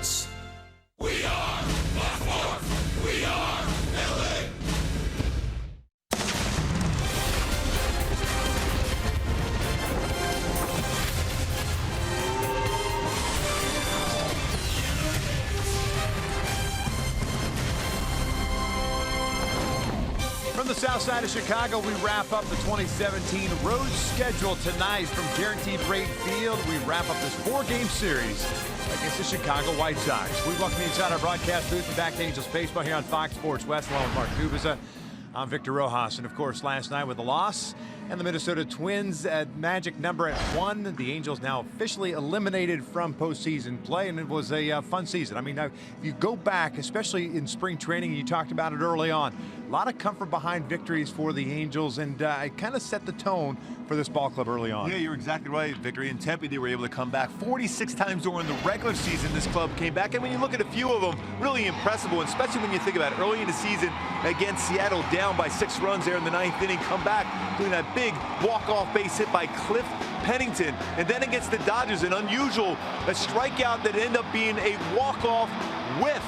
Sports. We are Baltimore. We are LA. From the south side of Chicago, we wrap up the 2017 road schedule tonight from Guaranteed Rate Field. We wrap up this 4-game series against the Chicago White Sox. We welcome you inside our broadcast booth and back to Angels Baseball here on Fox Sports West, along with Mark Kubica. I'm Victor Rojas, and of course, last night with the loss and the Minnesota Twins at magic number at 1, the Angels now officially eliminated from postseason play, and it was a fun season. I mean, now, if you go back, especially in spring training, you talked about it early on, a lot of comfort behind victories for the Angels, and it kind of set the tone for this ball club early on. Yeah, you're exactly right, Victory. In Tampa, they were able to come back 46 times during the regular season. This club came back, and when you look at a few of them, really impressive, especially when you think about it, early in the season against Seattle, down by 6 runs there in the 9th inning, come back doing that big walk-off base hit by Cliff Pennington, and then against the Dodgers, a strikeout that ended up being a walk-off whiff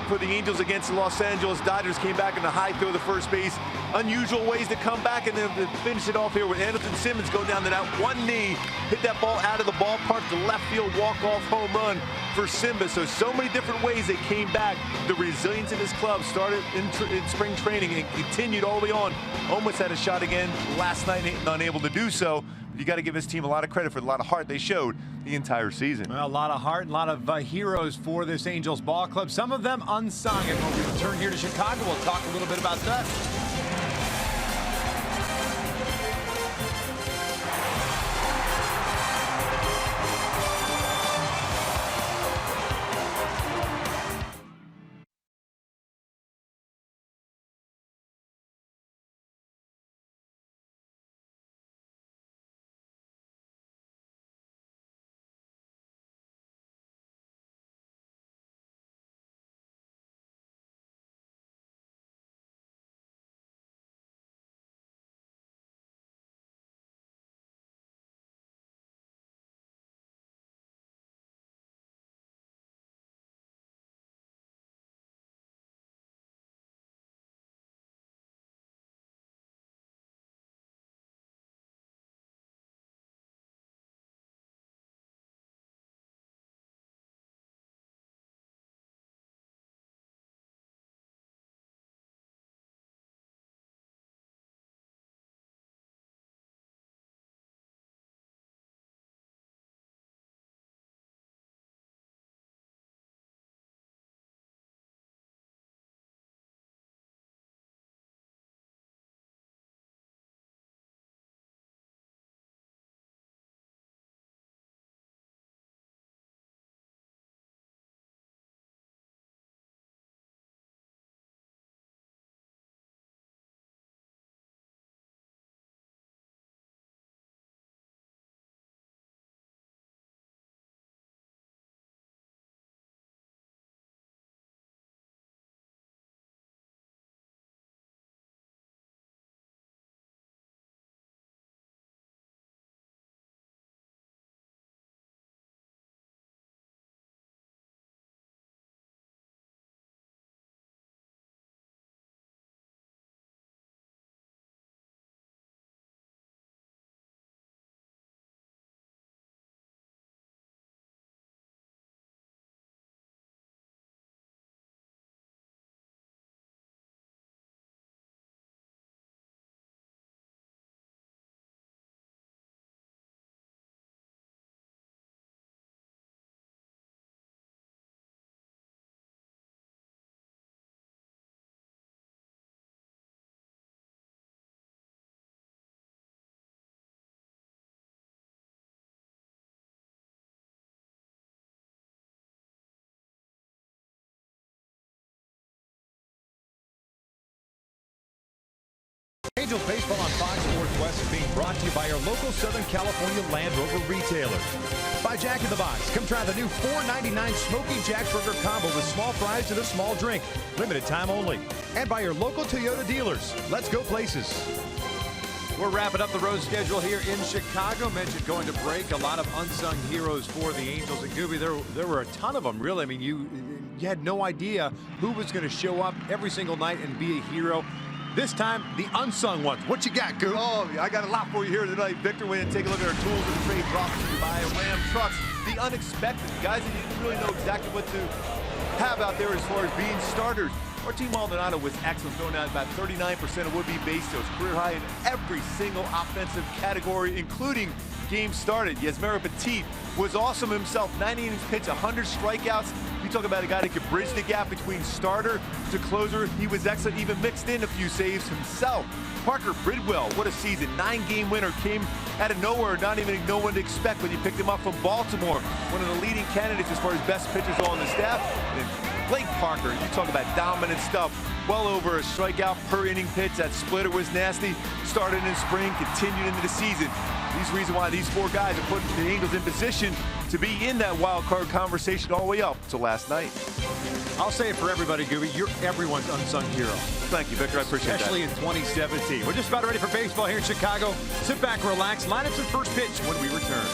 for the Angels against the Los Angeles Dodgers. Came back in the high throw to first base. Unusual ways to come back, and then to finish it off here with Anderson Simmons go down to that one knee, hit that ball out of the ballpark, the left field walk-off home run for Simba. So many different ways they came back. The resilience in this club started in spring training and continued all the way on. Almost had a shot again last night, unable to do so. You got to give this team a lot of credit for a lot of heart they showed the entire season. Well, a lot of heart, a lot of heroes for this Angels ball club. Some of them unsung. And when we return here to Chicago, we'll talk a little bit about that. Angels Baseball on Fox Sports West is being brought to you by our local Southern California Land Rover retailers. By Jack in the Box. Come try the new $4.99 Smoky Jack Burger Combo with small fries and a small drink. Limited time only. And by your local Toyota dealers. Let's go places. We're wrapping up the road schedule here in Chicago. Mentioned going to break. A lot of unsung heroes for the Angels. And Covey, there were a ton of them, really. I mean, you had no idea who was going to show up every single night and be a hero. This time, the unsung ones. What you got, Coob? Oh, I got a lot for you here tonight. Victor, we're going to take a look at our tools and trade brought to you by Ram Trucks. The unexpected, guys that you didn't really know exactly what to have out there as far as being starters. Martin Maldonado was excellent, throwing out about 39% of would-be base steals, career high in every single offensive category, including games started. Yasmero Petit was awesome himself, 90 innings pitched, 100 strikeouts. You talk about a guy that could bridge the gap between starter to closer. He was excellent, even mixed in a few saves himself. Parker Bridwell, what a season. 9-game winner, came out of nowhere, not even know what to expect when you picked him up from Baltimore. One of the leading candidates as far as best pitchers on the staff. And Blake Parker, you talk about dominant stuff. Well over a strikeout per inning pitch. That splitter was nasty. Started in spring, continued into the season. These reason why these four guys are putting the Angels in position to be in that wild card conversation all the way up to last night. I'll say it for everybody, Gooby. You're everyone's unsung hero. Thank you, Victor. I appreciate Especially that. in 2017. We're just about ready for baseball here in Chicago. Sit back, relax, line up some first pitch when we return.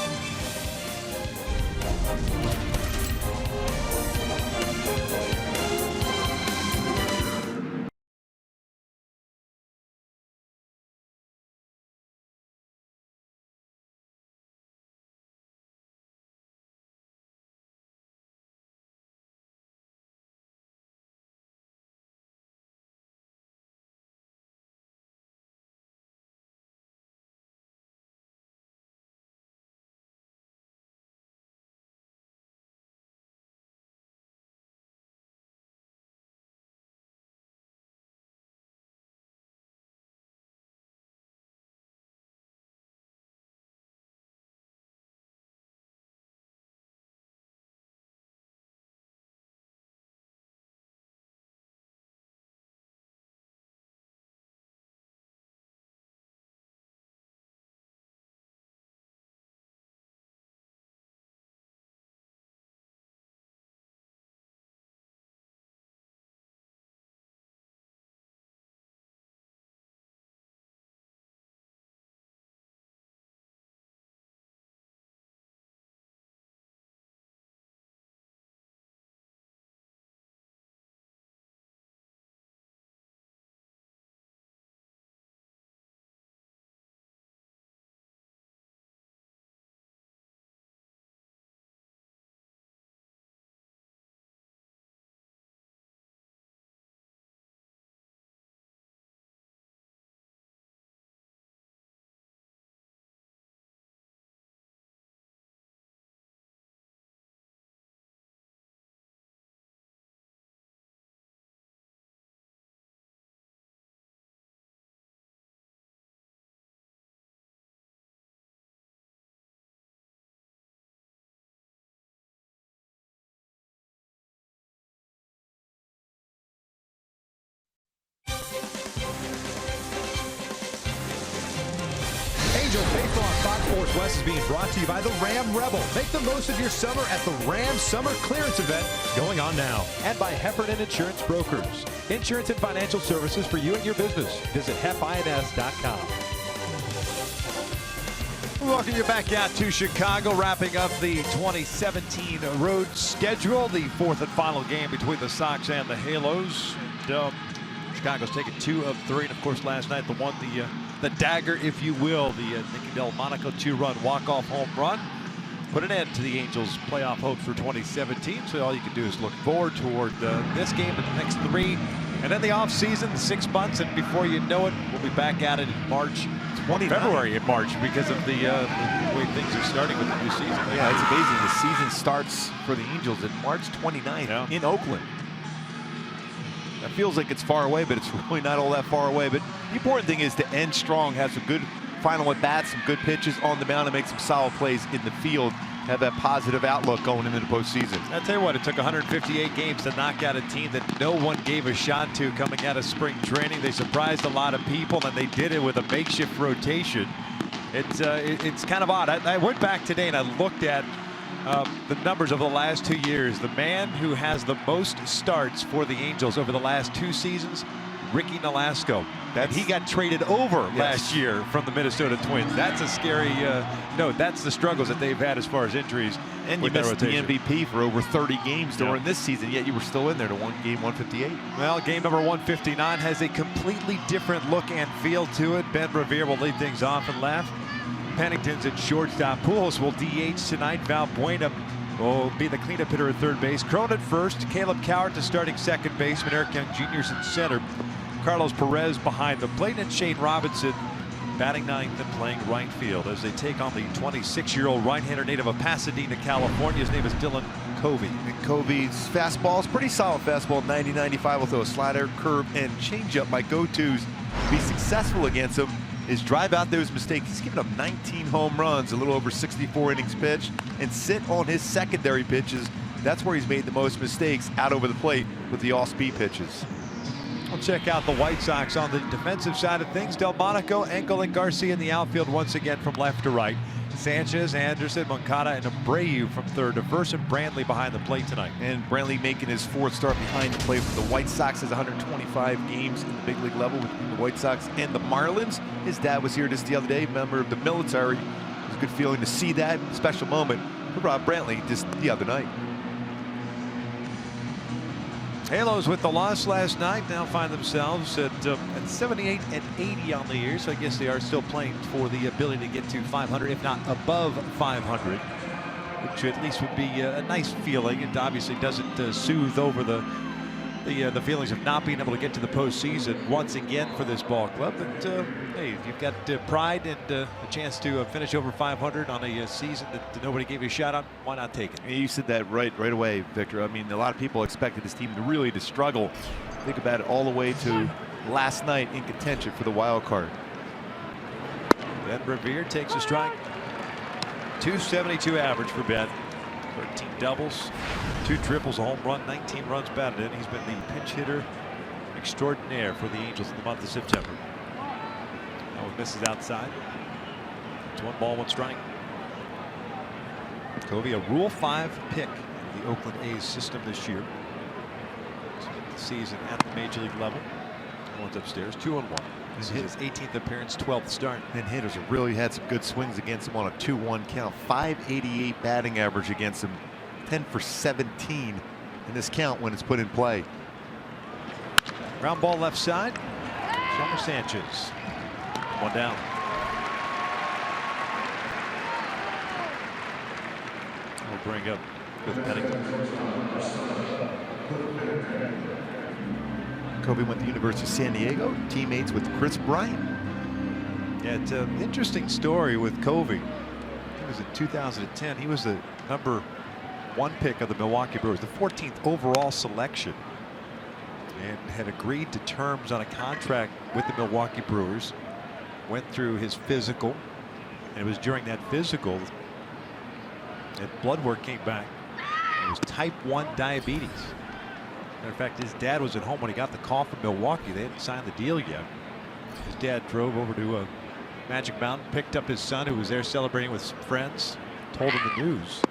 Angels baseball on Fox Sports West is being brought to you by the Ram Rebel. Make the most of your summer at the Ram Summer Clearance Event going on now. And by Heffernan Insurance Brokers. Insurance and financial services for you and your business. Visit hefins.com. Welcome you back out to Chicago, wrapping up the 2017 road schedule. The fourth and final game between the Sox and the Halos. And, Chicago's taken 2 of 3. And, of course, last night, the dagger, if you will, the Nicky Delmonico 2-run walk-off home run put an end to the Angels' playoff hopes for 2017. So all you can do is look forward toward this game and the next 3. And then the offseason, 6 months, and before you know it, we'll be back at it in March. February and March because of the way things are starting with the new season. Yeah, it's amazing. The season starts for the Angels in March 29th in Oakland. That feels like it's far away, but it's really not all that far away. But the important thing is to end strong, have some good final at-bats, some good pitches on the mound, and make some solid plays in the field. Have that positive outlook going into the postseason. I'll tell you what, it took 158 games to knock out a team that no one gave a shot to coming out of spring training. They surprised a lot of people, and they did it with a makeshift rotation. It's kind of odd. I went back today and I looked at the numbers over the last 2 years. The man who has the most starts for the Angels over the last 2 seasons, Ricky Nolasco. He got traded over last year from the Minnesota Twins. That's a scary note. That's the struggles that they've had as far as injuries. And you missed the MVP for over 30 games during this season, yet you were still in there to game 158. Well, game number 159 has a completely different look and feel to it. Ben Revere will lead things off and left. Pennington's at shortstop. Pujols will DH tonight. Val Buena will be the cleanup hitter at third base. Crone at first. Caleb Cowart to starting second baseman. Eric Young Jr.'s in center. Carlos Perez behind the plate, and Shane Robinson batting ninth and playing right field as they take on the 26-year-old right-hander native of Pasadena, California. His name is Dylan Covey. And Covey's fastball is pretty solid fastball, 90-95. Will throw a slider, curve, and changeup. My go-tos to be successful against him is drive out those mistakes. He's given up 19 home runs, a little over 64 innings pitched, and sit on his secondary pitches. That's where he's made the most mistakes out over the plate with the off-speed pitches. We'll check out the White Sox on the defensive side of things. Delmonico, Engel, and Garcia in the outfield once again from left to right. Sanchez, Anderson, Moncada, and Abreu from third to first, and Brantley behind the plate tonight. And Brantley making his fourth start behind the plate for the White Sox. Has 125 games in the big league level between the White Sox and the Marlins. His dad was here just the other day, member of the military. It was a good feeling to see that special moment for Rob Brantley just the other night. Halos with the loss last night now find themselves at 78 and 80 on the year, so I guess they are still playing for the ability to get to 500, if not above 500, which at least would be a nice feeling. It obviously doesn't soothe over the feelings of not being able to get to the postseason once again for this ball club. But hey, if you've got pride and a chance to finish over 500 on a season that nobody gave you a shot on, why not take it? You said that right away, Victor. I mean, a lot of people expected this team to really struggle. Think about it all the way to last night in contention for the wild card. Ben Revere takes a strike. 272 average for Ben. 13 doubles, 2 triples, a home run, 19 runs batted in. He's been the pinch hitter extraordinaire for the Angels in the month of September. Now he misses outside. It's 1 ball, 1 strike. Covey, a Rule 5 pick in the Oakland A's system this year. The season at the major league level. One's upstairs, 2-1. This is his 18th appearance, 12th start. And hitters have really had some good swings against him on a 2-1 count. 588 batting average against him. 10 for 17 in this count when it's put in play. Ground ball left side. Summer Sanchez. 1 down. We'll bring up with Pennington. Covey went to the University of San Diego, teammates with Chris Bryant. Yeah, it's an interesting story with Covey. It was in 2010. He was the number 1 pick of the Milwaukee Brewers, the 14th overall selection, and had agreed to terms on a contract with the Milwaukee Brewers. Went through his physical, and it was during that physical that blood work came back. It was type 1 diabetes. Matter of fact, his dad was at home when he got the call from Milwaukee. They hadn't signed the deal yet. His dad drove over to Magic Mountain, picked up his son, who was there celebrating with some friends, told him the news.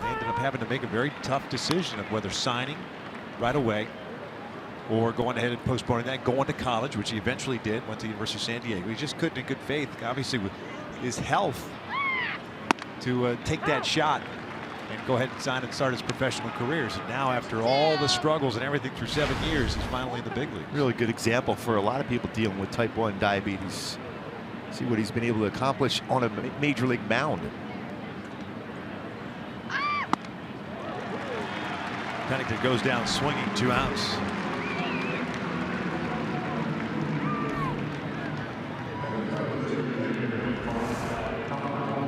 They ended up having to make a very tough decision of whether signing right away or going ahead and postponing that, going to college, which he eventually did, went to the University of San Diego. He just couldn't in good faith, obviously with his health, to take that shot and go ahead and sign and start his professional careers. And now, after all the struggles and everything through 7 years, he's finally in the big leagues. Really good example for a lot of people dealing with type 1 diabetes. See what he's been able to accomplish on a major league mound. Pennington goes down swinging, 2 outs.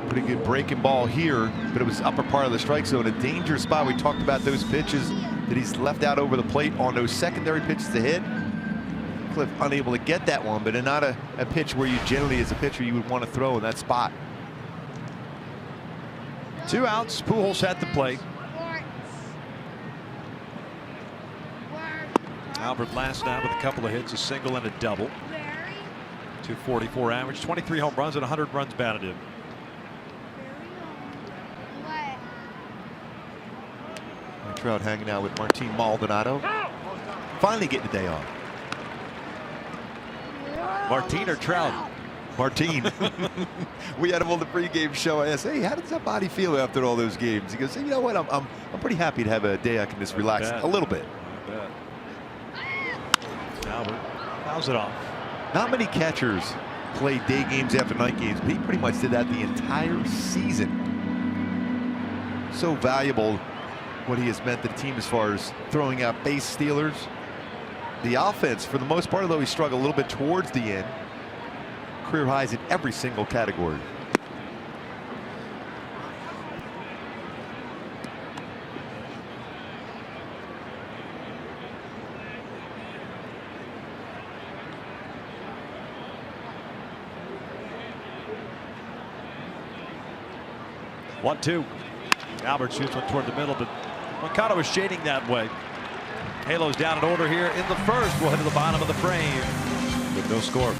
Pretty good breaking ball here, but it was upper part of the strike zone, a dangerous spot. We talked about those pitches that he's left out over the plate on those secondary pitches to hit. Cliff unable to get that one, but not a pitch where you generally, as a pitcher, you would want to throw in that spot. 2 outs. Pujols at the plate. Albert last night with a couple of hits, a single and a double. 244 average, 23 home runs and 100 runs batted in. Trout hanging out with Martin Maldonado. Finally getting a day off. Martine or Trout? Martine. We had him on the pregame show. I asked, hey, how does that body feel after all those games? He goes, you know what? I'm pretty happy to have a day I can just relax a little bit. I bet. Albert fouls it off. Not many catchers play day games after night games, but he pretty much did that the entire season. So valuable what he has meant to the team as far as throwing out base stealers. The offense, for the most part, although he struggled a little bit towards the end, career highs in every single category. One, two. Albert shoots one toward the middle, but Moncada was shading that way. Halo's down in order here in the first. We'll head to the bottom of the frame with no score.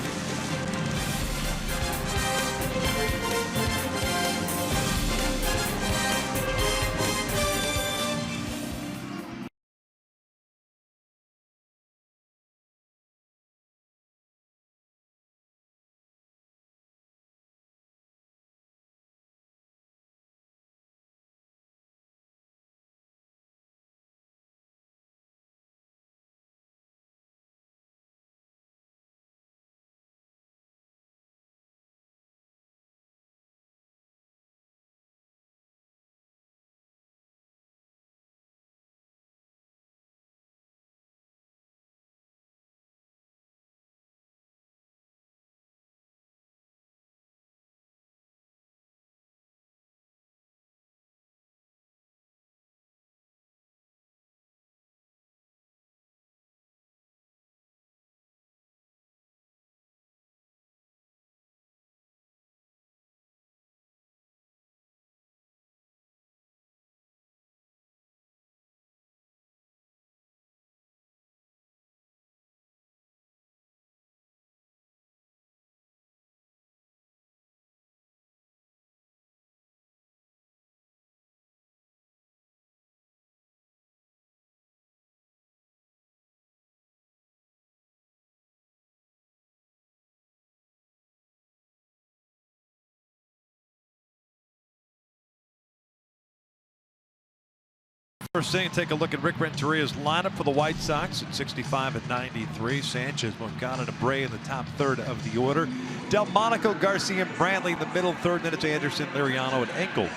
First thing, take a look at Rick Renteria's lineup for the White Sox at 65 and 93. Sanchez, Moncada, and Bray in the top third of the order. Delmonico, Garcia, and Brantley in the middle third. Then it's Anderson, Liriano, and Engel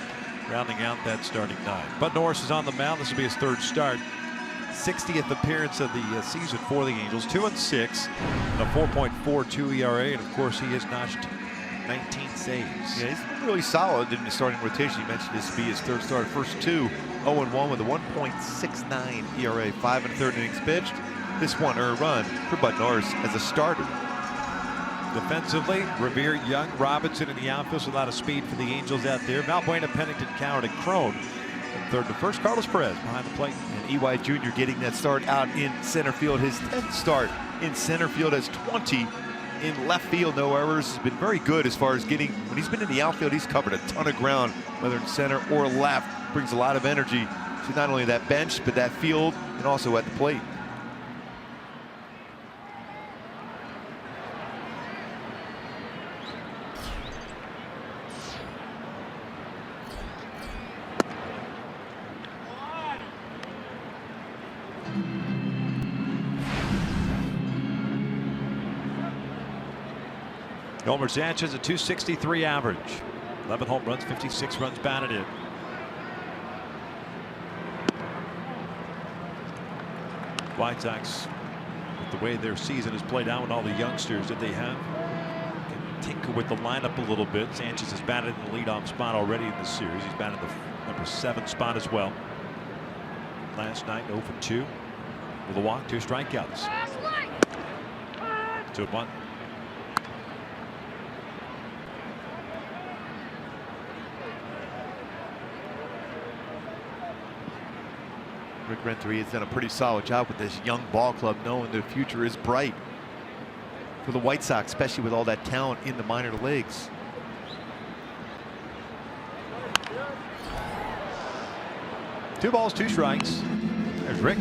rounding out that starting nine. Bud Norris is on the mound. This will be his third start. 60th appearance of the season for the Angels. 2-6, a 4.42 ERA, and of course he has notched 19 saves. Yeah, he's been really solid in the starting rotation. You mentioned this will be his third start. First two, 0-1 with a 1.69 ERA, 5 1/3 innings pitched. This one earned run for Bud Norris as a starter. Defensively, Revere, Young, Robinson in the outfield. A lot of speed for the Angels out there. Valbuena, Pennington, Coward, and Crone. And third to first, Carlos Perez behind the plate. And E.Y. Jr. getting that start out in center field. His 10th start in center field, has 20 in left field. No errors. Has been very good as far as getting, when he's been in the outfield, he's covered a ton of ground, whether in center or left. Brings a lot of energy to not only that bench, but that field, and also at the plate. Homer Sanchez, a .263 average. 11 home runs, 56 runs batted in. White Sox, with the way their season has played out with all the youngsters that they have, can tinker with the lineup a little bit. Sanchez has batted in the leadoff spot already in this series. He's batted the number 7 spot as well. Last night, 0 for 2 with a walk, 2 strikeouts. 2-1. Rick Renteria has done a pretty solid job with this young ball club, knowing the future is bright for the White Sox, especially with all that talent in the minor leagues. Two balls, 2 strikes. There's Rick.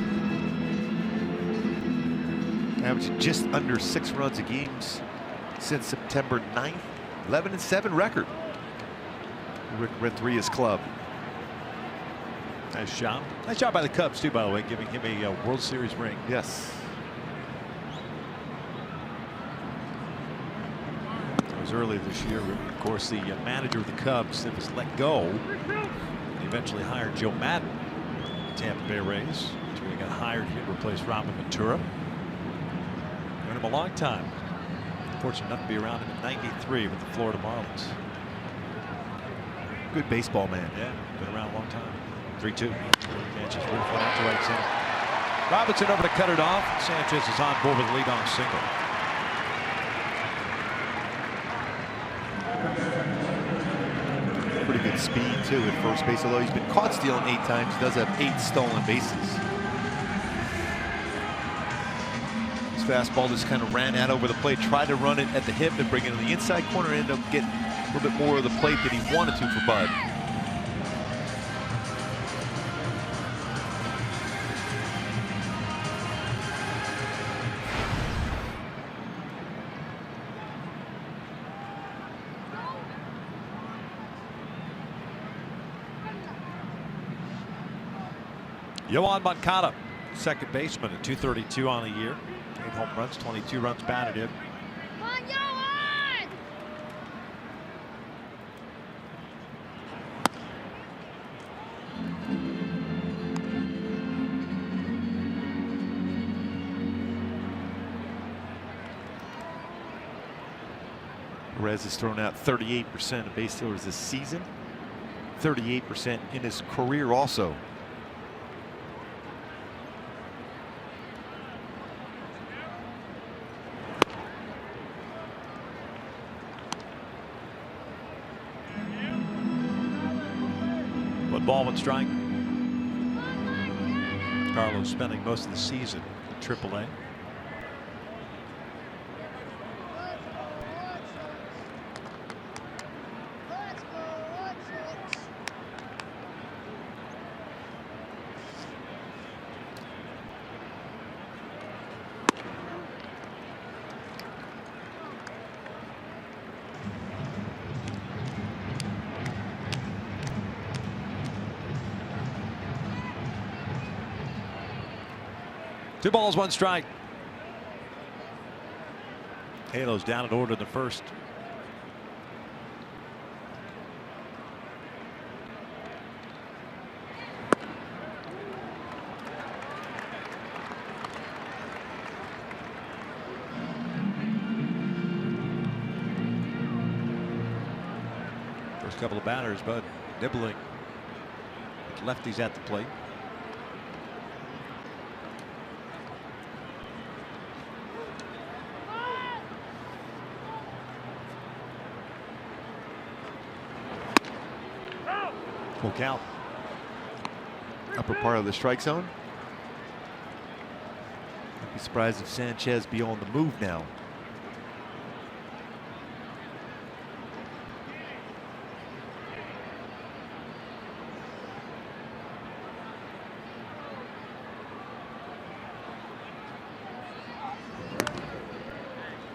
Averaging just under 6 runs a game since September 9th. 11-7 record. Rick Renteria's club. Nice job. Nice job by the Cubs, too, by the way, giving him a World Series ring. Yes. It was early this year. Of course, the manager of the Cubs that was let go. He eventually hired Joe Madden, the Tampa Bay Rays. He got hired here to replace Robin Ventura. Known him a long time. Fortunate enough to be around him in '93 with the Florida Marlins. Good baseball man. Yeah, been around a long time. 3-2. Sanchez with one out to right center. Robinson over to cut it off. Sanchez is on board with a leadoff single. Pretty good speed too at first base, although he's been caught stealing 8 times. He does have 8 stolen bases. His fastball just kind of ran out over the plate, tried to run it at the hip and bring it to the inside corner, ended up getting a little bit more of the plate than he wanted to for Bud. Yohan Moncada, second baseman at .232 on the year. 8 home runs, 22 runs batted in. Come on, Yohan! Perez has thrown out 38% of base stealers this season. 38% in his career also. Ball, 1 strike. Carlos spending most of the season at AAA. Two balls, 1 strike. Halos down in order in the first. First couple of batters, Bud nibbling lefties at the plate. Full count. Upper part of the strike zone. I'd be surprised if Sanchez be on the move now.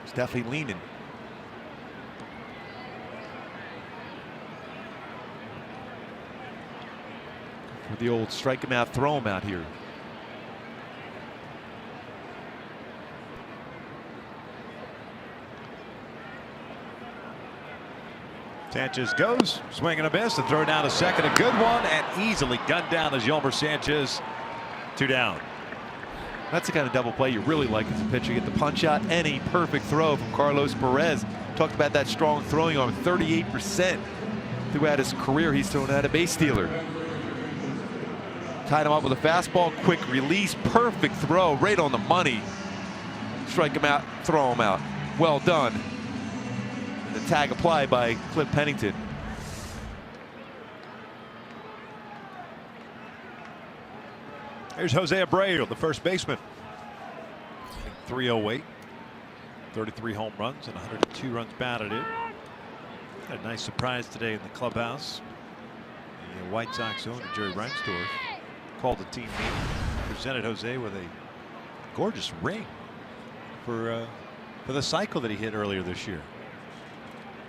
He's definitely leaning. For the old strike him out, throw him out here. Sanchez goes, swinging a miss, and throw down to second. A good one, and easily gunned down as Yolmer Sanchez. 2 down. That's the kind of double play you really like as a pitcher. You get the punch out and a perfect throw from Carlos Perez. Talked about that strong throwing arm. 38% throughout his career he's thrown out a base stealer. Tied him up with a fastball, quick release, perfect throw, right on the money. Strike him out, throw him out. Well done. The tag applied by Cliff Pennington. Here's Jose Abreu, the first baseman. 308, 33 home runs and 102 runs batted in. Had a nice surprise today in the clubhouse. The White Sox owner Jerry Reinsdorf called the team meeting, presented Jose with a gorgeous ring for for the cycle that he hit earlier this year.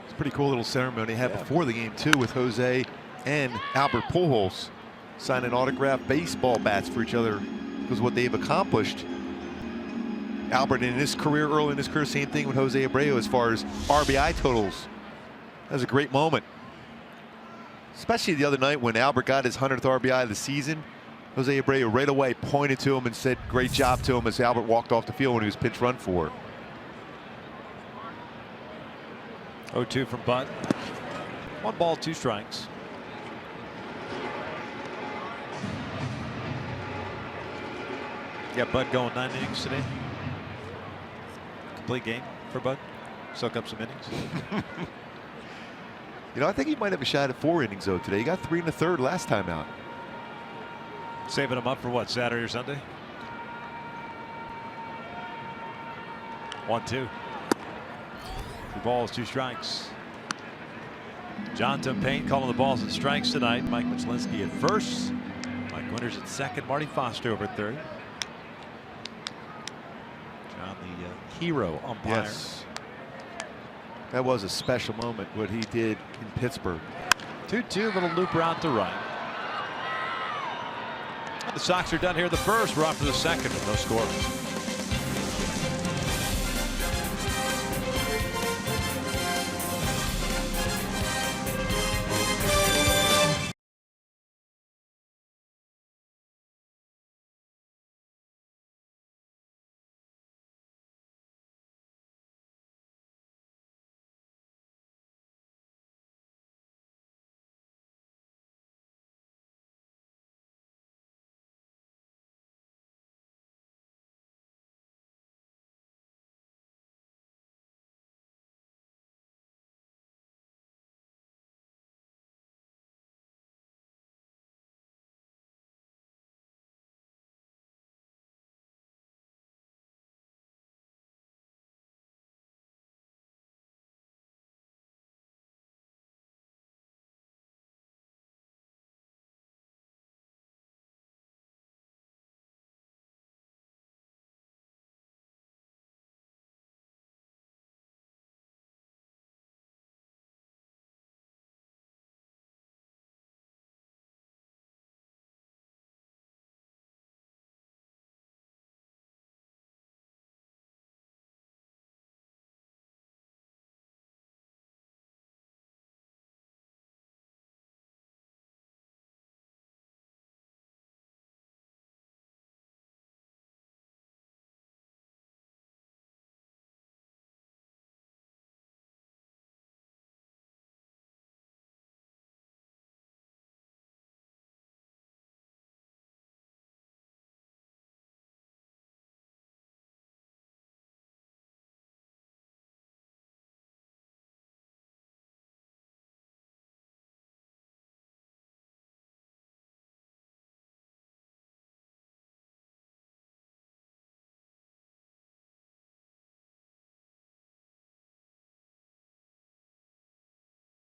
It's a pretty cool little ceremony he had before the game too, with Jose and Albert Pujols signing autographed baseball bats for each other, because what they've accomplished. Albert in his career, early in his career, same thing with Jose Abreu as far as RBI totals. That was a great moment. Especially the other night when Albert got his 100th RBI of the season. Jose Abreu right away pointed to him and said great job to him as Albert walked off the field when he was pinch run for. 0-2 from Bud. 1 ball, 2 strikes. Yeah, Bud going 9 innings today. Complete game for Bud. Soak up some innings. You know, I think he might have a shot at 4 innings though today. He got 3 1/3 last time out. Saving him up for what, Saturday or Sunday? 1-2. 2 balls, 2 strikes. John Payne calling the balls and strikes tonight. Mike Michalewski at first. Mike Winters at second. Marty Foster over at third. John, the hero umpire. Yes. That was a special moment, what he did in Pittsburgh. 2-2, little looper out to right. The Sox are done here in the first. We're off to the second with no score.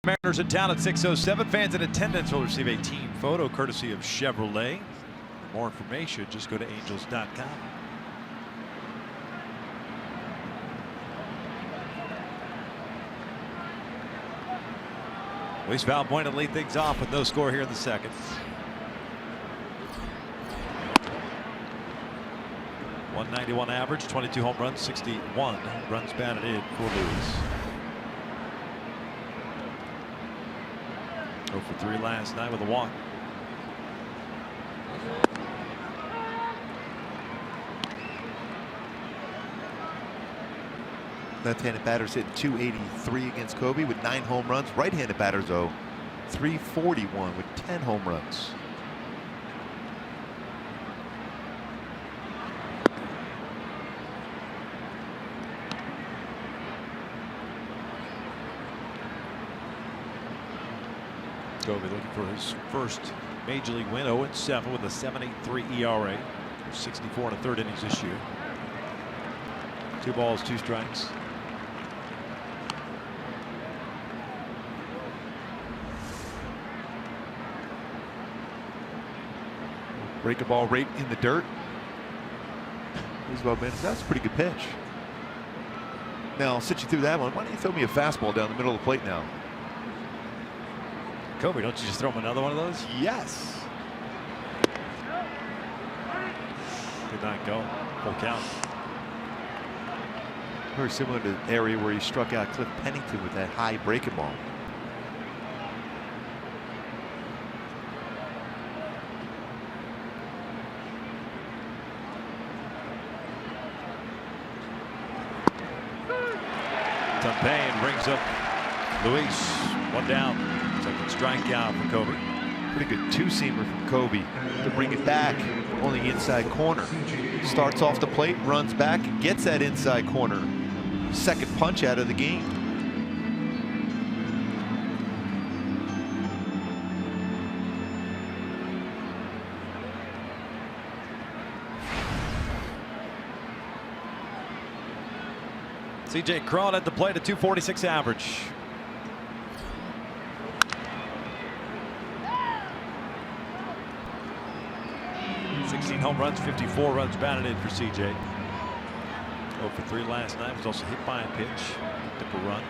Mariners in town at 6:07. Fans in attendance will receive a team photo courtesy of Chevrolet. For more information, just go to angels.com. Waste foul point to lead things off with no score here in the second. .191 average, 22 home runs, 61 runs batted in for Lewis. 0 for 3 last night with a walk. Left-handed batters hit .283 against Covey with 9 home runs. Right-handed batters, though, .341 with 10 home runs. Covey looking for his first major league win, 0-7 with a 7.83 ERA. 64 1/3 innings this year. 2 balls, 2 strikes. Breaking ball right in the dirt. That's a pretty good pitch. Now, since you threw that one, why don't you throw me a fastball down the middle of the plate now? Covey, don't you just throw him another one of those? Yes. Did not go. Full count. Very similar to the area where he struck out Cliff Pennington with that high breaking ball. Bullpen brings up Luis. One down. Second strikeout for Covey. Pretty good two-seamer from Covey to bring it back on the inside corner. Starts off the plate, runs back, and gets that inside corner. Second punch out of the game. C.J. Cron at the plate, a .246 average. Home runs, 54 runs batted in for C.J. 0 for 3 last night. Was also hit by a pitch. Took a run.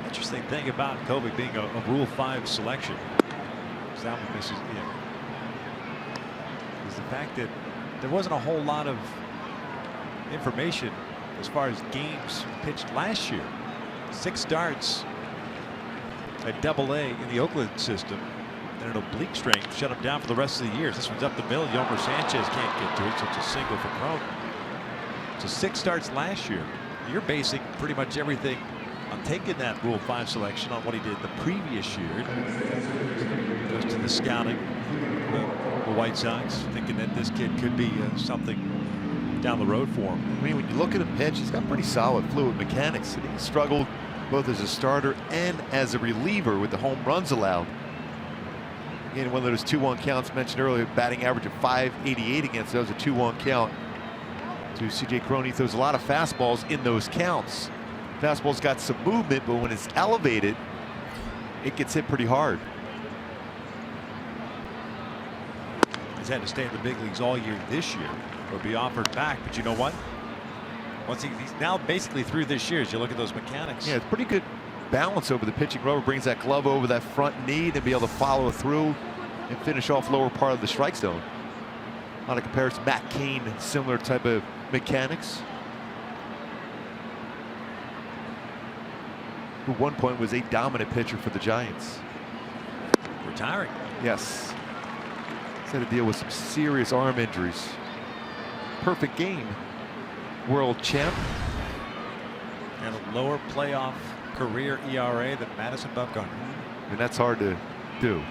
Interesting thing about Covey being a Rule 5 selection, that one misses in, is the fact that there wasn't a whole lot of information as far as games pitched last year. 6 starts at Double-A in the Oakland system, and an oblique strain shut him down for the rest of the year. This one's up the middle. Yomer Sanchez can't get to it, so it's a single for Cron. So 6 starts last year. You're basing pretty much everything on taking that Rule 5 selection on what he did the previous year. Goes to the scouting, the White Sox, thinking that this kid could be something down the road for him. I mean, when you look at him pitch, he's got pretty solid fluid mechanics. And he struggled both as a starter and as a reliever with the home runs allowed. Again, one of those 2-1 counts mentioned earlier, batting average of .588 against those, a 2-1 count to C.J. Cron. He throws a lot of fastballs in those counts. Fastball's got some movement, but when it's elevated, it gets hit pretty hard. He's had to stay in the big leagues all year this year or be offered back. But you know what? Once he's now basically through this year, as you look at those mechanics. Yeah, it's pretty good balance over the pitching rubber. Brings that glove over that front knee to be able to follow through and finish off lower part of the strike zone. A lot of comparison. Matt Cain, similar type of mechanics. Who at one point was a dominant pitcher for the Giants. Retiring. Yes. He's had to deal with some serious arm injuries. Perfect game. World champ. And a lower playoff career ERA than Madison Bumgarner. And that's hard to do.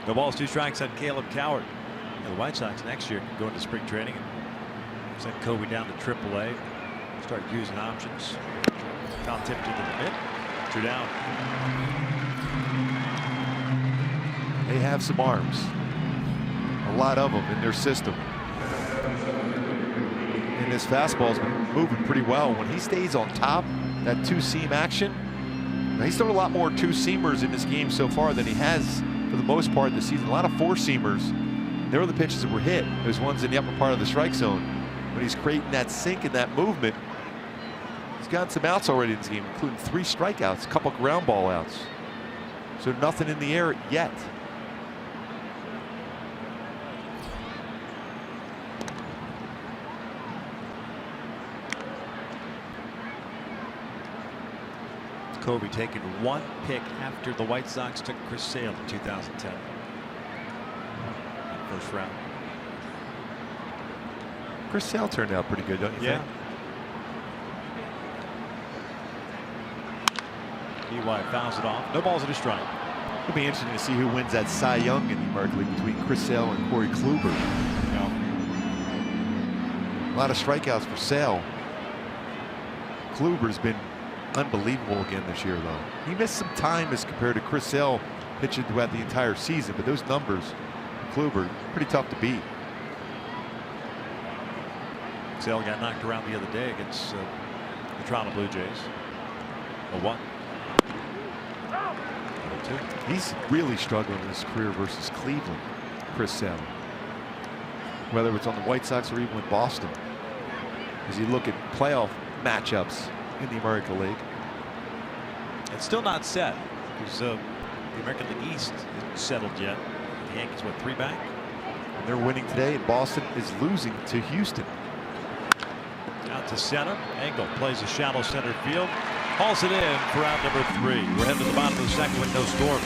No balls, 2 strikes on Caleb Cowart. And the White Sox next year can go into spring training and send Covey down to AAA. Start using options. Foul tipped into the mid. 2 down. They have some arms. A lot of them in their system. And his fastball's been moving pretty well. When he stays on top, that 2-seam action. Now he's thrown a lot more 2-seamers in this game so far than he has for the most part of the season. A lot of 4-seamers. There were the pitches that were hit. There's ones in the upper part of the strike zone. But he's creating that sink and that movement. He's gotten some outs already in this game, including 3 strikeouts, a couple ground ball outs. So nothing in the air yet. Covey taking 1 pick after the White Sox took Chris Sale in 2010. First round. Chris Sale turned out pretty good, don't you think? EY fouls it off. No balls at a strike. It'll be interesting to see who wins that Cy Young in the American League between Chris Sale and Corey Kluber. A lot of strikeouts for Sale. Kluber's been unbelievable again this year, though. He missed some time as compared to Chris Sale pitching throughout the entire season, but those numbers, Kluber, pretty tough to beat. Sale got knocked around the other day against the Toronto Blue Jays. 0-1. 0-2. He's really struggling in his career versus Cleveland, Chris Sale. Whether it's on the White Sox or even with Boston. As you look at playoff matchups in the American League. It's still not set because the American League East isn't settled yet. The Yankees, what, 3 back? And they're winning today, and Boston is losing to Houston. Out to center. Engel plays a shallow center field. Hauls it in for out number 3. We're heading to the bottom of the second with no score.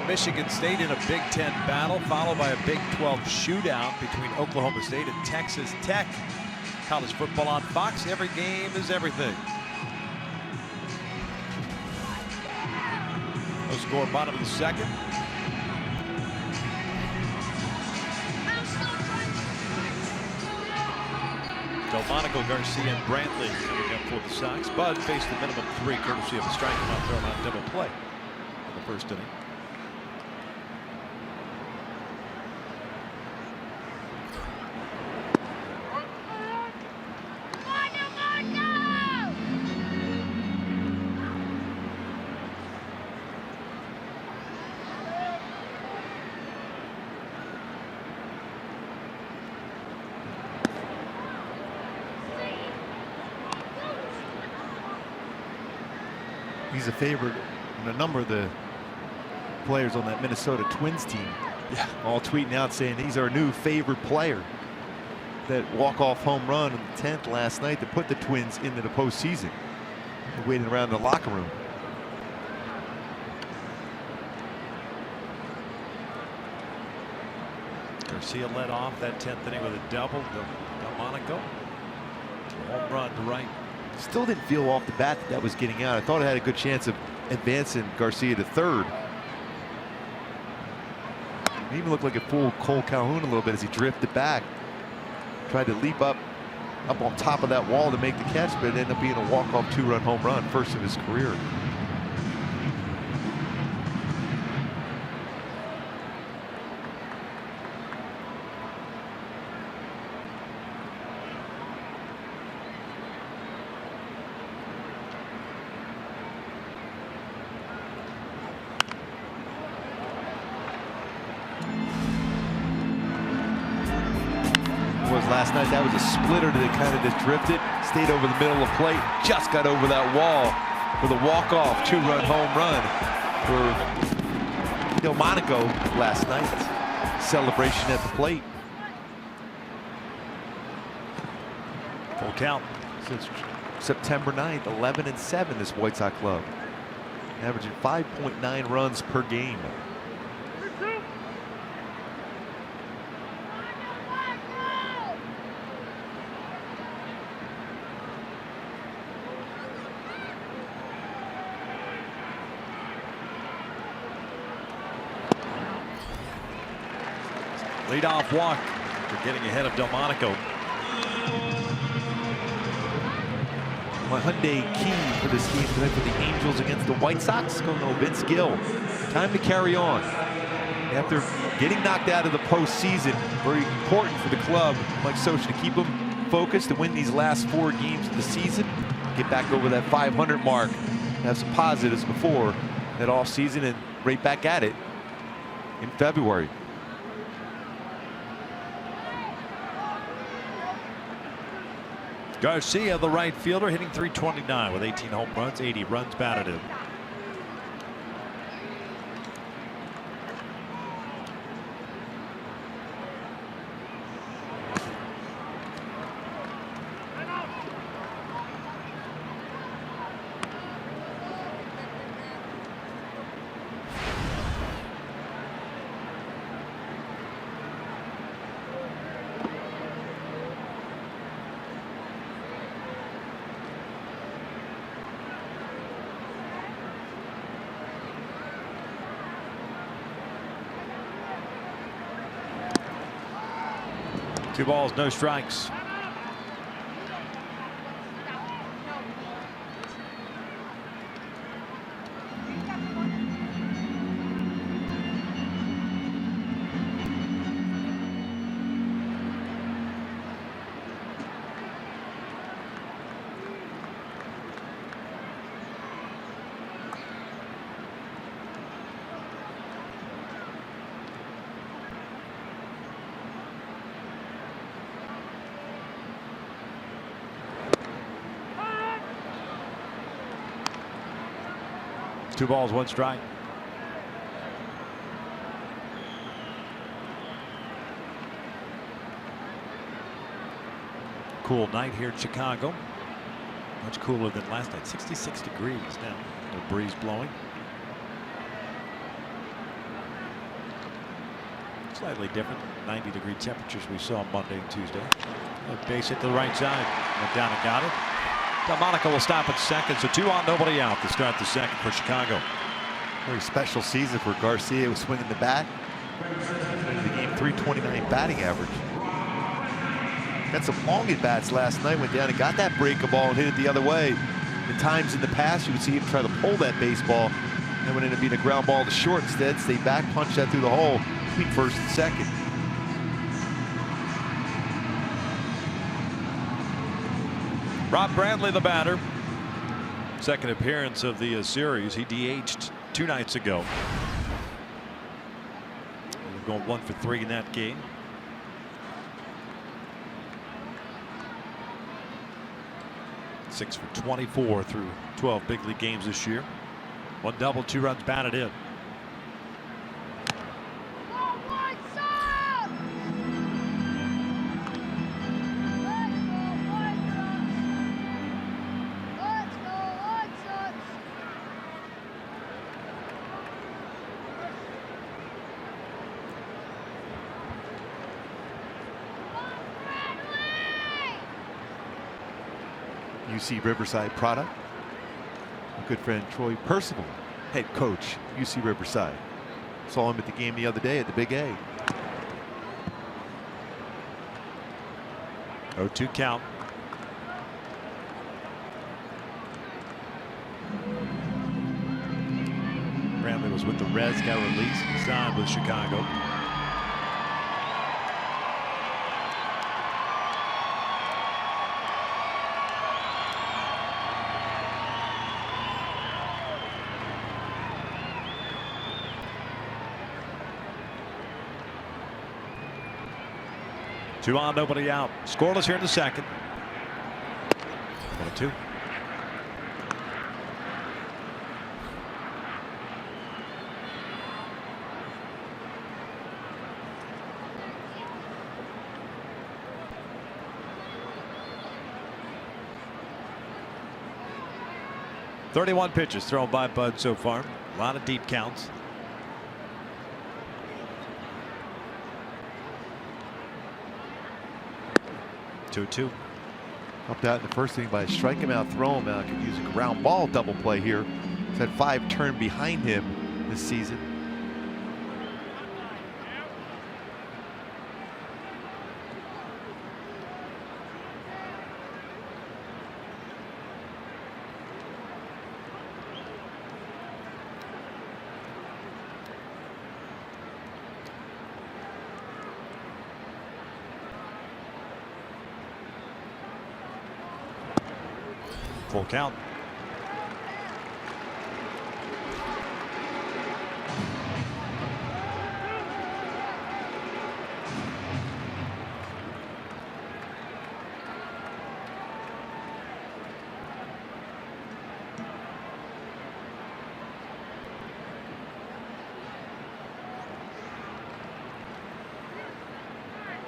Michigan State in a Big Ten battle, followed by a Big 12 shootout between Oklahoma State and Texas Tech. College football on Fox. Every game is everything. No score, bottom of the second. Delmonico, Garcia, and Brantley coming up for the Sox. Bud faced the minimum 3 courtesy of a strike out thrown on double play in the first inning. He's a favorite, and a number of the players on that Minnesota Twins team, all tweeting out saying he's our new favorite player. That walk-off home run in the 10th last night to put the Twins into the postseason. They're waiting around the locker room. Garcia led off that 10th inning with a double. Delmonico, home run to right. Still didn't feel off the bat that was getting out. I thought it had a good chance of advancing Garcia to third. He even looked like a full Cole Calhoun a little bit as he drifted back. Tried to leap up on top of that wall to make the catch, but it ended up being a walk-off 2-run home run, first of his career. Last night, that was a splitter that kind of just drifted, stayed over the middle of the plate, just got over that wall with a walk-off 2-run home run for Delmonico last night. celebration at the plate. Full count. Since September 9th, 11-7 this White Sox club, averaging 5.9 runs per game. Leadoff walk. They're getting ahead of Delmonico. My Hyundai key for this game tonight for the Angels against the White Sox. Going to Vince Gill. Time to carry on. After getting knocked out of the postseason, very important for the club, Mike Socha, to keep them focused and win these last 4 games of the season. Get back over that 500 mark. Have some positives before that off season and right back at it in February. Garcia, the right fielder, hitting .329 with 18 home runs, 80 runs batted in. Two balls, no strikes. Two balls, one strike. Cool night here in Chicago. Much cooler than last night. 66 degrees now. No breeze blowing. Slightly different. 90-degree temperatures we saw Monday and Tuesday. A base hit to the right side. Went down and got it. Delmonico will stop at second, so 2 on, nobody out to start the second for Chicago. Very special season for Garcia. He was swinging the bat. The game .329 batting average. Got some long at bats last night. Went down and got that breaker ball and hit it the other way. At times in the past, you would see him try to pull that baseball. And would end up being a ground ball to short instead. Stay back, punch that through the hole between first and second. Rob Bradley, the batter. Second appearance of the series. He DH'd 2 nights ago. We're going 1 for 3 in that game. Six for 24 through 12 big league games this year. 1 double, 2 runs batted in. UC Riverside product. My good friend Troy Percival, head coach, UC Riverside. Saw him at the game the other day at the Big A. 0-2 count. Bradley was with the Reds, got released and signed with Chicago. Two on, nobody out. Scoreless here in the second. 1-2. 31 pitches thrown by Bud so far. A lot of deep counts. 2-2. Helped out in the first inning by strike him out, throw him out. Could use a ground ball double play here. He's had 5 turn behind him this season. Full count.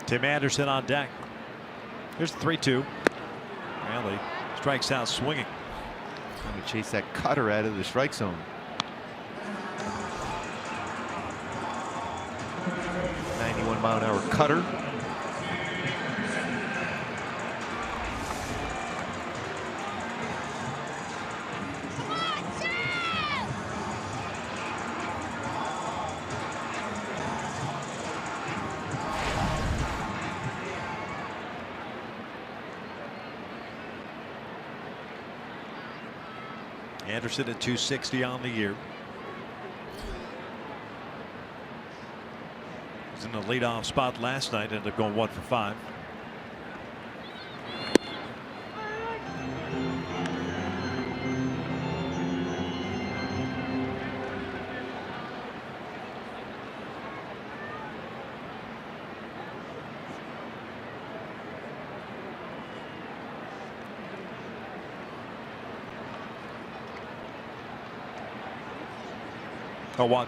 Tim Anderson on deck. Here's 3-2. Well, he strikes out swinging. Trying to chase that cutter out of the strike zone. 91-mile-an-hour cutter. Anderson at 260 on the year. He's in the leadoff spot last night, ended up going 1 for 5. Oh, 1.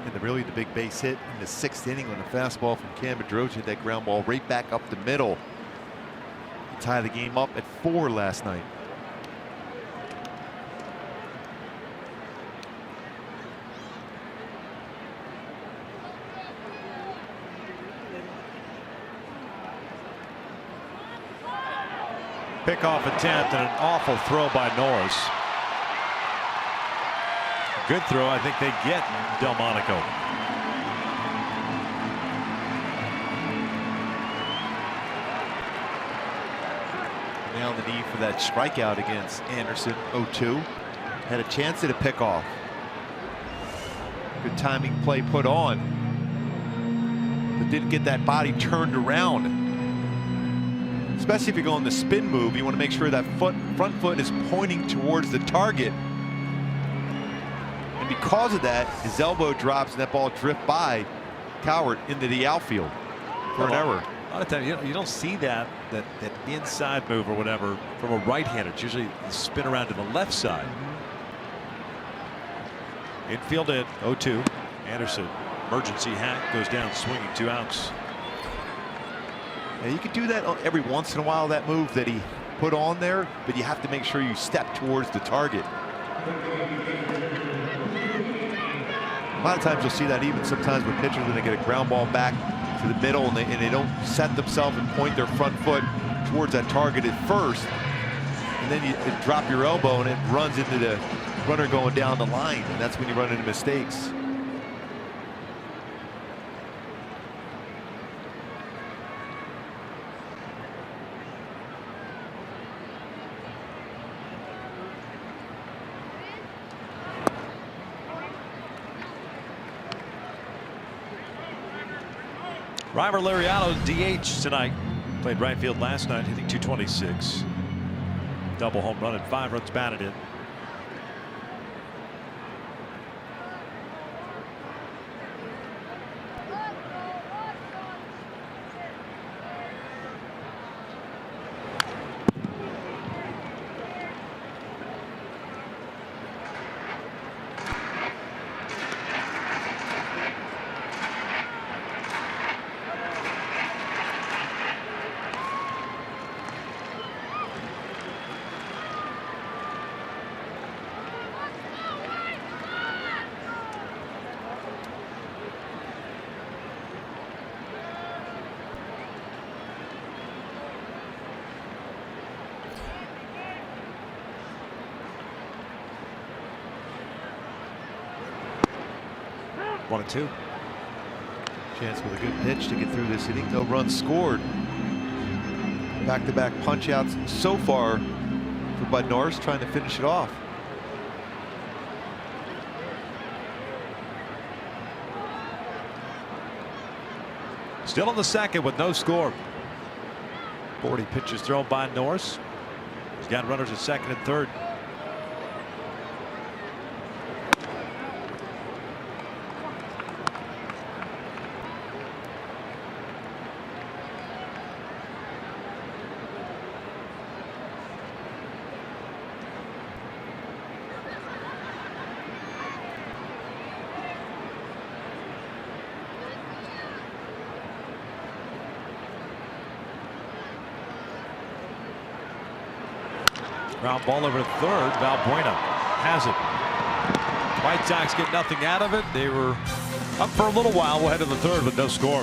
And really the big base hit in the 6th inning on a fastball from Cam Bedrosian, hit that ground ball right back up the middle. Tie the game up at 4 last night. Pickoff attempt and an awful throw by Norris. Good throw. I think they get Delmonico. Now the need for that strikeout against Anderson. 0-2. Had a chance at a pickoff. Good timing play put on, but didn't get that body turned around. Especially if you're going the spin move, you want to make sure that front foot is pointing towards the target. And because of that, his elbow drops and that ball drifts by Cowart into the outfield for an error. A lot of times you don't see that inside move or whatever from a right-hander. It's usually the spin around to the left side. Infield in 0-2. Anderson, emergency hack, goes down swinging, 2 outs. Now you could do that every once in a while, that move that he put on there, but you have to make sure you step towards the target. A lot of times you'll see that even sometimes with pitchers when they get a ground ball back to the middle and they don't set themselves and point their front foot towards that target at first, and then you drop your elbow and it runs into the runner going down the line, and that's when you run into mistakes. Rymer Liriano DH tonight. Played right field last night, hitting 226. Double home run and 5 runs batted in. 1-2. Chance with a good pitch to get through this inning. No runs scored. Back-to-back punch-outs so far for Bud Norris, trying to finish it off. Still in the second with no score. 40 pitches thrown by Norris. He's got runners at second and third. Ground ball over to third. Valbuena has it. White Sox get nothing out of it. They were up for a little while. We'll head to the third with no score.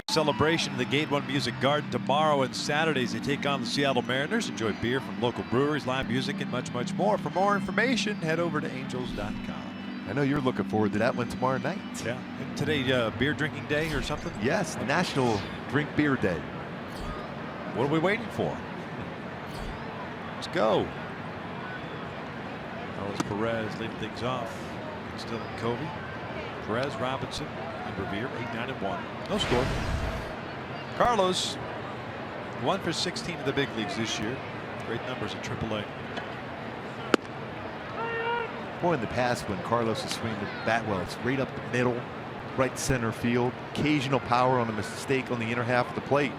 Celebration of the Gate 1 Music Garden tomorrow and Saturdays. They take on the Seattle Mariners. Enjoy beer from local breweries, live music, and much, much more. For more information, head over to angels.com. I know you're looking forward to that one tomorrow night. Yeah. And today, beer drinking day or something? Yes, National Drink Beer Day. What are we waiting for? Let's go. Carlos Perez leading things off. Still in Covey. Perez, Robinson, and Revere, 8-9-1. No score. Carlos, 1 for 16 in the big leagues this year. Great numbers at AAA. Boy, in the past when Carlos is swinging the bat well, it's right up the middle, right center field. Occasional power on a mistake on the inner half of the plate.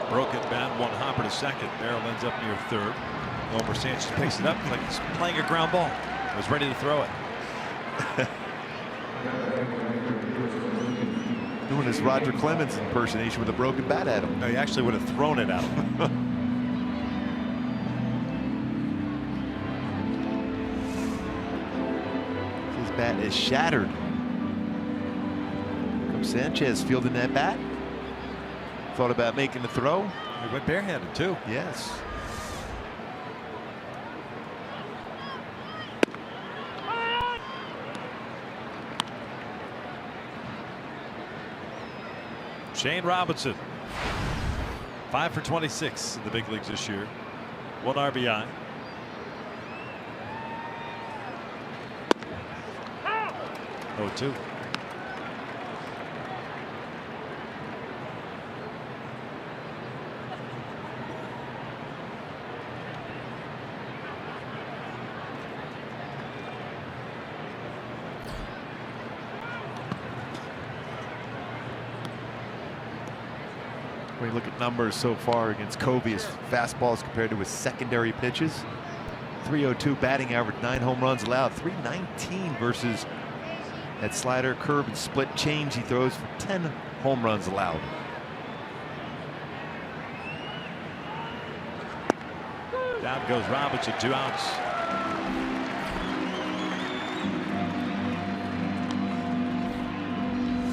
Broken bat, one hopper to second. Merrill ends up near third. Omar Sanchez picks it up like he's playing a ground ball. Was ready to throw it. Doing his Roger Clemens impersonation with a broken bat at him. No, he actually would have thrown it at him. His bat is shattered. Comes Sanchez fielding that bat. Thought about making the throw. He went barehanded too. Yes. Shane Robinson, 5 for 26 in the big leagues this year. 1 RBI. Oh, 2. When you look at numbers so far against Covey, his fastballs compared to his secondary pitches. 302 batting average, 9 home runs allowed, 319 versus that slider, curve, and split change he throws for 10 home runs allowed. Down goes Robinson, 2 outs.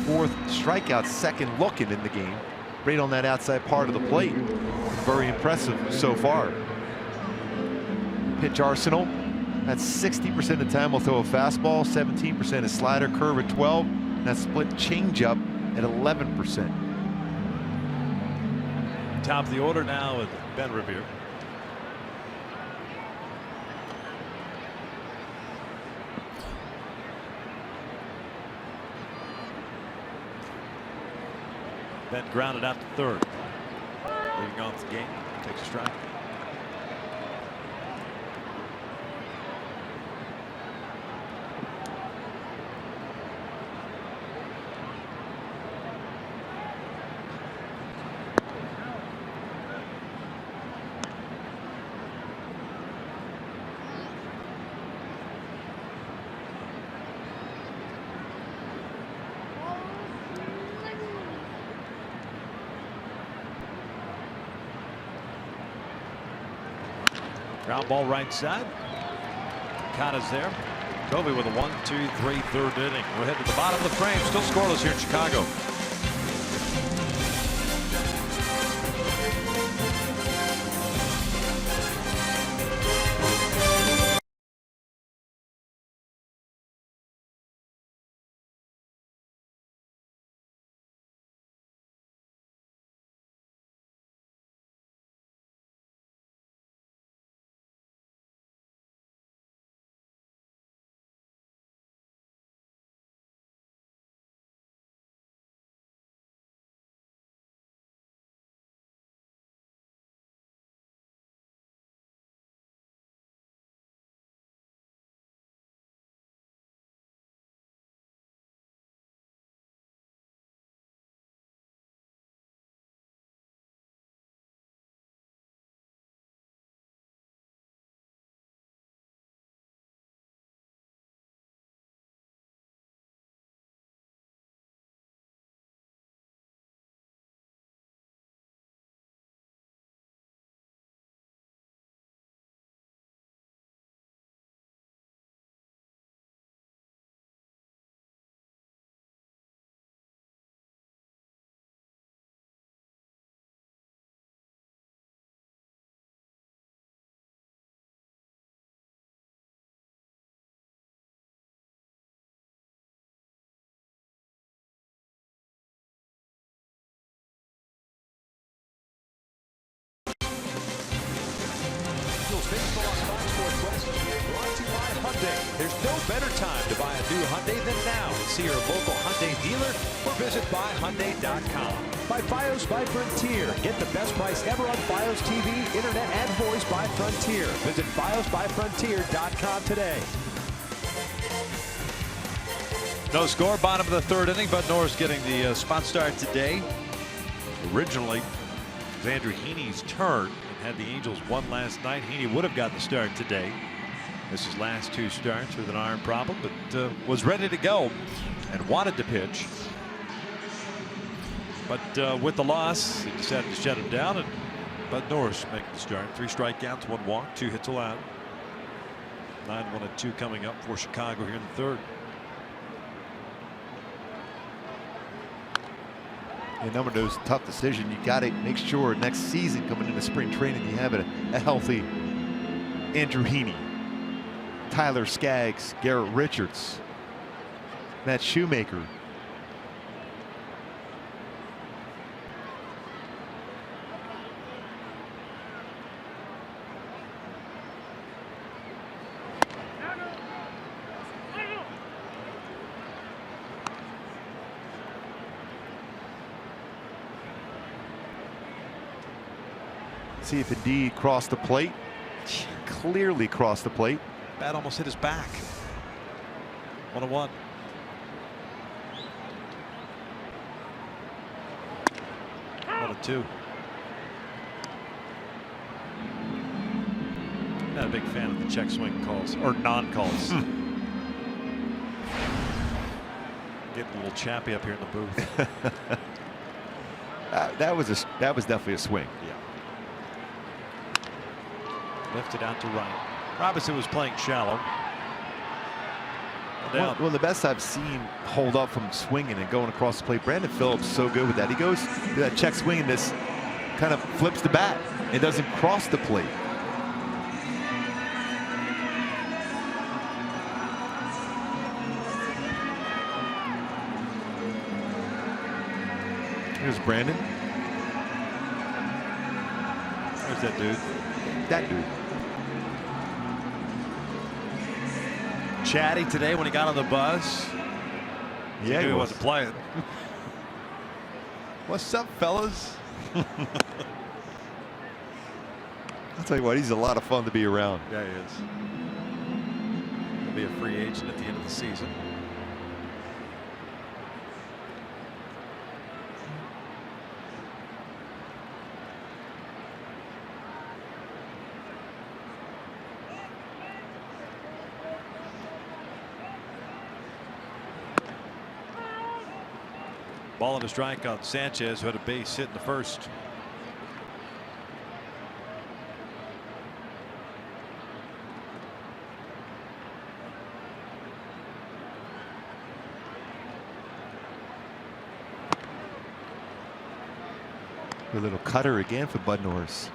Fourth strikeout, second looking in the game. Right on that outside part of the plate. Very impressive so far. Pitch arsenal. That's 60% of the time we'll throw a fastball, 17% a slider, curve at 12, and that split changeup at 11%. Top of the order now with Ben Revere. Ben grounded out to third. Leading off the game. Takes a strike. Ground ball right side. Kata's there. Covey with a 1-2-3 third inning. We're headed to the bottom of the frame. Still scoreless here in Chicago. Baseball on Fox Sports West is brought to you by Hyundai. There's no better time to buy a new Hyundai than now. See your local Hyundai dealer or visit buyhyundai.com. By Fios by Frontier. Get the best price ever on Fios TV, internet, and voice by Frontier. Visit fiosbyfrontier.com today. No score, bottom of the third inning, but Norris getting the spot start today. Originally, it was Andrew Heaney's turn. Had the Angels won last night, Heaney would have got the start today. This is last 2 starts with an arm problem, but was ready to go and wanted to pitch. But with the loss, he decided to shut him down. But Norris making the start. 3 strikeouts, 1 walk, 2 hits allowed. 9-1-2 coming up for Chicago here in the third. A number of those tough decisions. You got to make sure next season coming into spring training you have a healthy Andrew Heaney, Tyler Skaggs, Garrett Richards, Matt Shoemaker. See if indeed crossed the plate. Clearly crossed the plate. Bat almost hit his back. 1-1. 1-2. Not a big fan of the check swing calls or non-calls. Getting a little chappy up here in the booth. That was definitely a swing. Yeah. Lifted out to right. Robinson was playing shallow. One of the best I've seen hold up from swinging and going across the plate. Brandon Phillips is so good with that. He goes to that check swing and this kind of flips the bat and doesn't cross the plate. Here's Brandon. There's that dude. That dude. Chatty today when he got on the bus. Yeah, he wasn't playing. What's up, fellas? I'll tell you what, he's a lot of fun to be around. Yeah, he is. He'll be a free agent at the end of the season. Ball and a strike on Sanchez, who had a base hit in the first. A little cutter again for Bud Norris.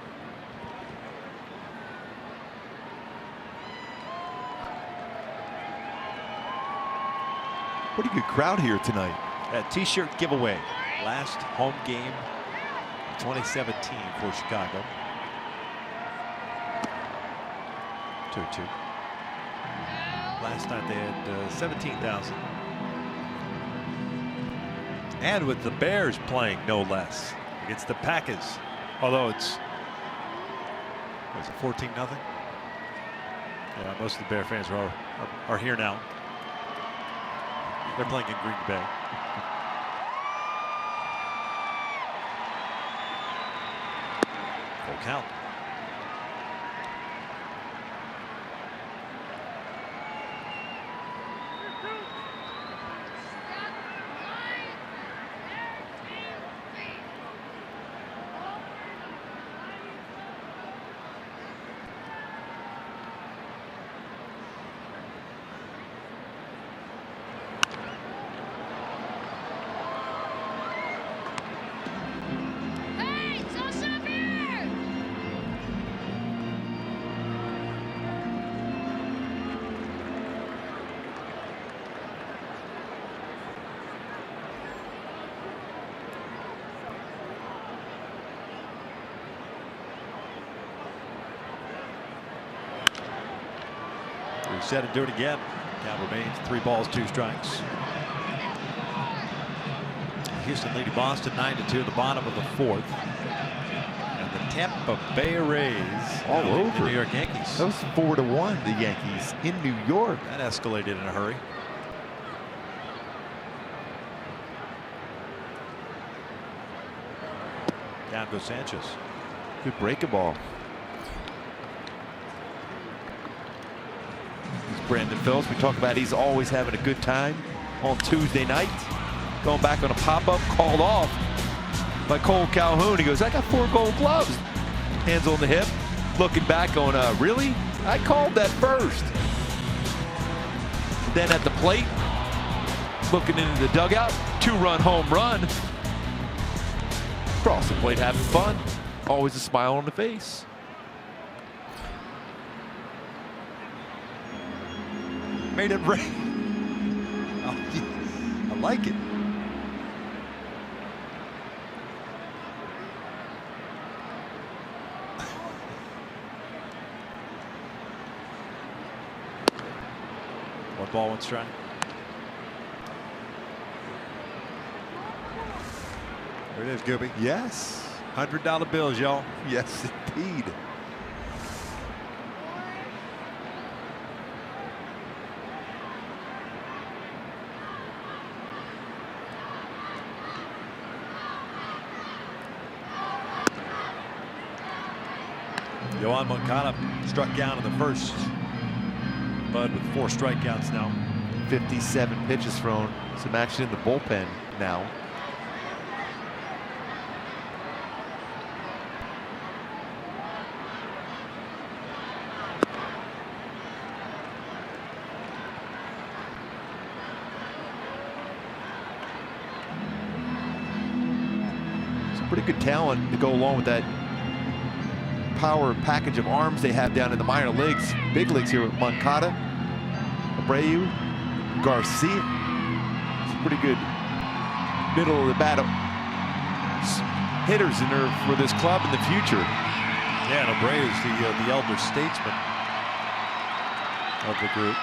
Pretty good crowd here tonight. A t-shirt giveaway. Last home game of 2017 for Chicago. 2-2. Last night they had 17,000. And with the Bears playing no less against the Packers. Although it's 14-0. Yeah, most of the Bear fans are here now. They're playing in Green Bay. Full count. Set and do it again. Count remains 3 balls, 2 strikes. Houston leading Boston 9-2 at the bottom of the 4th. And the Tampa Bay Rays all over the New York Yankees. That was 4-1. The Yankees in New York. That escalated in a hurry. Down goes Sanchez. Good breaking ball. Brandon Phillips, we talk about he's always having a good time on Tuesday night. Going back on a pop-up, called off by Cole Calhoun. He goes, I got 4 gold gloves. Hands on the hip, looking back on, really? I called that first. Then at the plate, looking into the dugout, 2-run home run. Across the plate, having fun. Always a smile on the face. Made it rain. Oh, I like it. One ball, 1 strike. There it is, Gooby. Yes. $100 bills, y'all. Yes, indeed. Yohan Moncada struck out in the first. Bud with 4 strikeouts now. 57 pitches thrown. Some action in the bullpen now. Some pretty good talent to go along with that power package of arms they have down in the minor leagues. Big leagues here with Moncada, Abreu, Garcia. Some pretty good middle of the battle hitters in there for this club in the future. Yeah, and Abreu is the elder statesman of the group.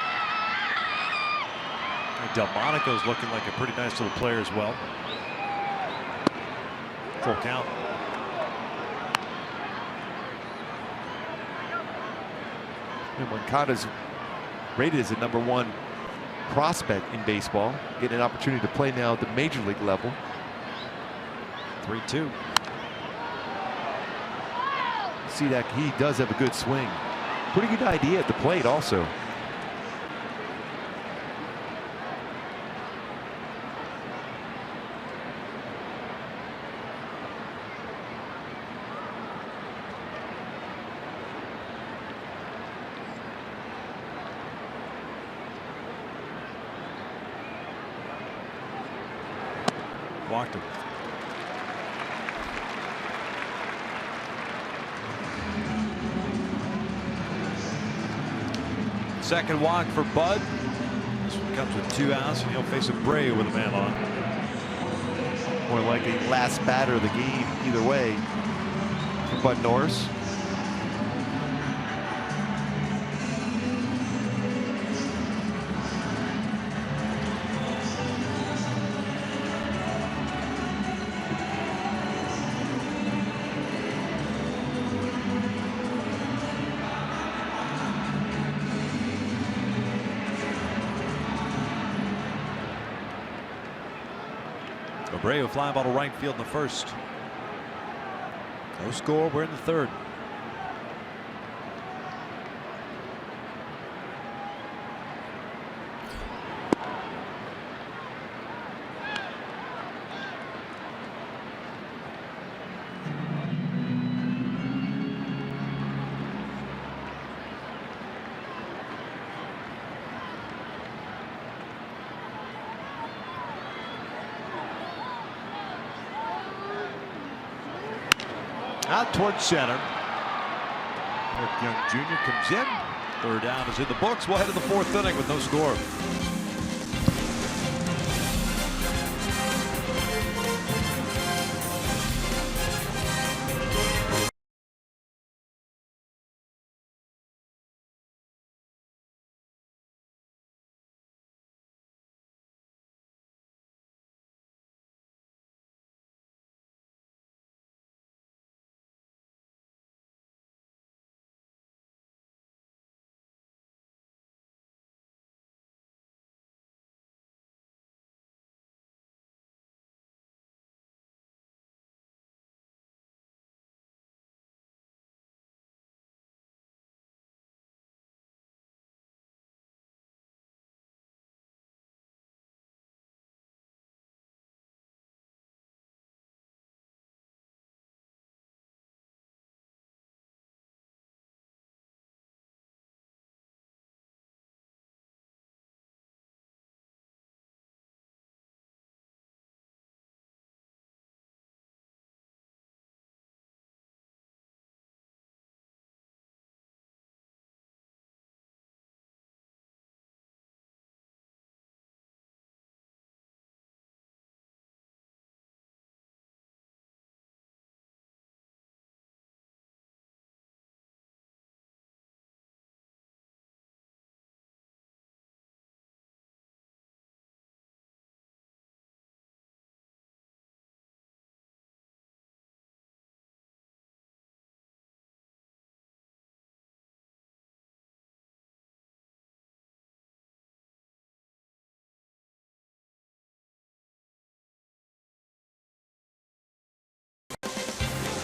And Delmonico's looking like a pretty nice little player as well. Full count. And Moncada's rated as a #1 prospect in baseball, getting an opportunity to play now at the major league level. 3-2. See that he does have a good swing. Pretty good idea at the plate also. Walked him. Second walk for Bud. This one comes with 2 outs, and he'll face Abreu with a man on. More likely last batter of the game either way for Bud Norris. Abreu flying ball to right field in the first. No score. We're in the third. Out towards center. Eric Young Jr. comes in. Third down is in the books. We'll head to the 4th inning with no score.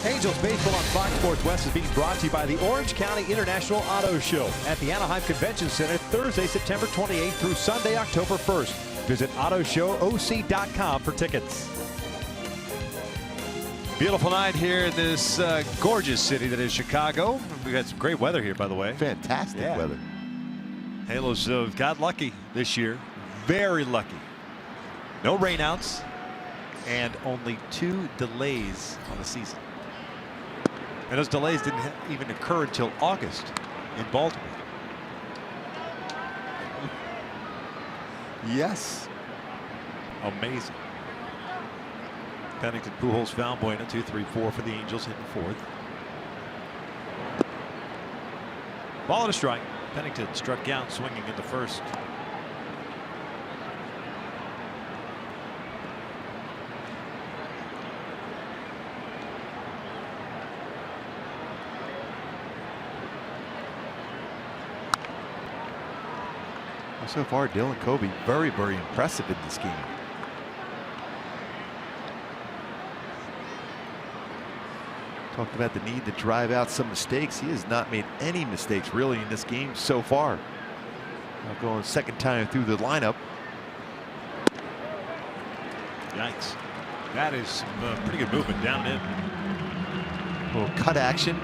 Angels Baseball on Fox Sports West is being brought to you by the Orange County International Auto Show at the Anaheim Convention Center Thursday, September 28th through Sunday, October 1st. Visit AutoShowOC.com for tickets. Beautiful night here in this gorgeous city that is Chicago. We've had some great weather here, by the way. Fantastic weather. Halos got lucky this year. Very lucky. No rainouts and only 2 delays on the season. And those delays didn't even occur until August in Baltimore. Yes. Amazing. Pennington, Pujols, Valbuena, 2-3-4 for the Angels, hitting 4th. Ball and a strike. Pennington struck out swinging in the first. So far, Dylan Covey very, very impressive in this game. Talked about the need to drive out some mistakes. He has not made any mistakes really in this game so far. Now going second time through the lineup. Yikes. That is some pretty good movement down in. A little cut action.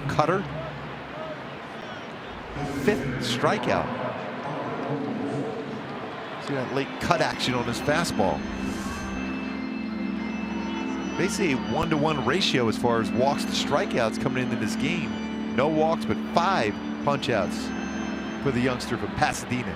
Cutter. 5th strikeout. See that late cut action on his fastball. Basically a 1-to-1 ratio as far as walks to strikeouts coming into this game. No walks, but 5 punch-outs for the youngster from Pasadena.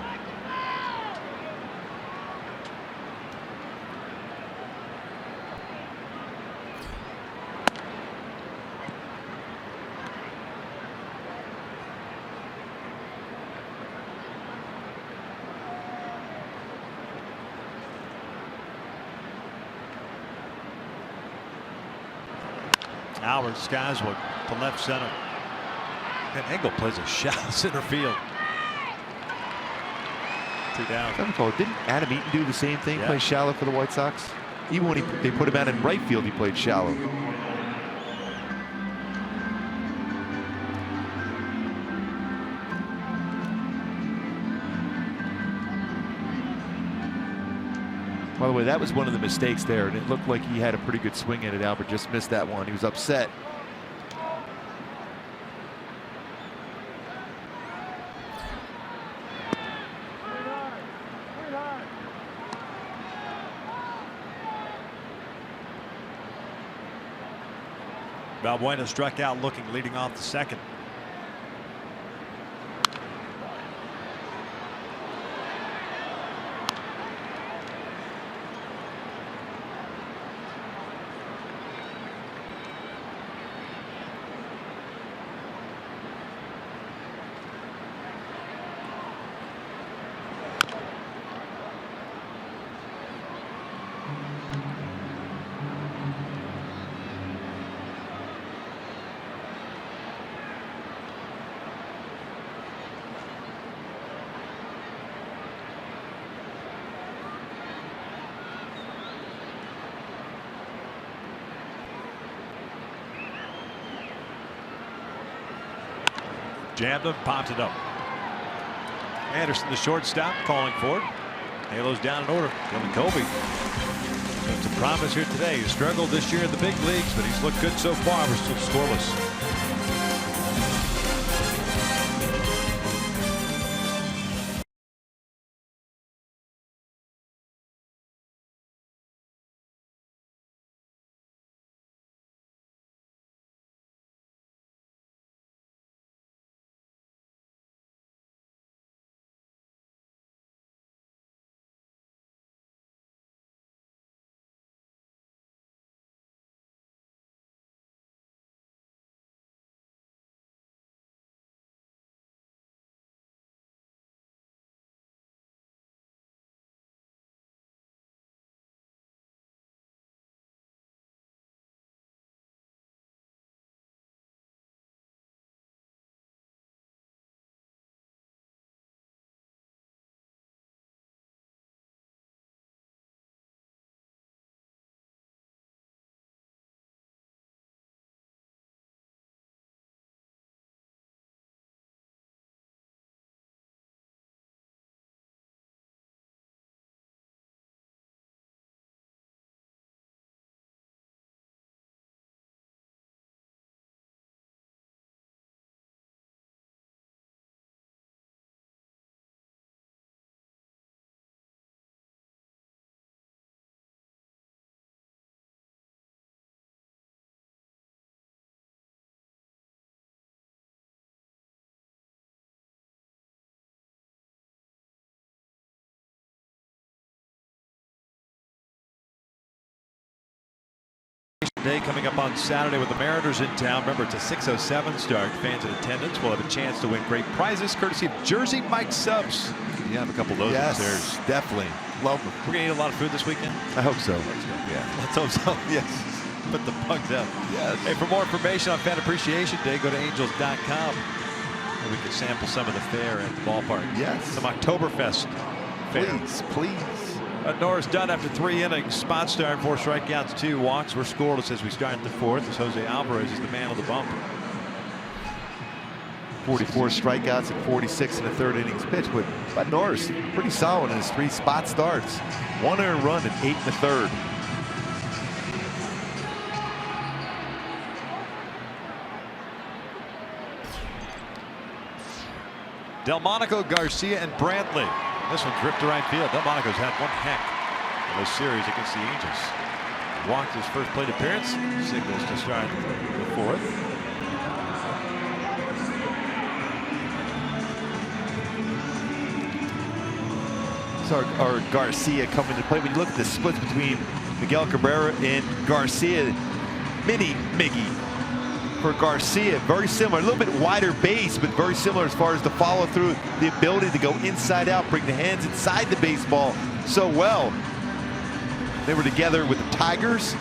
Howard skies one to left center. And Engel plays a shot center field. 2 down. Didn't Adam Eaton do the same thing? Play shallow for the White Sox? Even when they put him out in right field, he played shallow. By the way, that was one of the mistakes there, and it looked like he had a pretty good swing at it. Albert just missed that one. He was upset. Valbuena struck out looking, leading off the second. Jammed him, popped it up. Anderson, the shortstop, calling for it. Halos down in order. Dylan Covey. Showed some promise here today. He struggled this year in the big leagues, but he's looked good so far. We're still scoreless. Day coming up on Saturday with the Mariners in town. Remember, it's a 6:07 start. Fans in attendance will have a chance to win great prizes courtesy of Jersey Mike subs. You have a couple of those upstairs. Definitely. Love them. We're going to eat a lot of food this weekend? I hope so. Yeah. Let's hope so. Yes. Put the bugs out. Yes. Hey, for more information on Fan Appreciation Day, go to angels.com. And we can sample some of the fare at the ballpark. Yes. Some Oktoberfest fare. Please. Norris done after 3 innings. Spot start, 4 strikeouts, 2 walks. We're scoreless as we start in the 4th as Jose Alvarez is the man of the bump. 44 strikeouts and 46 in the 3rd innings pitch, but Norris pretty solid in his 3 spot starts. 1 earned run and 8 in the 3rd. Delmonico, Garcia, and Brantley. This one drifted to right field. Delmonico's had one heck of a series against the Angels. Walked his first plate appearance. Signals to start the 4th. So our Garcia coming to play. When you look at the splits between Miguel Cabrera and Garcia, Mini Miggy for Garcia, very similar. A little bit wider base, but very similar as far as the follow through, the ability to go inside out, bring the hands inside the baseball so well. They were together with the Tigers.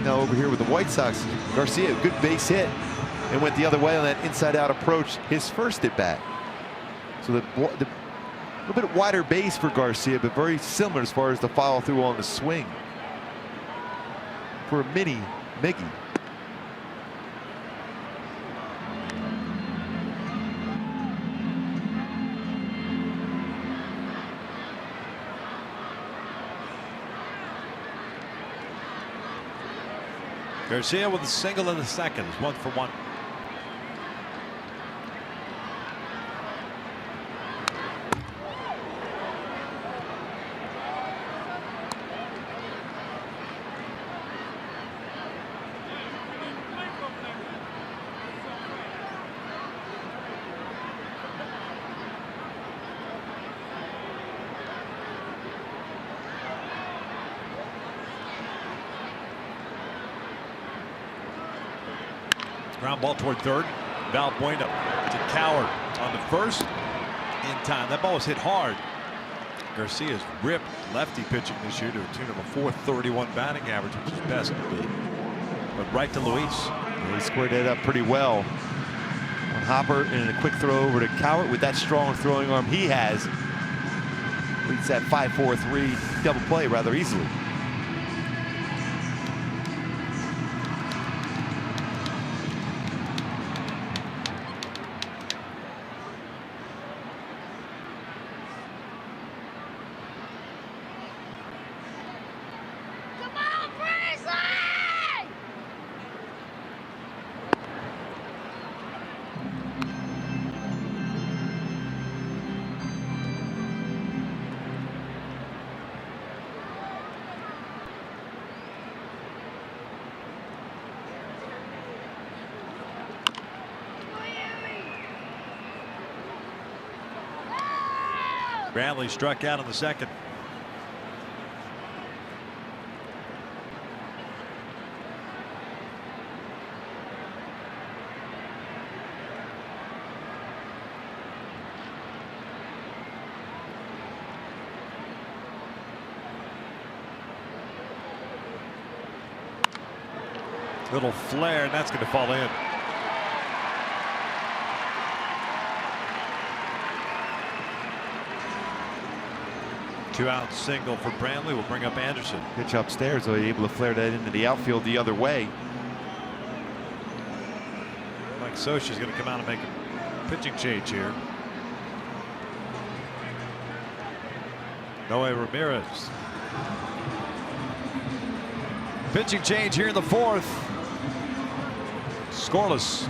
Now over here with the White Sox. Garcia, good base hit, and went the other way on that inside out approach, his first at bat. So the a little bit wider base for Garcia, but very similar as far as the follow through on the swing for Mini Miggy. Garcia with a single in the 2nd. 1 for 1. Ground ball toward 3rd. Valbuena to Coward on the 1st. In time. That ball was hit hard. Garcia's ripped lefty pitching this year to a tune of a .431 batting average, which is best to be. But right to Luis. He squared that up pretty well on Hopper, and a quick throw over to Coward with that strong throwing arm he has. Leads that 5-4-3 double play rather easily. Brantley struck out in the 2nd. Little flare, and that's going to fall in. Two-out single for Brantley will bring up Anderson. Pitch upstairs, though, able to flare that into the outfield the other way. Mike Scioscia's going to come out and make a pitching change here. Noe Ramirez. Pitching change here in the 4th. Scoreless.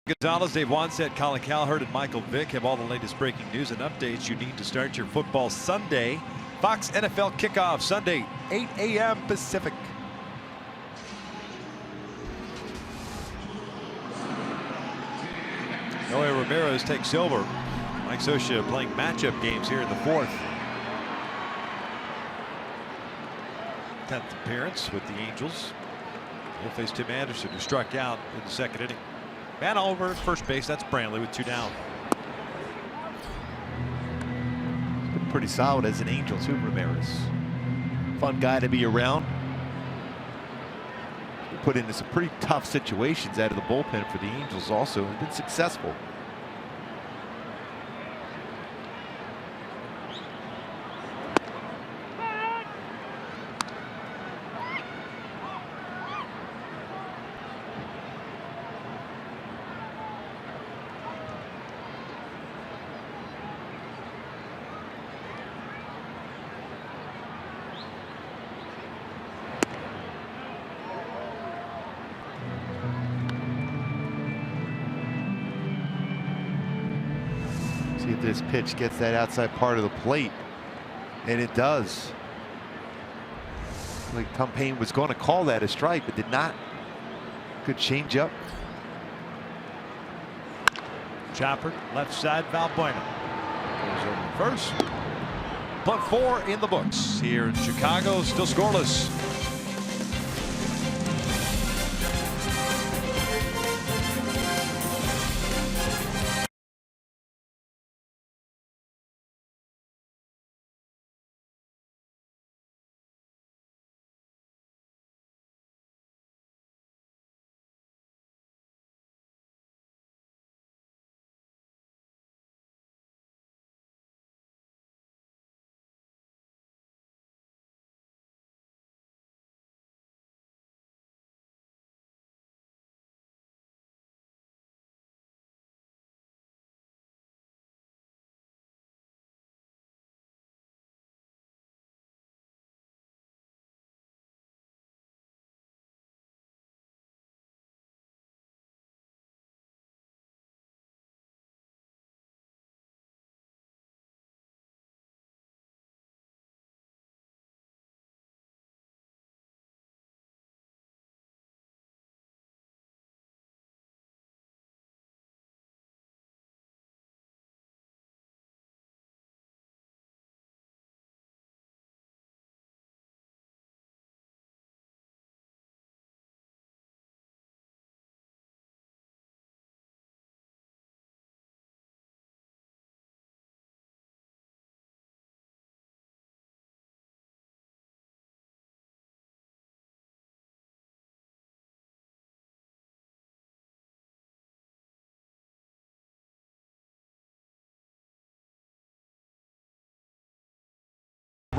Gonzalez, Dave Wannstedt, Colin Cowherd, and Michael Vick have all the latest breaking news and updates you need to start your football Sunday. Fox NFL kickoff Sunday, 8 a.m. Pacific. Noe Ramirez takes over. Mike Scioscia playing matchup games here in the fourth. 10th appearance with the Angels. He'll face Tim Anderson, who struck out in the second inning. Man over at first base. That's Brantley with 2 down. Been pretty solid as an Angel too, Ramirez. Fun guy to be around. Put into some pretty tough situations out of the bullpen for the Angels also, and been successful. See if this pitch gets that outside part of the plate, and it does. Like Tom Payne was going to call that a strike, but did not. Good change up. Chopper, left side, Valbuena. Goes over first. Punt 4 in the books here in Chicago, still scoreless.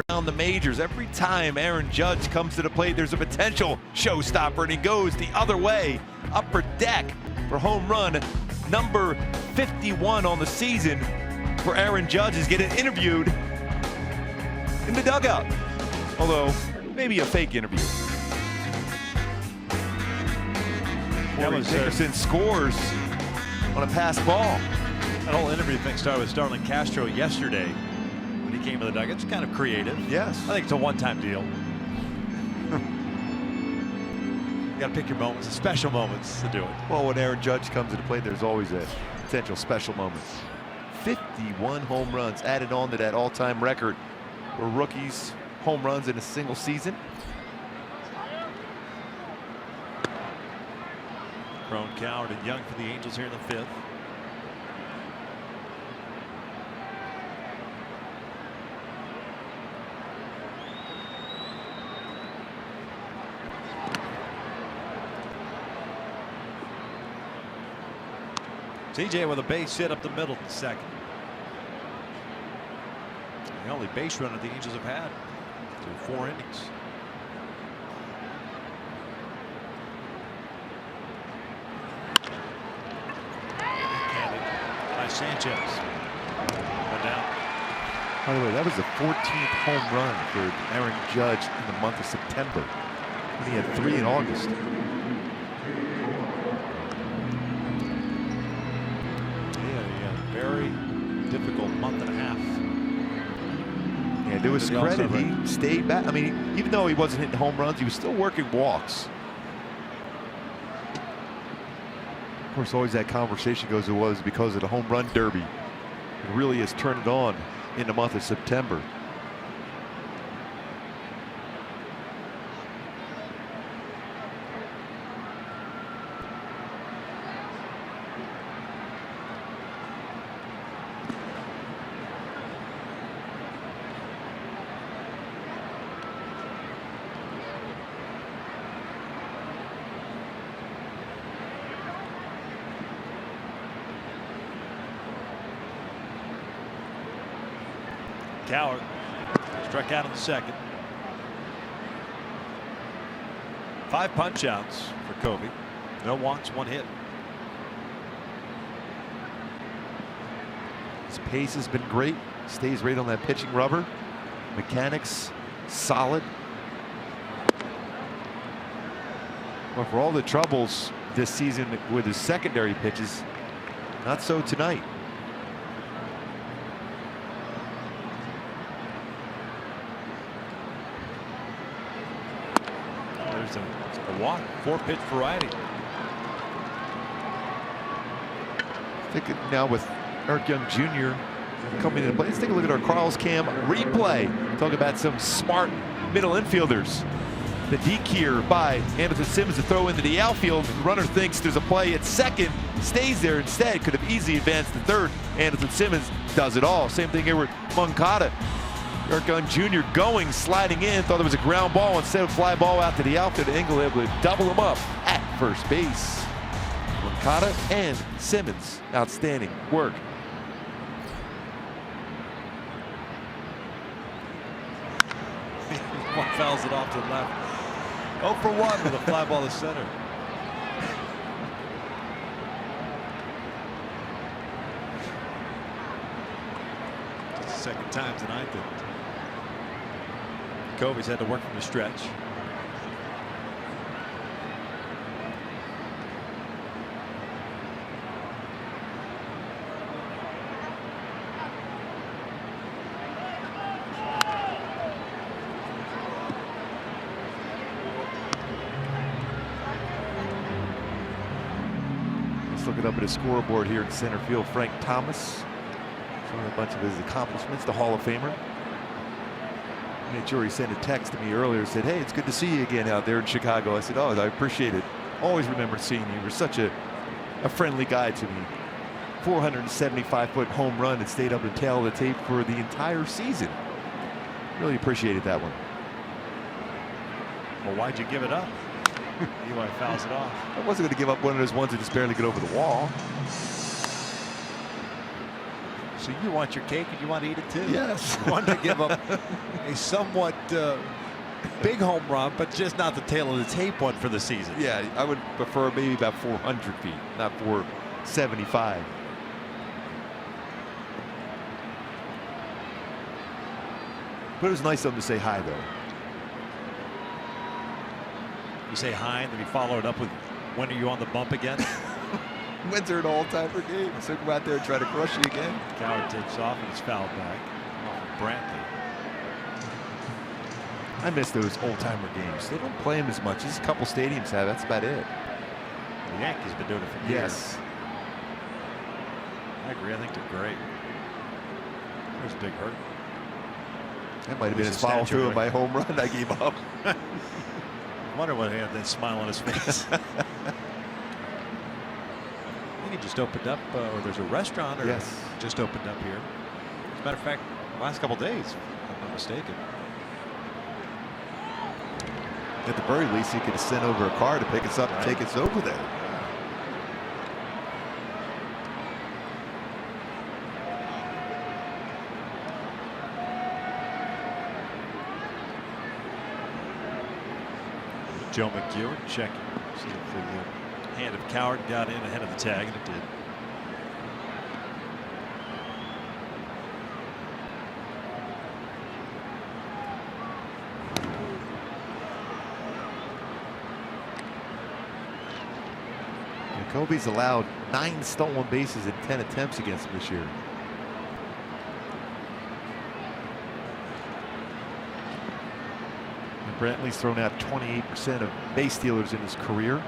Around the majors, every time Aaron Judge comes to the plate, there's a potential showstopper, and he goes the other way. Upper deck for home run number 51 on the season for Aaron Judge is getting interviewed in the dugout, although maybe a fake interview. Dickerson scores on a pass ball. That whole interview thing started with Starlin Castro yesterday. When he came to the dugout. It's kind of creative. Yes. I think it's a one-time deal. You got to pick your moments, special moments to do it. Well, when Aaron Judge comes to the plate, there's always a potential special moment. 51 home runs added on to that all-time record for rookies home runs in a single season. Crone, Coward, and Young for the Angels here in the 5th. TJ with a base hit up the middle in the second. The only base runner the Angels have had through 4 innings. By Sanchez. One down. By the way, that was the 14th home run for Aaron Judge in the month of September. And he had 3 in August. difficult month and a half. And to his credit, he stayed back. I mean, even though he wasn't hitting home runs, he was still working walks. Of course, always that conversation goes, it was because of the home run derby. It really has turned it on in the month of September. Coward struck out in the second. 5 punch outs for Covey. No walks, 1 hit. His pace has been great. Stays right on that pitching rubber. Mechanics solid. Well, for all the troubles this season with his secondary pitches, not so tonight. There's a walk, 4-pitch variety. Thinking now with Eric Young Jr. coming into play. Let's take a look at our Carl's Cam replay. Talk about some smart middle infielders. The deke here by Anderson Simmons to throw into the outfield. The runner thinks there's a play at second, stays there instead. Could have easily advanced to third. Anderson Simmons does it all. Same thing here with Moncada. Eric Young Jr. going, sliding in, thought it was a ground ball. Instead of fly ball out to the outfield, Engel able to double him up at first base. Moncada and Simmons, outstanding work. One fouls it off to the left. 0 for 1 with a fly ball to center. It's the second time tonight that Covey's had to work from the stretch. Looking up at his scoreboard here in center field, Frank Thomas showing a bunch of his accomplishments, the Hall of Famer. Made sure he sent a text to me earlier, said, hey, it's good to see you again out there in Chicago. I said, oh, I appreciate it. Always remember seeing you. You're such a friendly guy to me. 475-foot home run that stayed up the tail of the tape for the entire season. Really appreciated that one. Well, why'd you give it up? Eli fouls it off. I wasn't going to give up one of those ones that just barely get over the wall. So you want your cake and you want to eat it too? Yes. You want to give up a somewhat big home run, but just not the tail of the tape one for the season. Yeah, I would prefer maybe about 400 feet, not 475. But it was nice of him to say hi, though. You say hi, and then you follow it up with, when are you on the bump again? When's there an all-timer game? So go out there and try to crush you again. Coward takes off and it's fouled back. Brantley. I miss those old-timer games. They don't play them as much. Just a couple stadiums have. That's about it. The Yankees been doing it for years. Yes. I agree. I think they're great. There's Big Hurt. That might have been his follow-through of my home run. I gave up. I wonder what he had that smile on his face. I think he just opened up, or there's a restaurant, or yes, just opened up here. As a matter of fact, last couple days, if I'm not mistaken. At the very least, he could have sent over a car to pick us up and take us over there. Joe McEwen checking, see if the hand of Coward got in ahead of the tag, and it did. And Covey's allowed 9 stolen bases in 10 attempts against him this year. Brantley's thrown out 28% of base stealers in his career.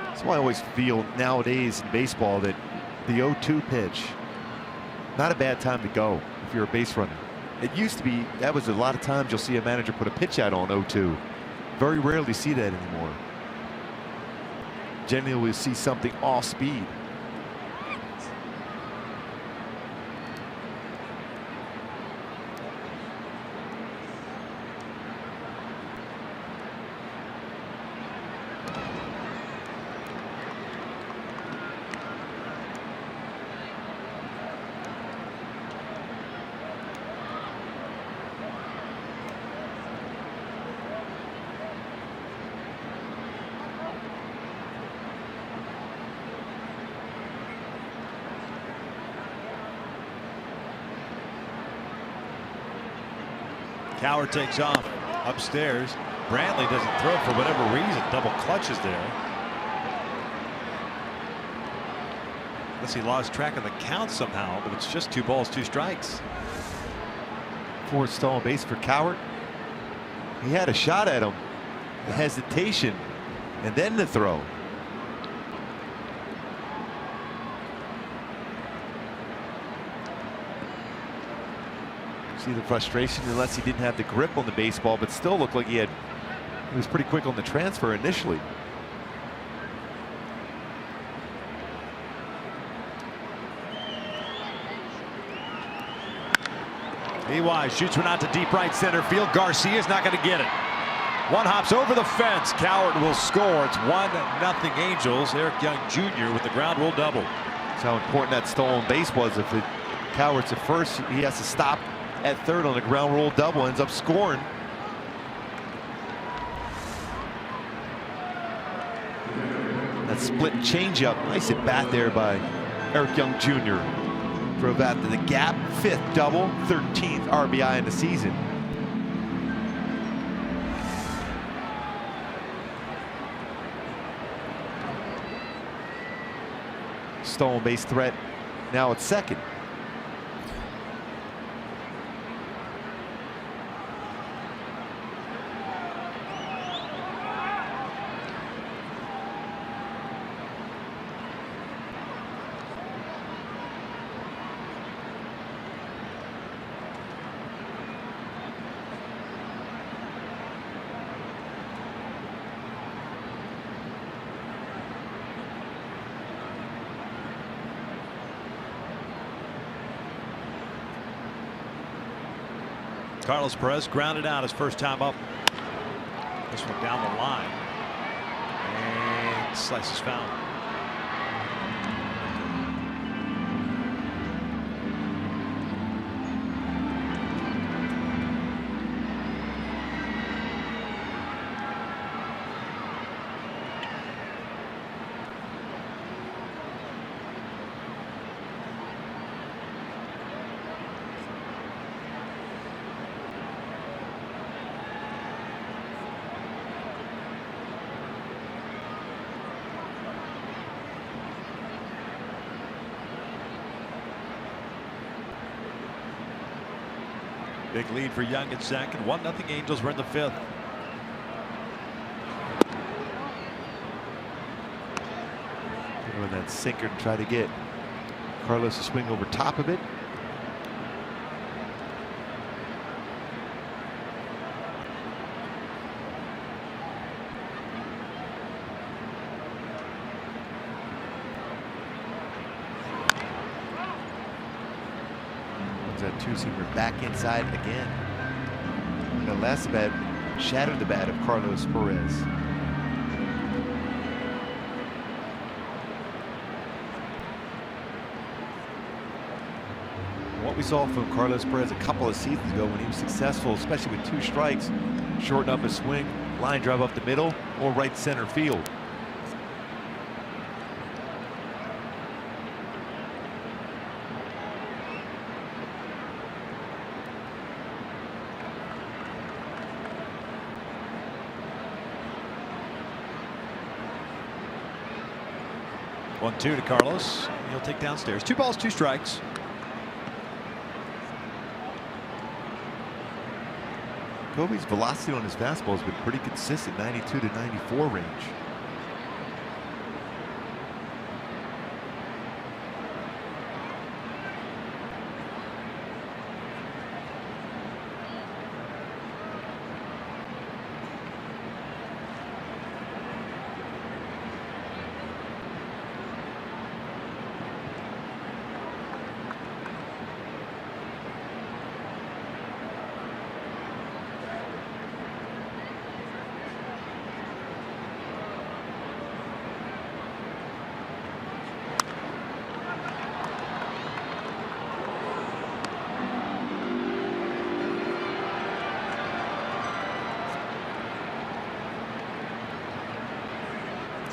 That's why I always feel nowadays in baseball that the 0-2 pitch, not a bad time to go if you're a base runner. It used to be, that was a lot of times you'll see a manager put a pitch out on 0-2. Very rarely see that anymore. Generally we'll see something off speed. Cowher takes off upstairs. Brantley doesn't throw for whatever reason. Double clutches there. Unless he lost track of the count somehow, but it's just 2 balls, 2 strikes. Fourth stolen base for Cowher. He had a shot at him. The hesitation and then the throw. See the frustration, unless he didn't have the grip on the baseball, but still looked like he was pretty quick on the transfer initially. EY shoots one out to deep right center field. Garcia's not going to get it. One hops over the fence. Cowher will score. It's 1-0 Angels. Eric Young Jr. with the ground rule double. That's how important that stolen base was. If Cowher's at first, he has to stop at third on a ground rule double, ends up scoring. That split changeup, nice at bat there by Eric Young Jr. Drove out to the gap, 5th double, 13th RBI in the season. Stolen base threat now at second. Carlos Perez grounded out his first time up. This one down the line. And slice is foul. Big lead for Young at second. 1-0 Angels. We're in the 5th. With that sinker to try to get Carlos to swing over top of it. That two-seamer back inside again. The last bat shattered the bat of Carlos Perez. What we saw from Carlos Perez a couple of seasons ago when he was successful, especially with 2 strikes, shorten up his swing, line drive up the middle, or right center field. 1-2 to Carlos. He'll take downstairs. 2 balls, 2 strikes. Covey's velocity on his fastball has been pretty consistent, 92 to 94 range.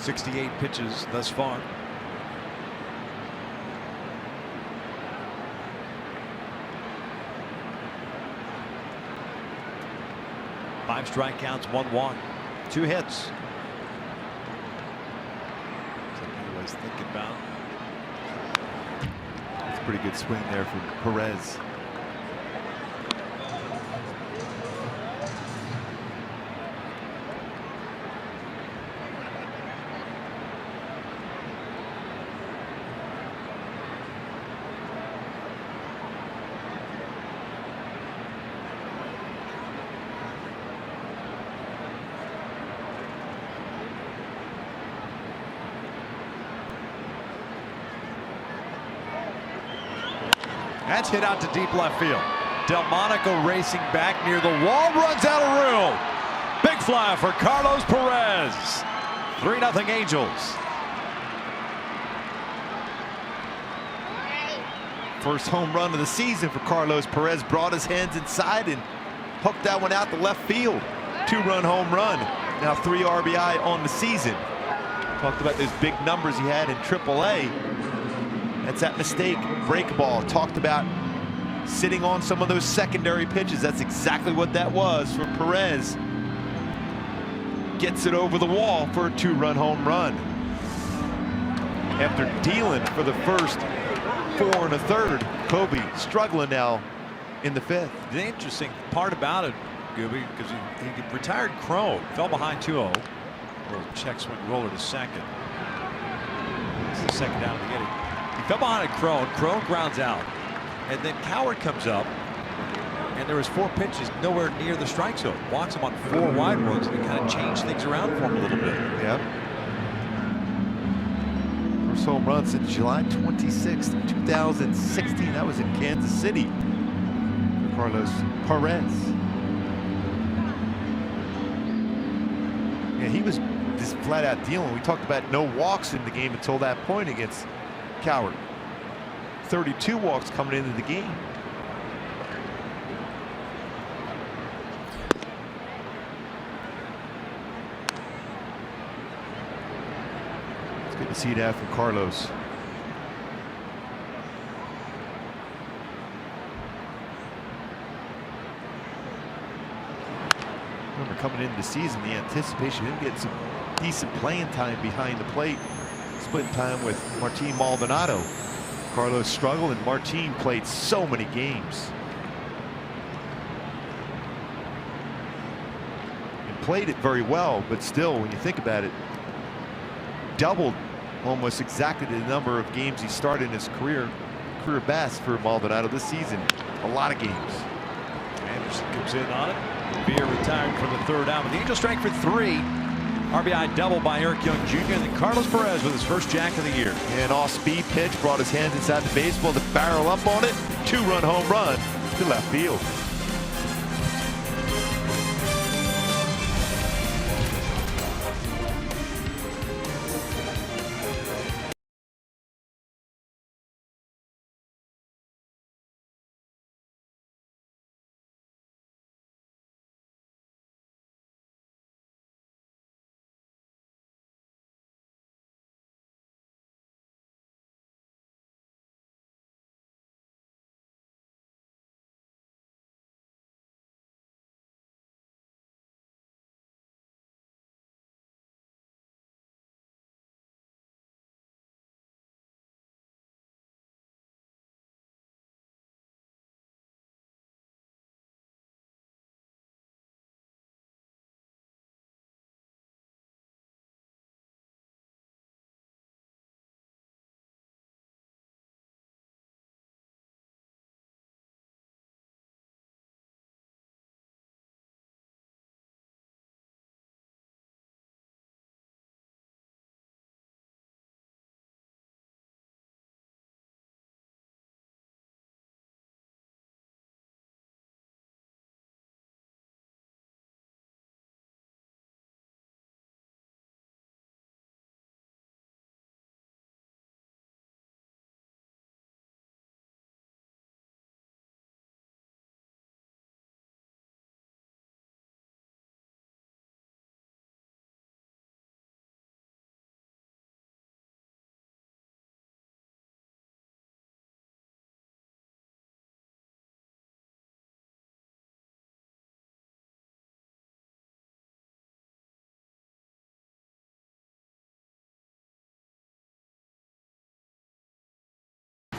.68 pitches thus far. Five strikeouts, 1 walk, 2 hits. He was thinking about. That's a pretty good swing there from Perez. That's hit out to deep left field. Delmonico racing back near the wall, runs out of room. Big fly for Carlos Perez. 3-0 Angels. First home run of the season for Carlos Perez. Brought his hands inside and hooked that one out to left field. 2-run home run. Now 3 RBI on the season. Talked about those big numbers he had in AAA. That's that mistake, break ball. Talked about sitting on some of those secondary pitches. That's exactly what that was for Perez. Gets it over the wall for a 2-run home run. After dealing for the first 4 1/3, Covey struggling now in the 5th. The interesting part about it, Gooby, because he retired Crone, fell behind 2-0. Little check swing roller to second. It's the second down to get it. He fell behind a Crone. Crone grounds out. And then Coward comes up. And there was 4 pitches nowhere near the strike zone. Walks him on 4 wide ones. And it kind of changed things around for him a little bit. Yeah. First home run since July 26th, 2016. That was in Kansas City for Carlos Perez. Yeah, he was just flat out dealing. We talked about no walks in the game until that point against Coward. 32 walks coming into the game. It's good to see that from Carlos. Remember, coming into the season, the anticipation of him getting some decent playing time behind the plate. Splitting time with Martin Maldonado. Carlos struggled, and Martin played so many games. And played it very well, but still, when you think about it, doubled almost exactly the number of games he started in his career best for Maldonado this season. A lot of games. Anderson comes in on it. Beer retired for the 3rd out. But the Angels strike for 3. RBI double by Eric Young Jr. and then Carlos Perez with his first jack of the year. An off-speed pitch, brought his hands inside the baseball to barrel up on it. 2-run home run to left field.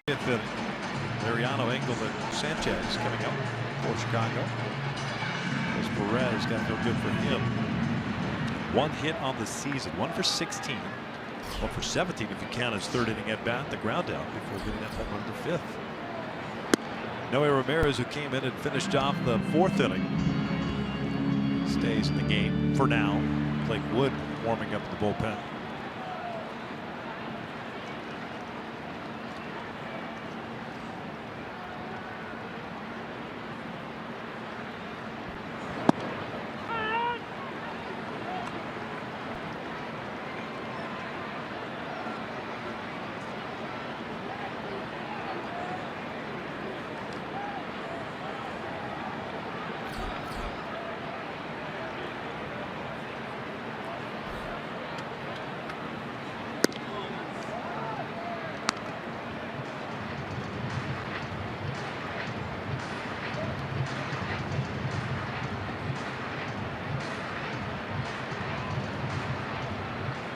Fifth inning. Mariano, Engel, and Sanchez coming up for Chicago. As Perez got no good for him. 1 hit on the season, 1 for 16. 1 for 17 if you count his 3rd inning at bat, the ground out before getting that home run to 5th. Noe Ramirez, who came in and finished off the 4th inning, stays in the game for now. Blake Wood warming up in the bullpen.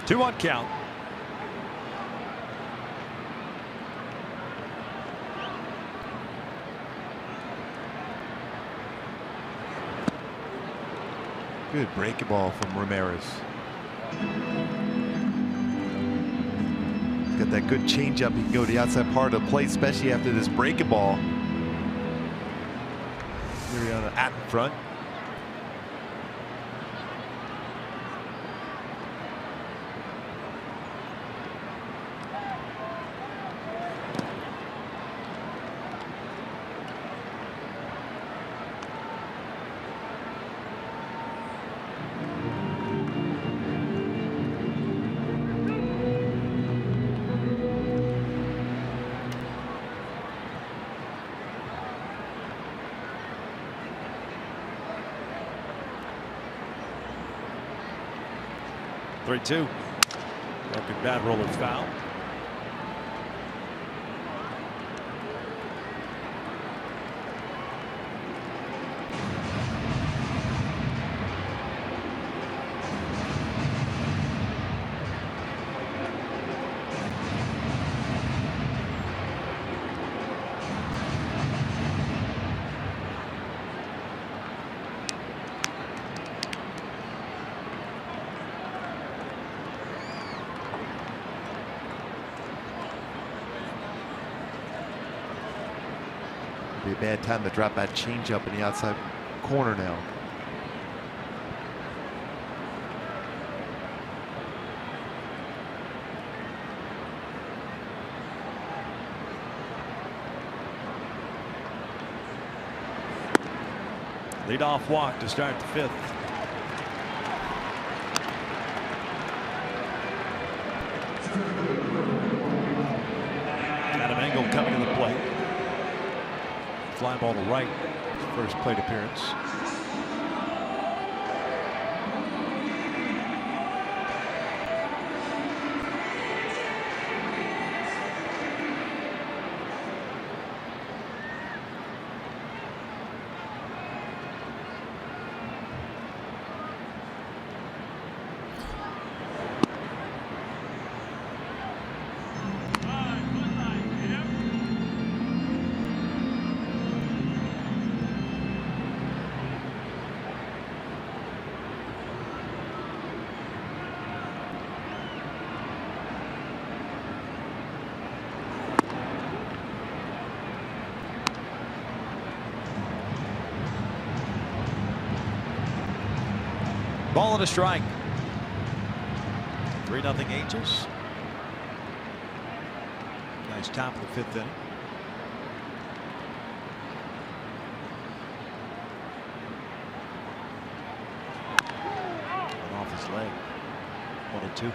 Two-one count. Good breaking ball from Ramirez. He's got that good changeup. He can go to the outside part of the plate, especially after this breaking ball. Mariano at in front. Two. Broken bat roller foul. Be a bad time to drop that changeup in the outside corner now. Leadoff walk to start the 5th. Adam Engel coming to the plate. Fly ball to right. First plate appearance. Ball and a strike. 3-0 Angels. Nice top of the 5th inning. And off his leg. 1-2.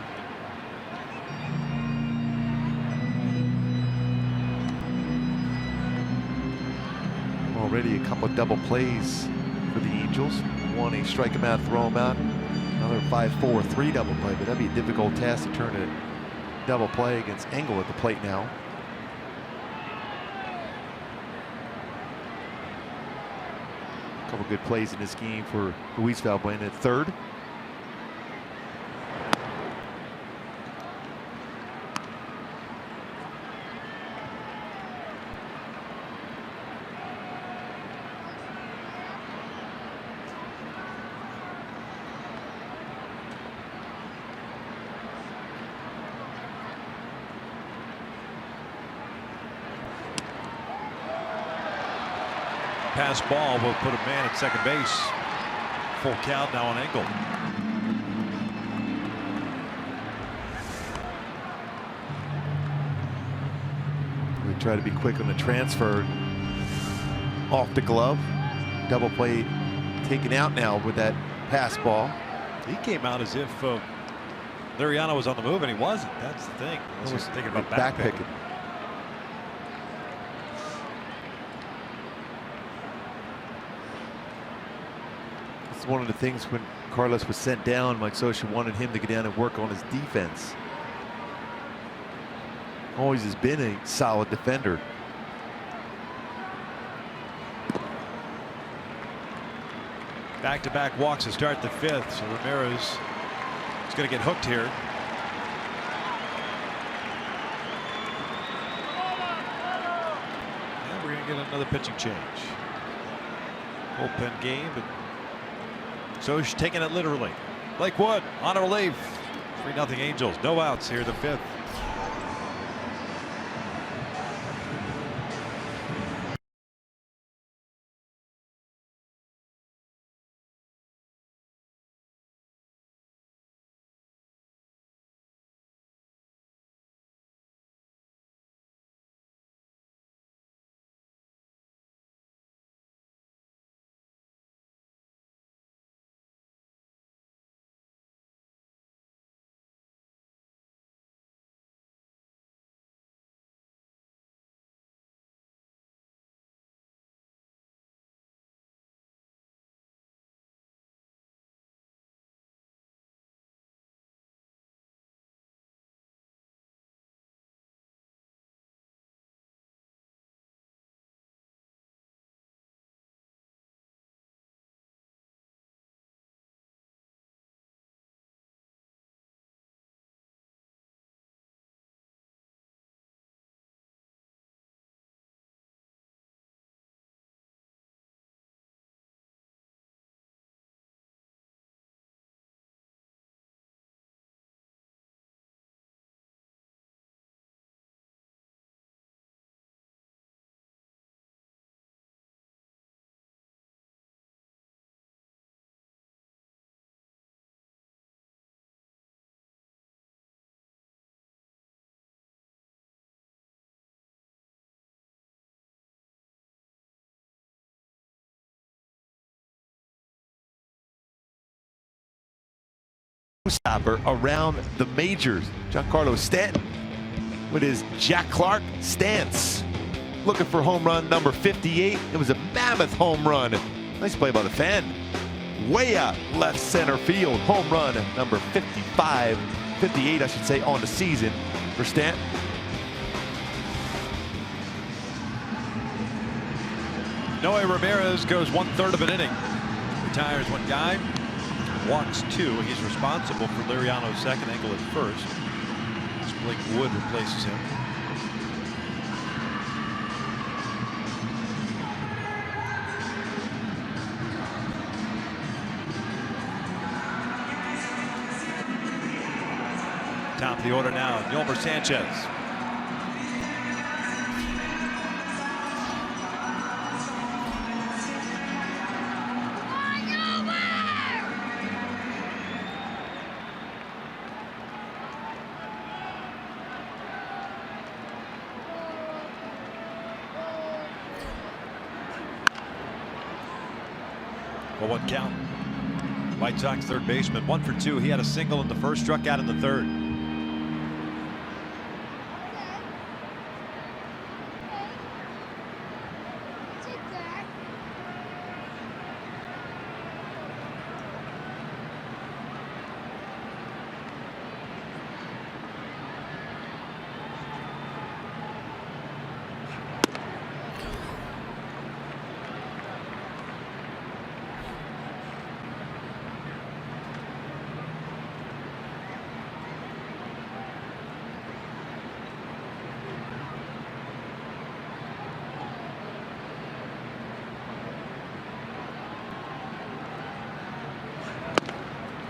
Already a couple of double plays for the Angels. One, he strike him out, throw him out. Another 5-4-3 double play, but that'd be a difficult task to turn a double play against Engel at the plate now. A couple good plays in this game for Luis Valbuena at 3rd. pass ball will put a man at second base. Full count now on Engel. We try to be quick on the transfer. Off the glove. Double play taken out now with that pass ball. He came out as if Liriano was on the move, and he wasn't. That's the thing. I was thinking about back picking. It's one of the things when Carlos was sent down, Mike Scioscia wanted him to get down and work on his defense. Always has been a solid defender. Back-to-back walks to start the fifth, so Ramirez is going to get hooked here. And we're going to get another pitching change. Bullpen game, but Scioscia taking it literally. Lakewood on a relief. 3-0 Angels. No outs here, the fifth. Stopper around the majors. Giancarlo Stanton with his Jack Clark stance. Looking for home run number 58. It was a mammoth home run. Nice play by the fan. Way out left center field. Home run number 55. 58, I should say, on the season for Stanton. Noe Ramirez goes 1/3 of an inning. Retires one guy. Walks two. He's responsible for Liriano's second, Engel at first. Blake Wood replaces him. Top of the order now, Yolmer Sanchez. Well, one count. White Sox third baseman, 1 for 2. He had a single in the first, struck out in the third.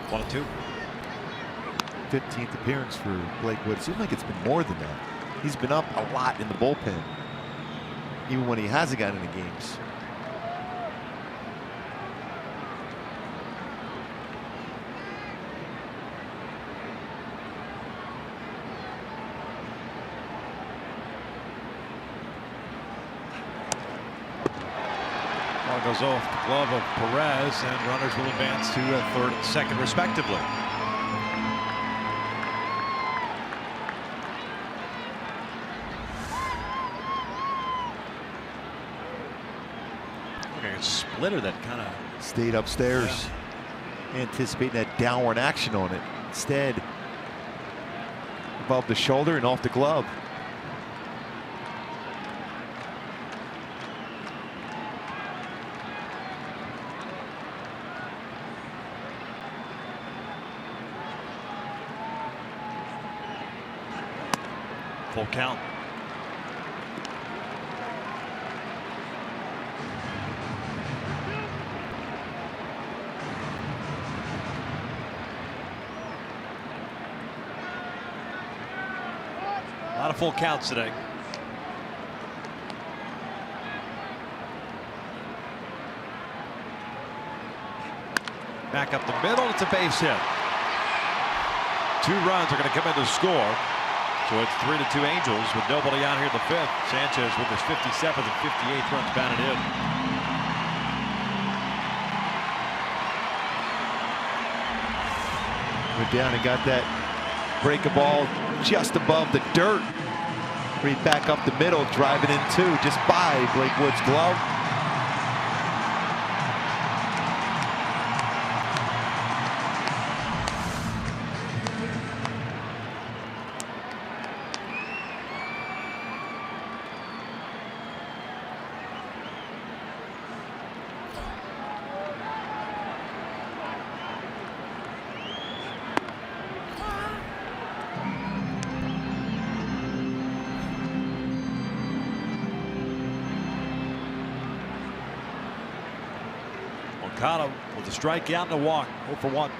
One and two. 15th appearance for Blake Wood. It seems like it's been more than that. He's been up a lot in the bullpen, even when he hasn't gotten into games. goes off the glove of Perez, and runners will advance to third and second, respectively. Okay, a splitter that kind of stayed upstairs, anticipating that downward action on it. Instead, above the shoulder and off the glove. Full count. A lot of full counts today. Back up the middle. It's a base hit. 2 runs are going to come in to score. So it's 3-2 Angels with nobody out here in the 5th. Sanchez with his 57th and 58th runs batted in. Went down and got that break a ball just above the dirt. Read back up the middle, driving in 2 just by Blake Wood's glove. With a strikeout and a walk, 0 for 1.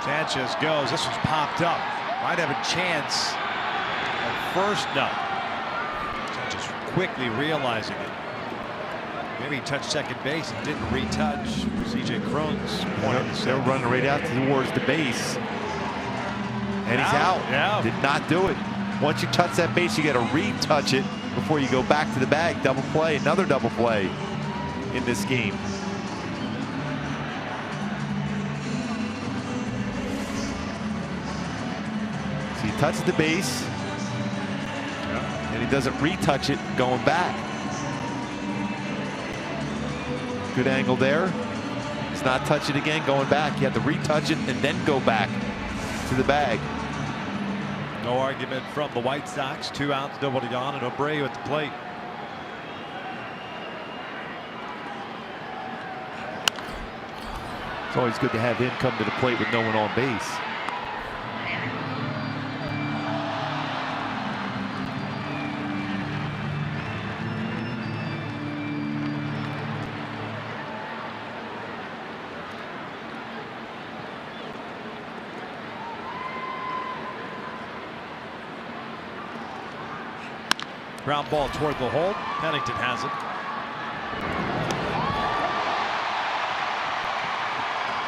Sanchez goes. This one's popped up. Might have a chance at first. No. Sanchez quickly realizing it. Maybe he touched second base and didn't retouch. C.J. Cron's pointing. They're running right out towards the base. And he's out. Yeah. Did not do it. Once you touch that base, you got to retouch it before you go back to the bag. Double play, another double play in this game. So he touches the base, and he doesn't retouch it going back. Good angle there. He's not touching it again, going back. You have to retouch it and then go back to the bag. No argument from the White Sox. 2 outs, nobody on, and Abreu at the plate. It's always good to have him come to the plate with no one on base. Ground ball toward the hole. Pennington has it.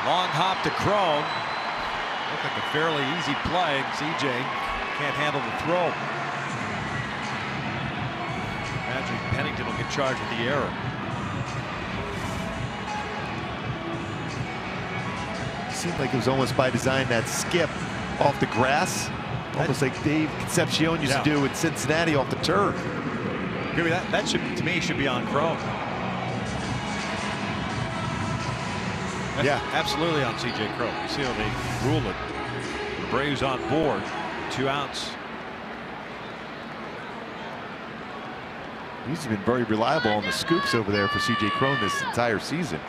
Long hop to Crone. Looked like a fairly easy play. CJ can't handle the throw. Imagine Pennington will get charged with the error. Seemed like it was almost by design, that skip off the grass. Almost like Dave Concepcion used to do with Cincinnati off the turf. Agree with that. That should, to me, should be on Crone. Yeah, absolutely on C.J. Crone. You see how they rule it. Braves on board. 2 outs. He's been very reliable on the scoops over there for C.J. Cron this entire season.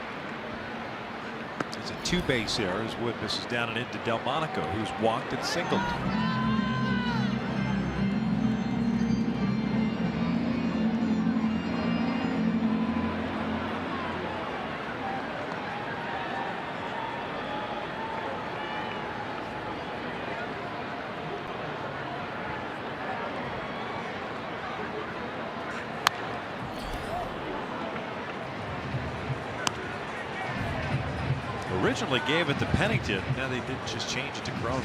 It's a 2-base error as Wood misses down and into Delmonico, who's walked and singled. Originally gave it to Pennington. Now they did just change it to Cron.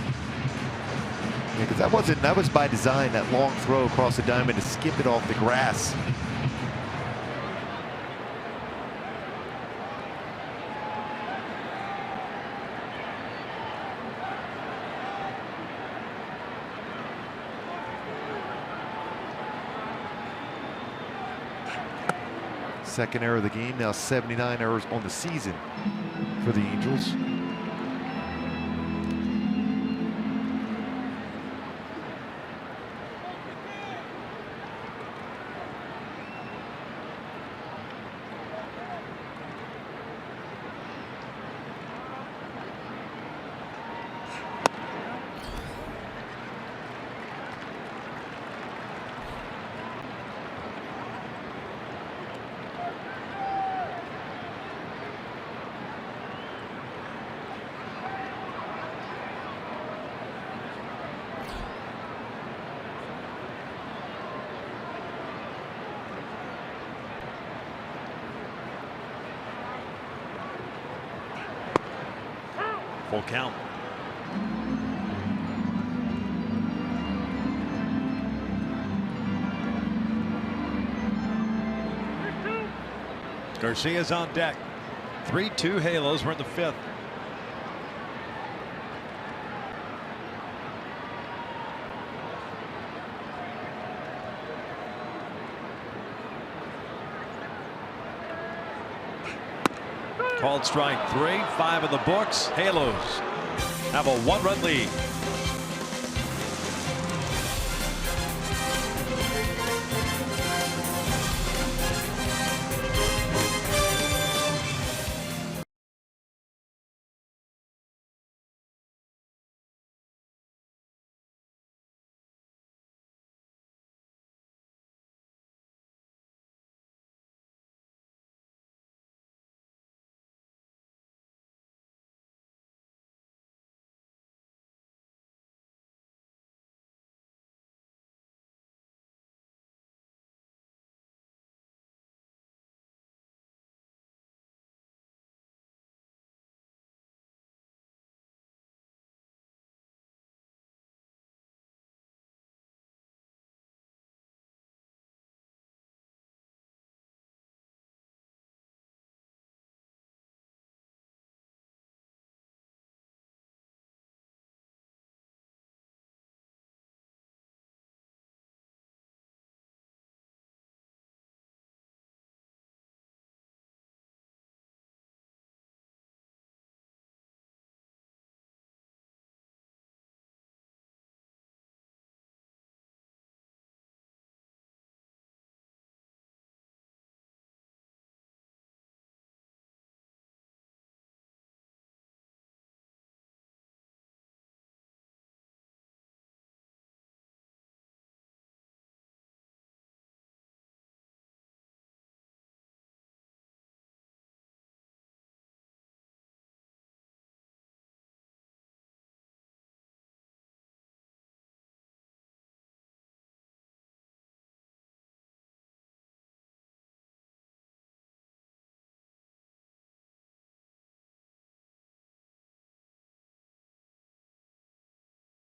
Yeah, because that was by design, that long throw across the diamond to skip it off the grass. Second error of the game, now 79 errors on the season for the Angels. Full count. Garcia's on deck. 3-2 Halos. We're in the 5th. Called strike 3, 5 in the books. Halos have a 1-run lead.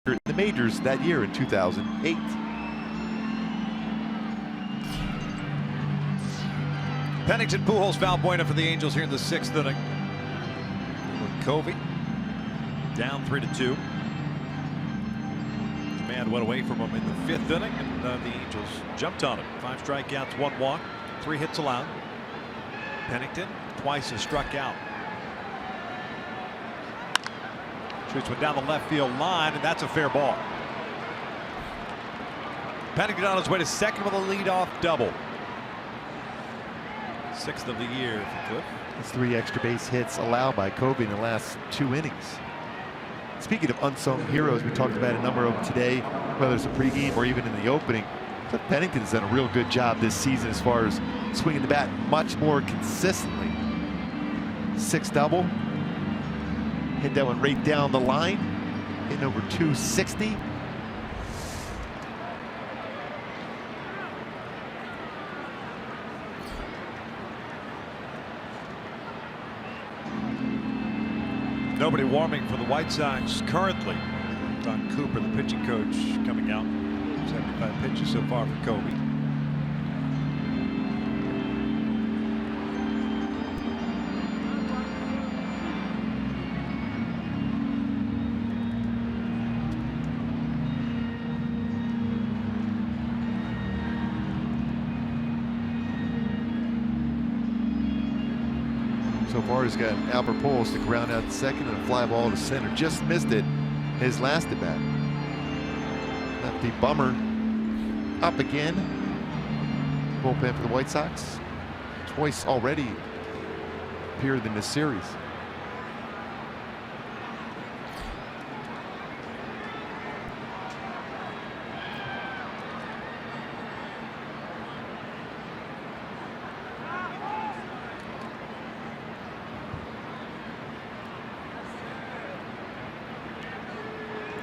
In the majors that year in 2008. Pennington, Pujols, Valbuena for the Angels here in the 6th inning. With Covey down 3-2. Man went away from him in the 5th inning, and the Angels jumped on him. 5 strikeouts, 1 walk, 3 hits allowed. Pennington twice has struck out. Shoots one down the left field line, and that's a fair ball. Pennington on his way to second with a leadoff double. 6th of the year for Cliff. That's 3 extra base hits allowed by Covey in the last 2 innings. Speaking of unsung heroes, we talked about a number of them today, whether it's a pregame or even in the opening. Cliff Pennington's done a real good job this season as far as swinging the bat much more consistently. 6 double. Hit that one right down the line. Hitting over 260. Nobody warming for the White Sox currently. Don Cooper, the pitching coach, coming out. 75 pitches so far for Covey. So far, he's got Albert Pujols to ground out to second and a fly ball to center. Just missed it his last at bat. Lefty bummer up again. Bullpen for the White Sox. Twice already appeared in this series.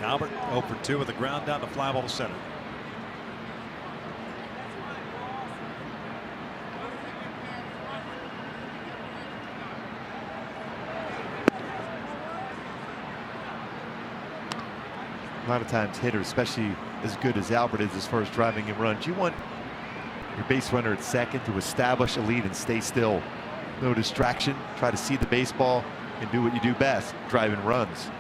Albert 0 for 2 with a ground down to fly ball to center. A lot of times hitters, especially as good as Albert is as far as driving in runs, you want your base runner at second to establish a lead and stay still. No distraction. Try to see the baseball and do what you do best, driving runs.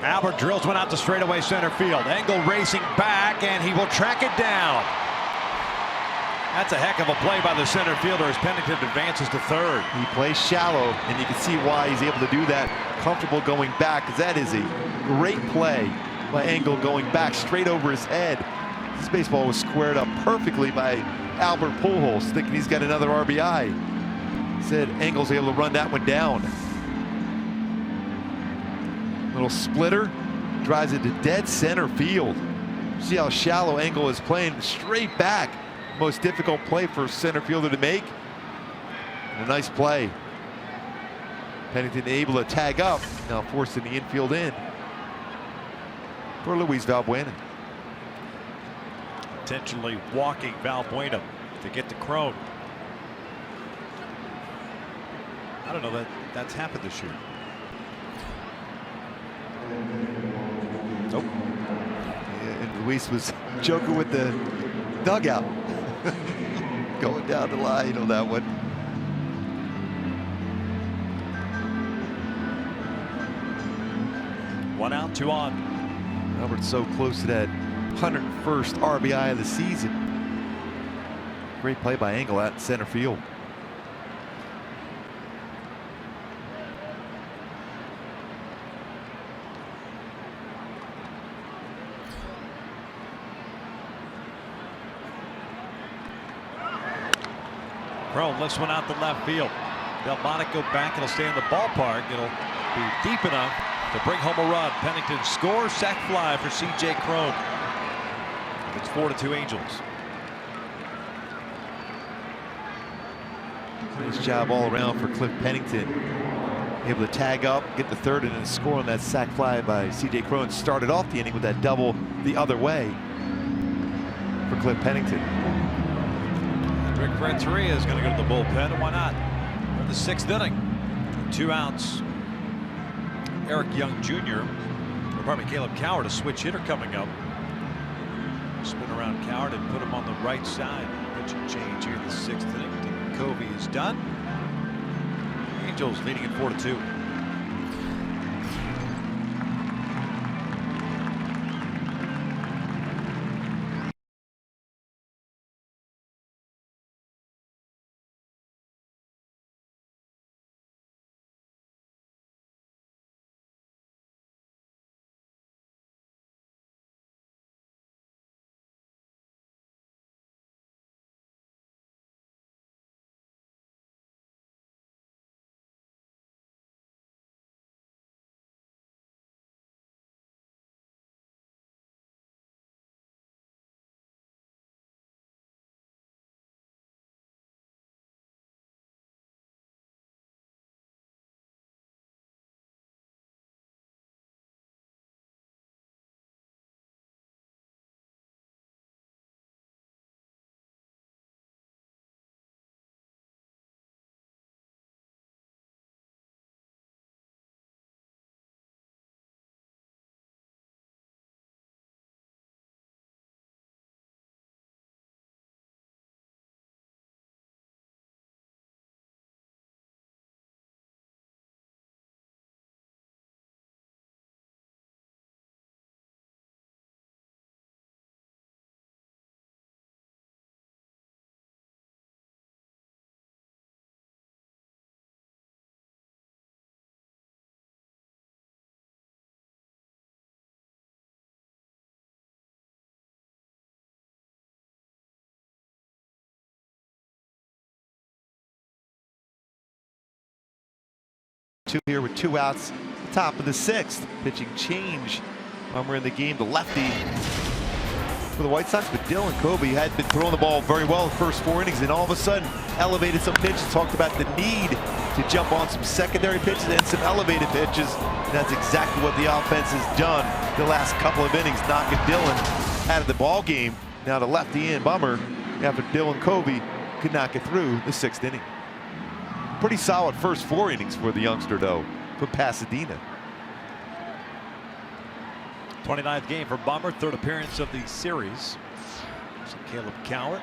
Albert drills one out to straightaway center field. Engel racing back, and he will track it down. That's a heck of a play by the center fielder as Pennington advances to third. He plays shallow, and you can see why he's able to do that. Comfortable going back, because that is a great play by Engel going back straight over his head. This baseball was squared up perfectly by Albert Pujols, thinking he's got another RBI. Said Engel's able to run that one down. Little splitter, drives it to dead center field. See how shallow Engel is playing, straight back. Most difficult play for a center fielder to make. And a nice play. Pennington able to tag up, now forcing the infield in for Luis Valbuena. Intentionally walking Valbuena to get to Crone. I don't know that that's happened this year. Nope. Yeah, and Luis was joking with the dugout. Going down the line on that one. One out, 2 on. Albert's so close to that 101st RBI of the season. Great play by Engel out in center field. Crone lifts one out to left field. Delmonico back. It'll stay in the ballpark. It'll be deep enough to bring home a run. Pennington scores, sac fly for C.J. Crone. It's 4-2 Angels. Nice job all around for Cliff Pennington. Able to tag up, get the third, and then score on that sac fly by C.J. Crone. Started off the inning with that double the other way. for Cliff Pennington. Rick Renteria is going to go to the bullpen, and why not? In the 6th inning, 2 outs. Eric Young Jr., or pardon me, Caleb Coward, a switch hitter coming up. Spin around Coward and put him on the right side. Pitch and change here in the 6th inning. Covey is done. Angels leading at 4-2. Two here with 2 outs, top of the 6th. Pitching change. We're in the game. The lefty for the White Sox, but Dylan Covey had been throwing the ball very well the first 4 innings, and all of a sudden elevated some pitches. Talked about the need to jump on some secondary pitches and some elevated pitches. And that's exactly what the offense has done the last couple of innings, knocking Dylan out of the ball game. Now the lefty in, bummer, after Dylan Covey could not get through the 6th inning. Pretty solid first 4 innings for the youngster, though, from Pasadena. 29th game for Bummer, 3rd appearance of the series. So Caleb Coward.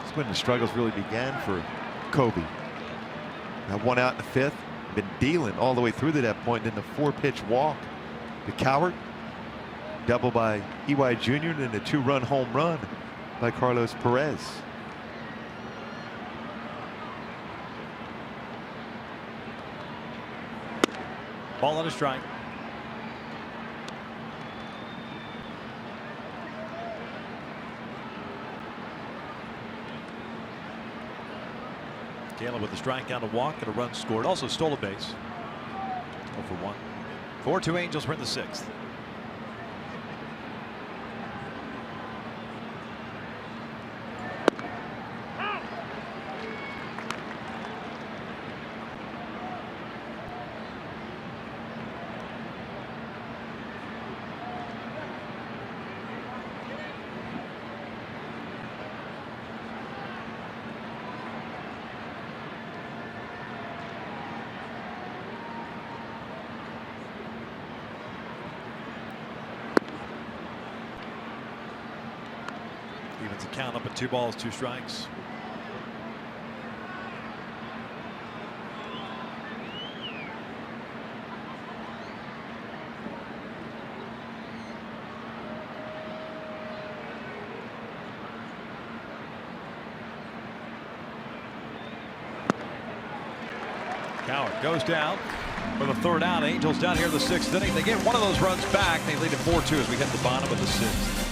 That's when the struggles really began for Covey. Now 1 out in the 5th, been dealing all the way through to that point. Then the 4-pitch walk to Coward, double by E.Y. Jr., and a 2-run home run by Carlos Perez. Ball on a strike. Caleb with the strikeout, a walk, and a run scored. Also stole a base. 0 for 1. 4-2 Angels. We're in the 6th. Evens the count up at 2 balls, 2 strikes. Coward goes down for the 3rd out. Angels down here in the 6th inning. They get one of those runs back. They lead at 4-2 as we hit the bottom of the 6th.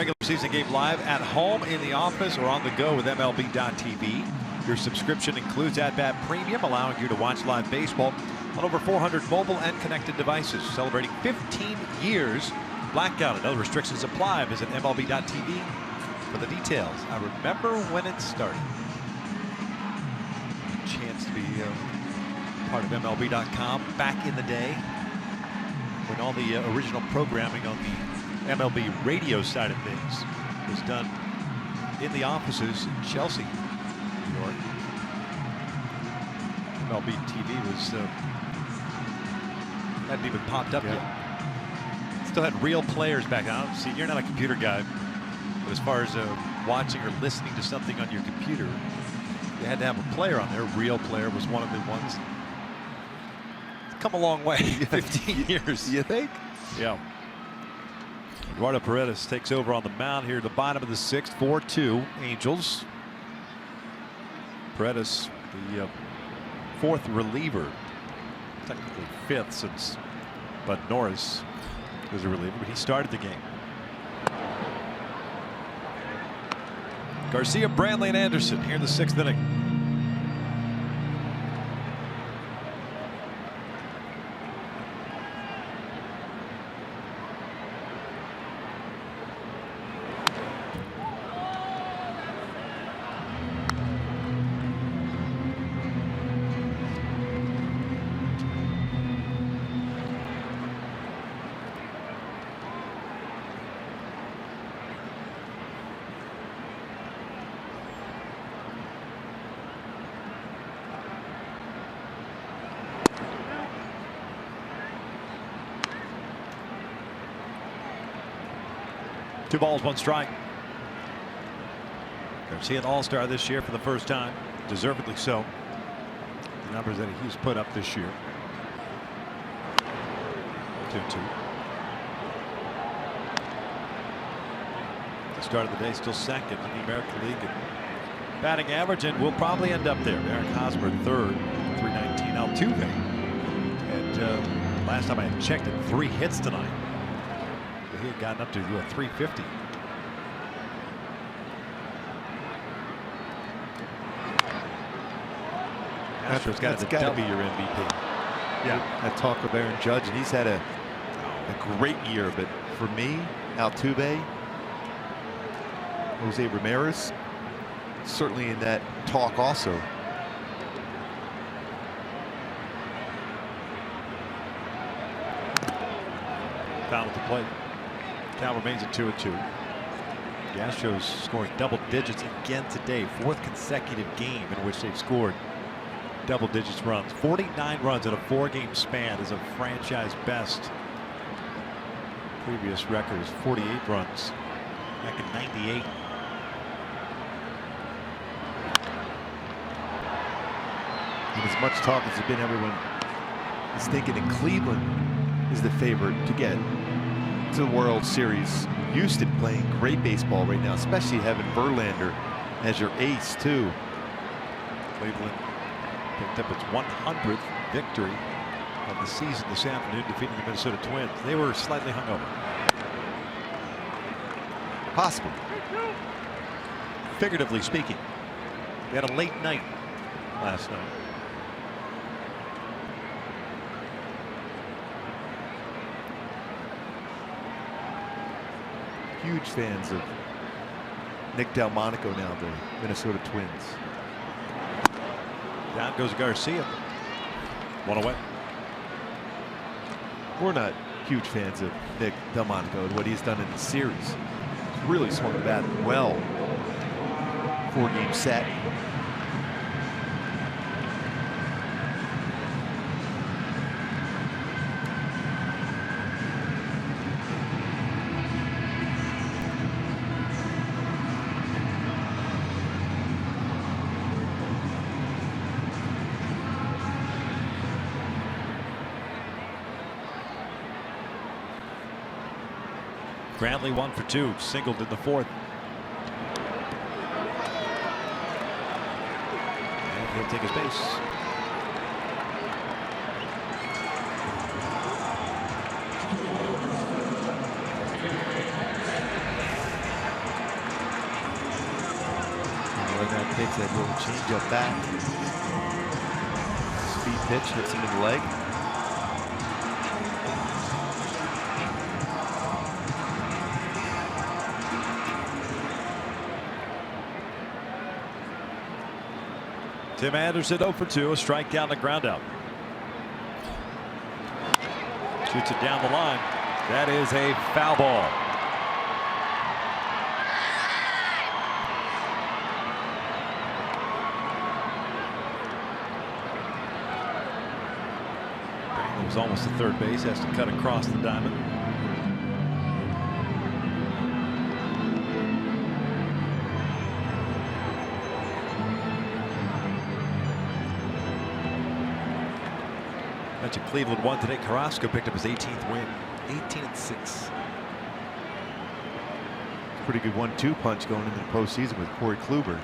Regular season game live at home, in the office, or on the go with MLB.tv. Your subscription includes at-bat premium, allowing you to watch live baseball on over 400 mobile and connected devices. Celebrating 15 years. Blackout and other restrictions apply. Visit MLB.tv for the details. I remember when it started. Chance to be part of MLB.com back in the day when all the original programming on the MLB radio side of things was done in the offices in Chelsea, New York. MLB TV was hadn't even popped up yet. Still had real players back then. See, you're not a computer guy, but as far as watching or listening to something on your computer, you had to have a player on there. Real player was one of the ones. It's come a long way. 15 years. You think? Yeah. Eduardo Perez takes over on the mound here at the bottom of the 6th. 4-2 Angels. Perez, the 4th reliever, technically 5th since Bud Norris was a reliever, but he started the game. Garcia, Brantley, and Anderson here in the 6th inning. Two balls, one strike. Garcia, an all-star this year for the first time, deservedly so. The numbers that he's put up this year. 2-2. The start of the day, still second in the American League in batting average, and will probably end up there. Eric Hosmer, 3rd, 319. Altuve, and last time I had checked it, 3 hits tonight. He had gotten up to 350. Astros got to be your MVP. Yeah, I talk of Aaron Judge, and he's had a great year. But for me, Altuve, Jose Ramirez, certainly in that talk also. Foul at the plate. Count remains at 2-2. The Astros scoring double digits again today. 4th consecutive game in which they've scored double digits runs. 49 runs in a 4-game span is a franchise best. Previous record is 48 runs back in '98. And as much talk as there's been, everyone is thinking that Cleveland is the favorite to get to the World Series. Houston playing great baseball right now, especially having Verlander as your ace too. Cleveland picked up its 100th victory of the season this afternoon, defeating the Minnesota Twins. They were slightly hungover. Possible. Figuratively speaking, they had a late night last night. Huge fans of Nick Delmonico now, the Minnesota Twins. Down goes Garcia. 1 away. We're not huge fans of Nick Delmonico and what he's done in the series. He's really swung the bat well. 4-game set. Brantley 1 for 2, singled in the 4th. And he'll take his base. Takes that little change up back. Speed pitch hits him in the leg. Tim Anderson 0 for 2, a strikeout and a ground out. Shoots it down the line. That is a foul ball. Brandon was almost to third base, has to cut across the diamond. Cleveland won today. Carrasco picked up his 18th win. 18-6. Pretty good 1-2 punch going into the postseason with Corey Kluber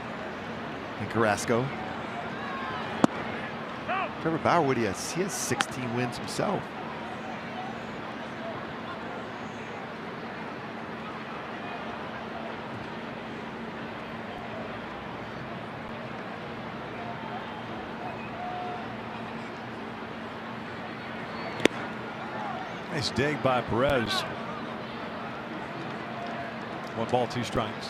and Carrasco. Trevor Bauer, what he has 16 wins himself. Nice dig by Perez. 1 ball, 2 strikes.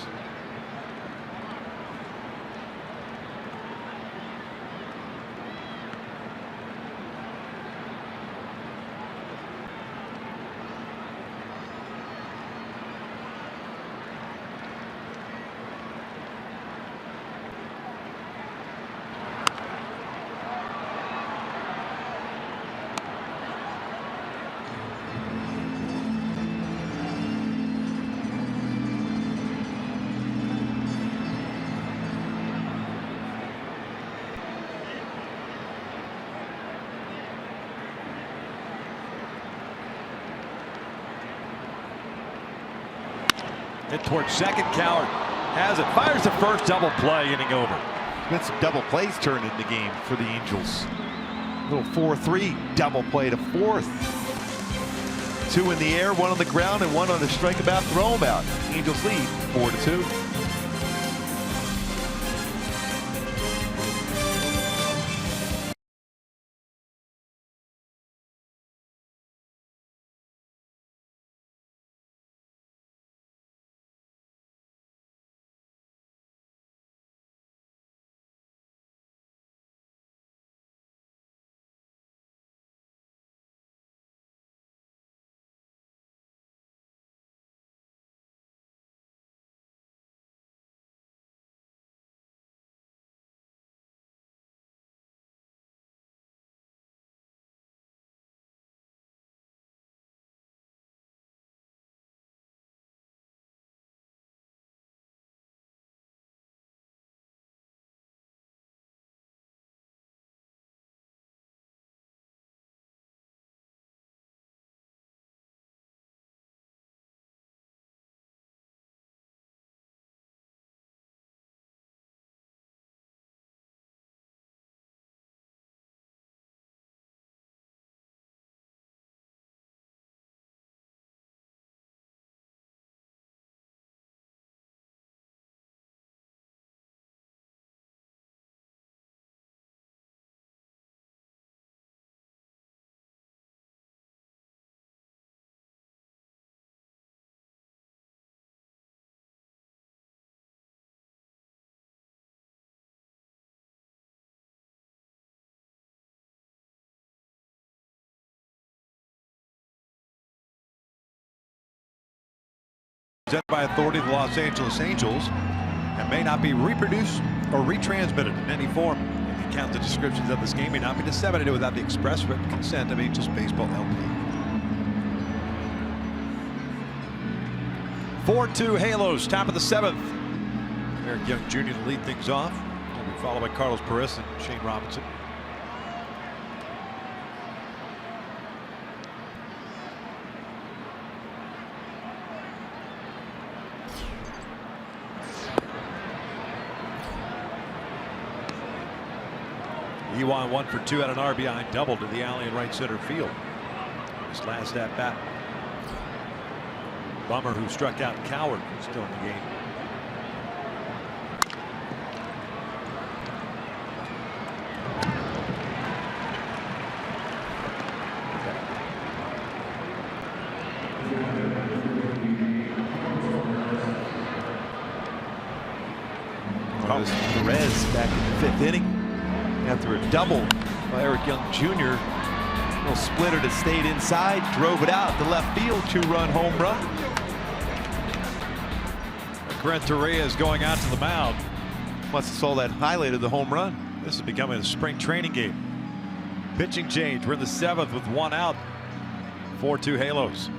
Hit towards second. Coward has it. Fires the first double play, inning over. Been some double plays turned in the game for the Angels. Little 4-3 double play to fourth. 2 in the air, 1 on the ground, and 1 on the strikeabout throwabout. Angels lead 4-2. Presented by authority of the Los Angeles Angels and may not be reproduced or retransmitted in any form. The accounts and descriptions of this game may not be disseminated without the express written consent of Angels Baseball LP. 4-2 Halos, top of the 7th. Eric Young Jr. to lead things off. He'll be followed by Carlos Perez and Shane Robinson. Ewan 1 for 2 at an RBI double to the alley in right center field. His last at bat. Bummer, who struck out Coward, is still in the game. was Perez back in the 5th inning after a double by Eric Young Jr. Little splitter that stayed inside, drove it out to left field, 2-run home run. Renteria is going out to the mound. Must have saw that highlight of the home run. This is becoming a spring training game. Pitching change. We're in the 7th with 1 out. 4-2 Halos.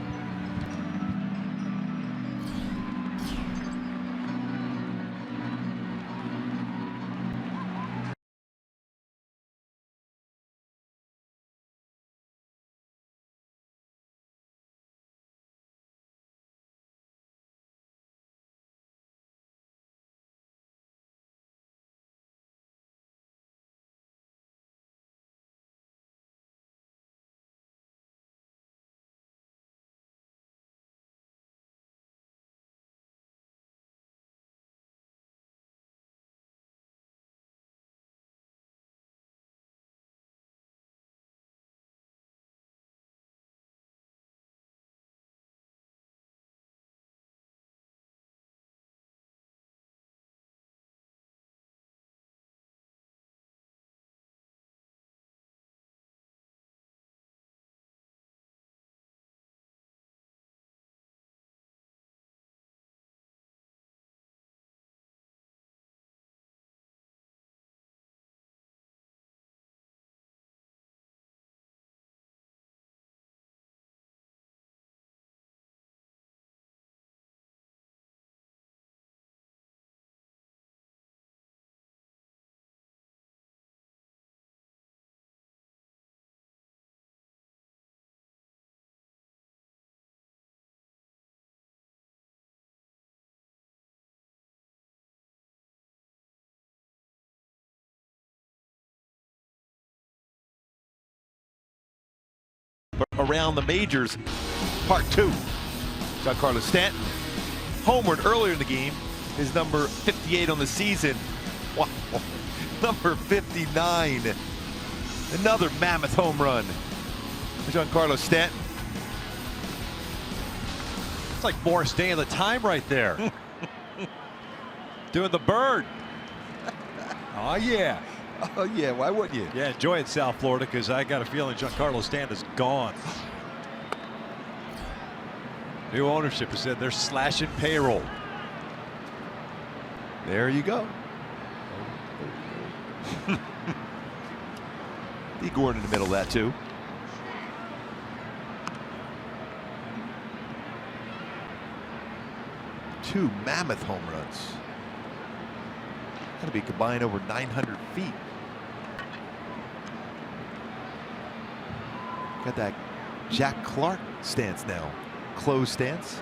Around the majors, part 2. Giancarlo Stanton homered earlier in the game. His number 58 on the season. Wow. Number 59. Another mammoth home run for Giancarlo Stanton. It's like Morris Day in the time right there. Doing the bird. Oh, yeah. Oh, yeah. Why wouldn't you? Yeah, enjoy it, South Florida, because I got a feeling Giancarlo Stanton is gone. New ownership has said they're slashing payroll. There you go. D. Gordon in the middle of that, too. Two mammoth home runs. Got to be combined over 900 feet. Got that Jack Clark stance now. Closed stance.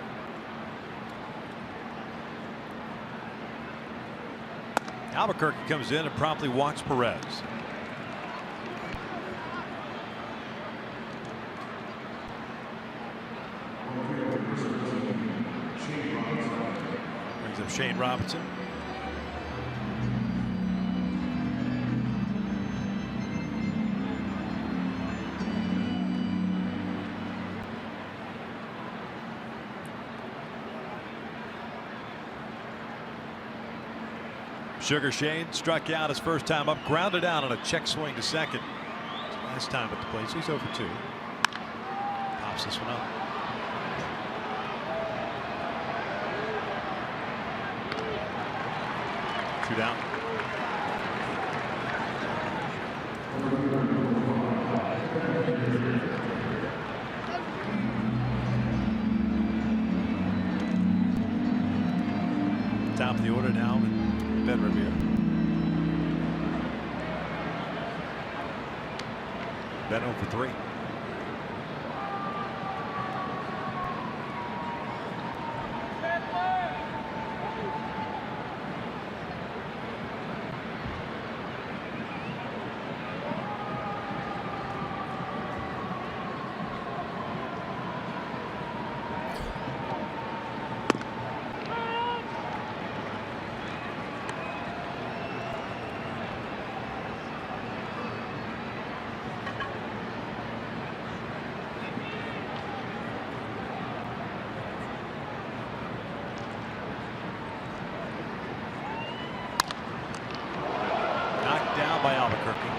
Albuquerque comes in and promptly walks Perez. Brings up Shane Robinson. Sugar Shane struck out his first time up, grounded out on a check swing to second. Last time at the plate, so he's over 2. Pops this one up. Two down. Top of the order now. Ben Revere. Ben 0 for 3.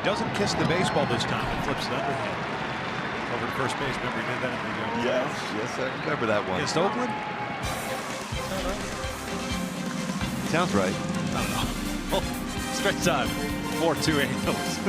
doesn't kiss the baseball this time and flips it underhand over to first base. Remember he did that in the Yes, I remember that one. against Oakland? Sounds right. I don't know. Straight time. 4-2 Angels.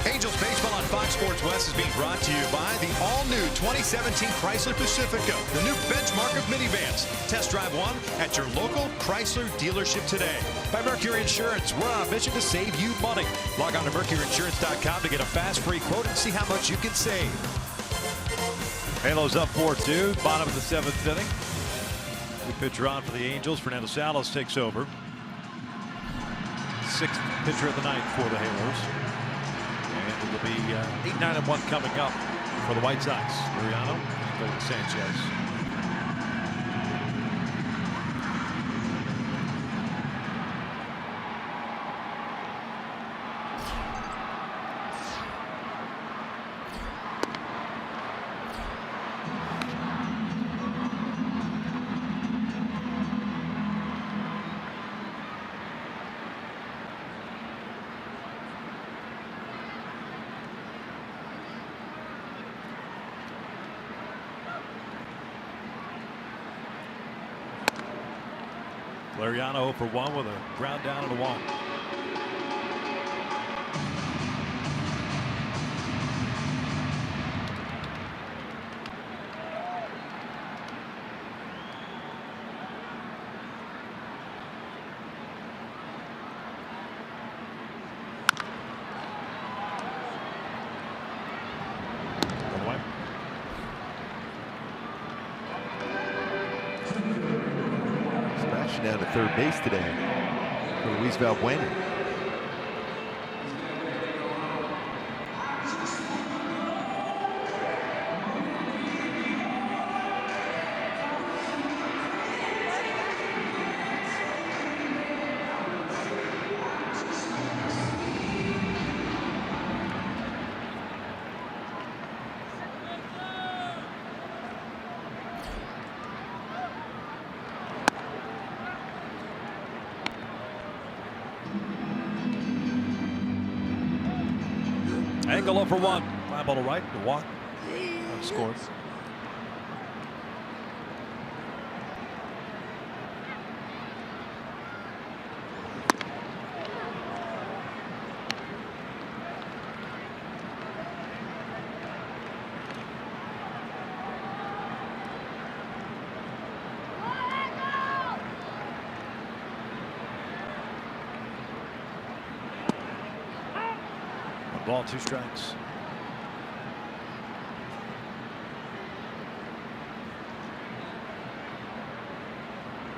Angels baseball on Fox Sports West is being brought to you by the all-new 2017 Chrysler Pacifica, the new benchmark of minivans. Test drive one at your local Chrysler dealership today. By Mercury Insurance, we're on a mission to save you money. Log on to mercuryinsurance.com to get a fast free quote and see how much you can save. Halos up 4-2, bottom of the 7th inning. The pitcher on for the Angels. Fernando Salas takes over. 6th pitcher of the night for the Halos. And it'll be 8-9-1 coming up for the White Sox. Liriano and Sanchez. Liriano 0 for 1 with a ground down and a walk. Down to third base today for Luis Valbuena. Angle 0 for 1. Fly ball to right. The walk. Unscored. Ball, 2 strikes.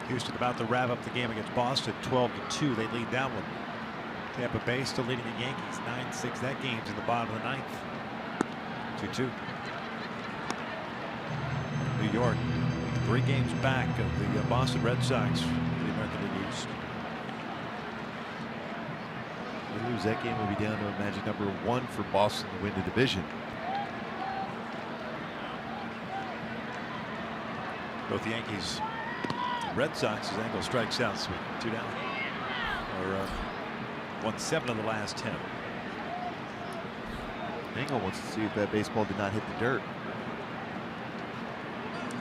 Houston about to wrap up the game against Boston, 12-2. They lead that one. Tampa Bay still leading the Yankees 9-6. That game's in the bottom of the ninth. 2-2. New York 3 games back of the Boston Red Sox in the American League East. If they lose that game, we'll be down to a magic number 1 for Boston to win the division. Both the Yankees and Red Sox as Engel strikes out with 2 down. Or won 7 of the last 10. Engel wants to see if that baseball did not hit the dirt.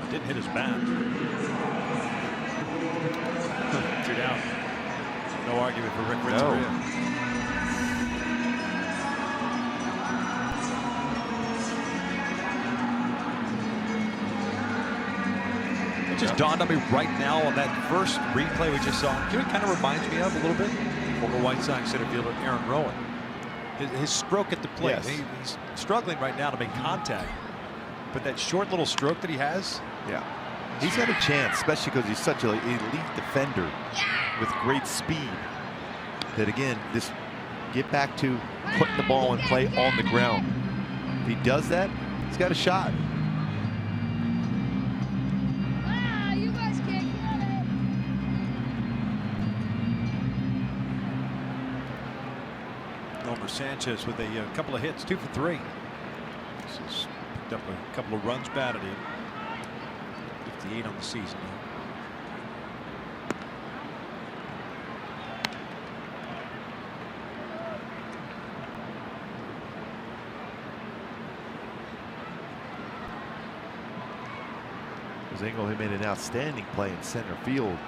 It didn't hit his bat. 2 down. No argument for Rick Renteria. It just dawned on me right now on that first replay we just saw. You know, it kind of reminds me of a little bit former White Sox center fielder Aaron Rowan. His stroke at the plate. Yes. He's struggling right now to make contact. But that short little stroke that he has. Yeah. He's got a chance, especially because he's such an elite defender with great speed. That again, just get back to putting the ball in play on the ground. If he does that, he's got a shot. Ah, you guys can't get it. Elmer Sanchez with a couple of hits, 2 for 3. This has picked up a couple of runs batted in. 58 on the season now. Engel made an outstanding play in center field.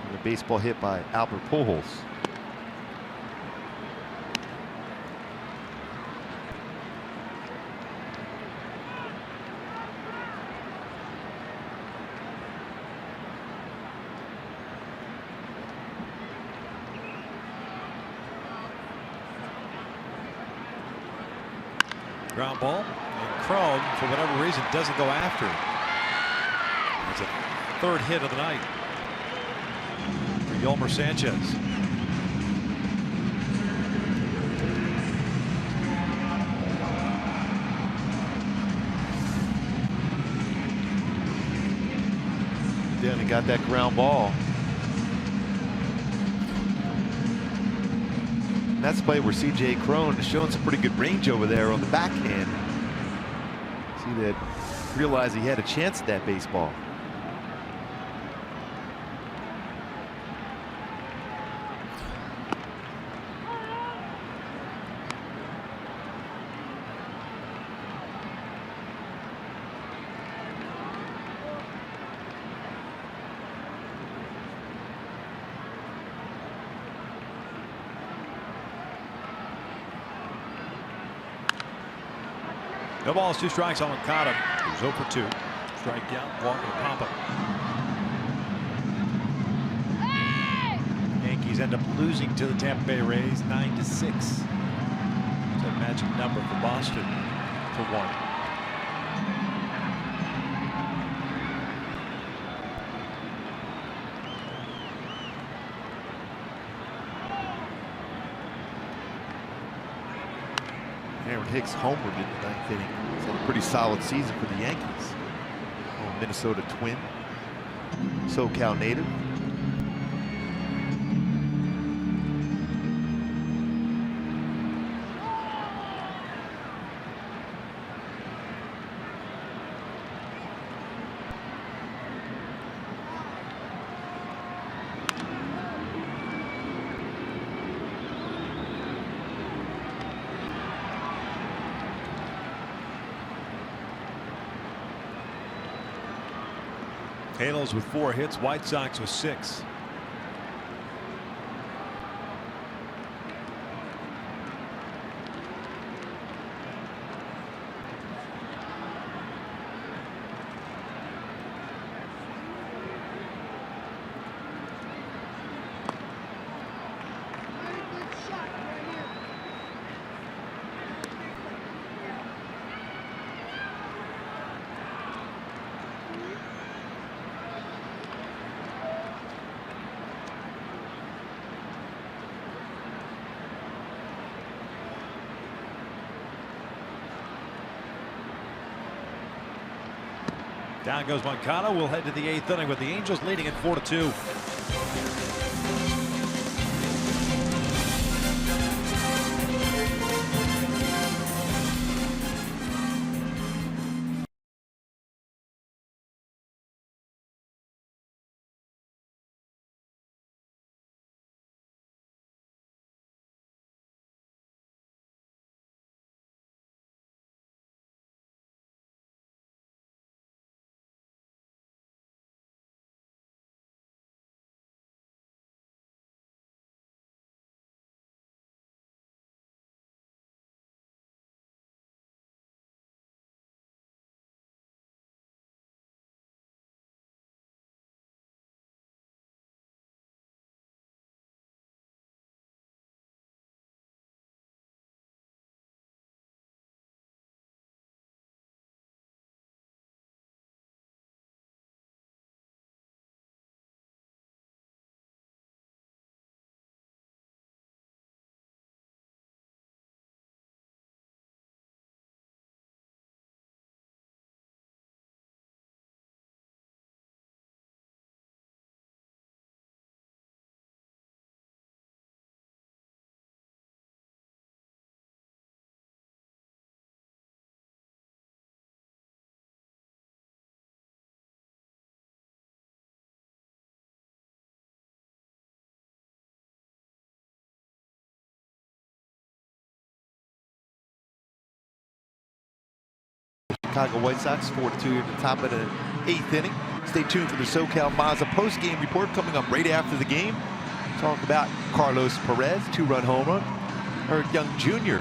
And the baseball hit by Albert Pujols. Ground ball, and Chrome, for whatever reason, doesn't go after it. It's a 3rd hit of the night for Yolmer Sanchez. Then he got that ground ball. And that's the play where C.J. Cron is showing some pretty good range over there on the backhand. See that? Realized he had a chance at that baseball. No balls, 2 strikes on Okada. He was 0 for 2. Strike out, walk to Papa. Yankees end up losing to the Tampa Bay Rays 9-6. It's a magic number for Boston for 1. Aaron Hicks homered in the 9th inning. It's had a pretty solid season for the Yankees. Minnesota Twin, SoCal native. Halos with 4 hits, White Sox with 6. Very good shot right here. Down goes Moncada. We'll head to the 8th inning with the Angels leading at 4-2. Chicago White Sox 4-2 at the top of the 8th inning. Stay tuned for the SoCal Mazda post-game report coming up right after the game. Talk about Carlos Perez, 2-run home run. Eric Young Jr.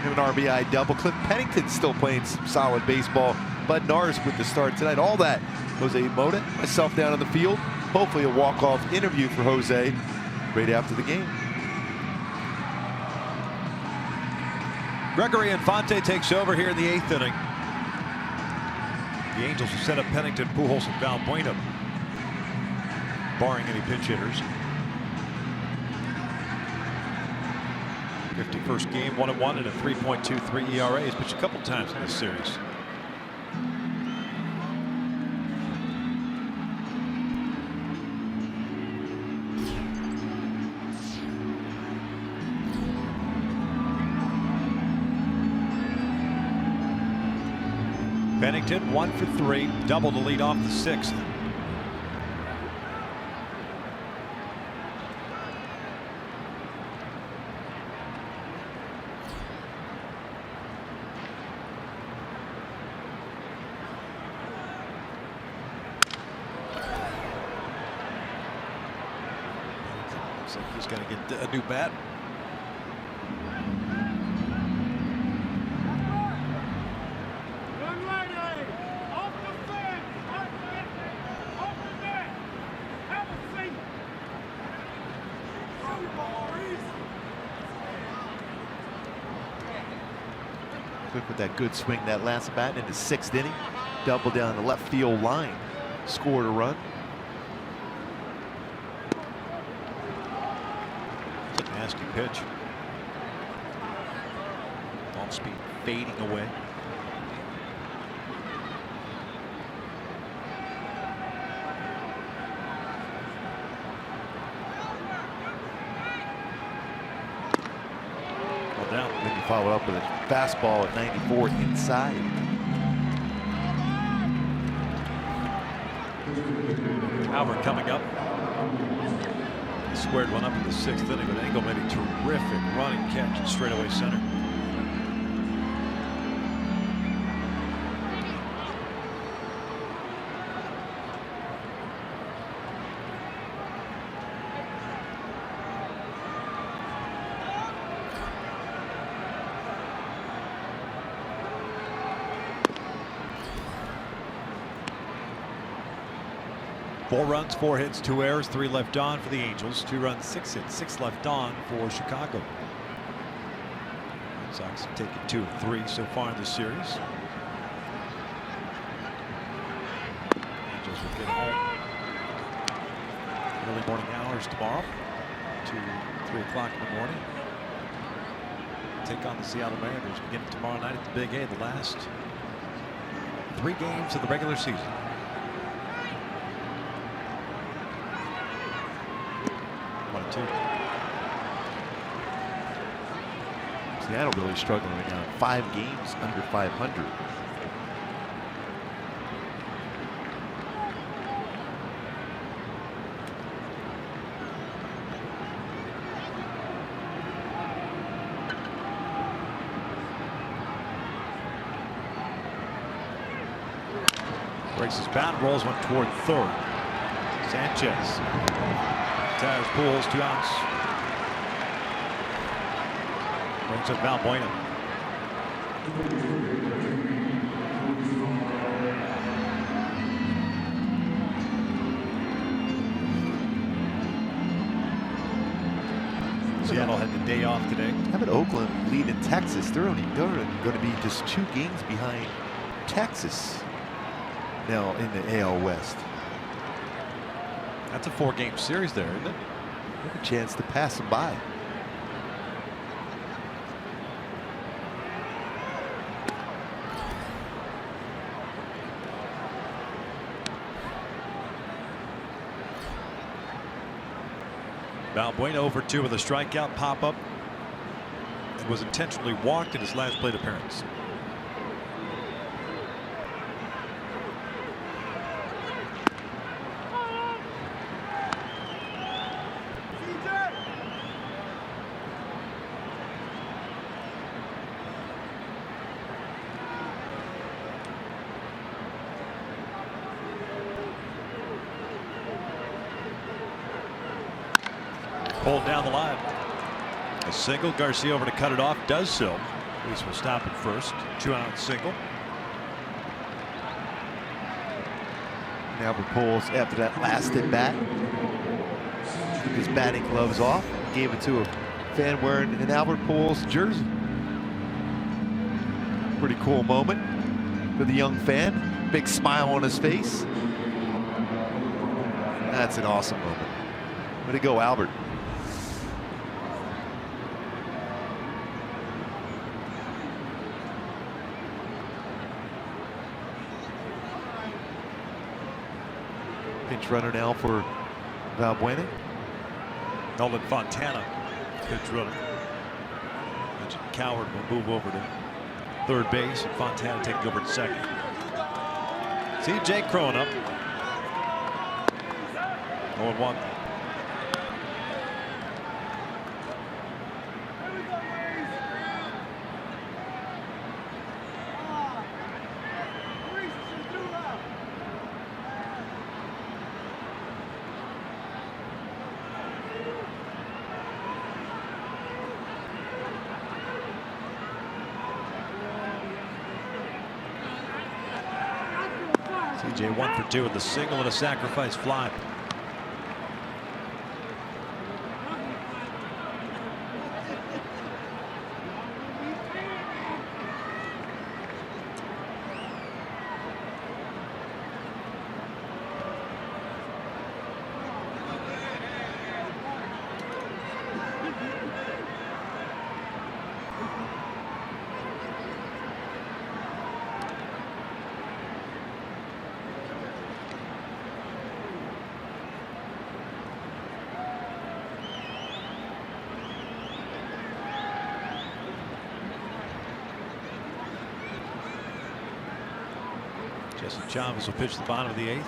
an RBI double. Cliff Pennington still playing some solid baseball. Bud Norris with the start tonight. All that. Jose Mota, myself down on the field. Hopefully a walk-off interview for Jose right after the game. Gregory Infante takes over here in the 8th inning. The Angels will set up Pennington, Pujols, and Valbuena, barring any pinch hitters. 51st game, 1-1 and a 3.23 ERA. He's pitched a couple times in this series. Pennington 1 for 3, double to lead off the 6th. Looks like he's going to get a new bat. With that good swing that last bat in the 6th inning, double down the left field line, scored a run. It's a nasty pitch. Off speed fading away. Down. Then you follow up with a fastball at 94 inside. Albert coming up. He squared one up in the 6th inning, but Engel made a terrific running catch in straightaway center. Four runs, 4 hits, 2 errors, 3 left on for the Angels. 2 runs, 6 hits, 6 left on for Chicago. Red Sox have taken 2 of 3 so far in this series. Angels will get home early morning hours tomorrow, 2, 3 o'clock in the morning. Take on the Seattle Mariners beginning tomorrow night at the Big A, the last 3 games of the regular season. too. Seattle really struggling right now. 5 games under 500. Breaks his bat, rolls one toward third. Sanchez tires, pulls, 2 outs. Brings up Balbuena. Seattle had the day off today. How about Oakland leading Texas? They're going to be just 2 games behind Texas now in the AL West. That's a 4-game series there, isn't it? They have a chance to pass them by. Balbuena over 2 with a strikeout pop-up. It was intentionally walked in his last plate appearance. Pulled down the line. A single. Garcia over to cut it off. Does so. Reese will stop at first. 2-out single. Albert Pujols, after that last at bat, took his batting gloves off, gave it to a fan wearing an Albert Pujols jersey. Pretty cool moment for the young fan. Big smile on his face. That's an awesome moment. Way to go, Albert. Pinch runner now for Balbuena. Nolan Fontana, pinch runner. Imagine Coward will move over to third base, and Fontana taking over at second. C.J. Cron up. 0-1. C.J. 1 for 2 with a single and a sacrifice fly. Jesse Chavez will pitch the bottom of the 8th.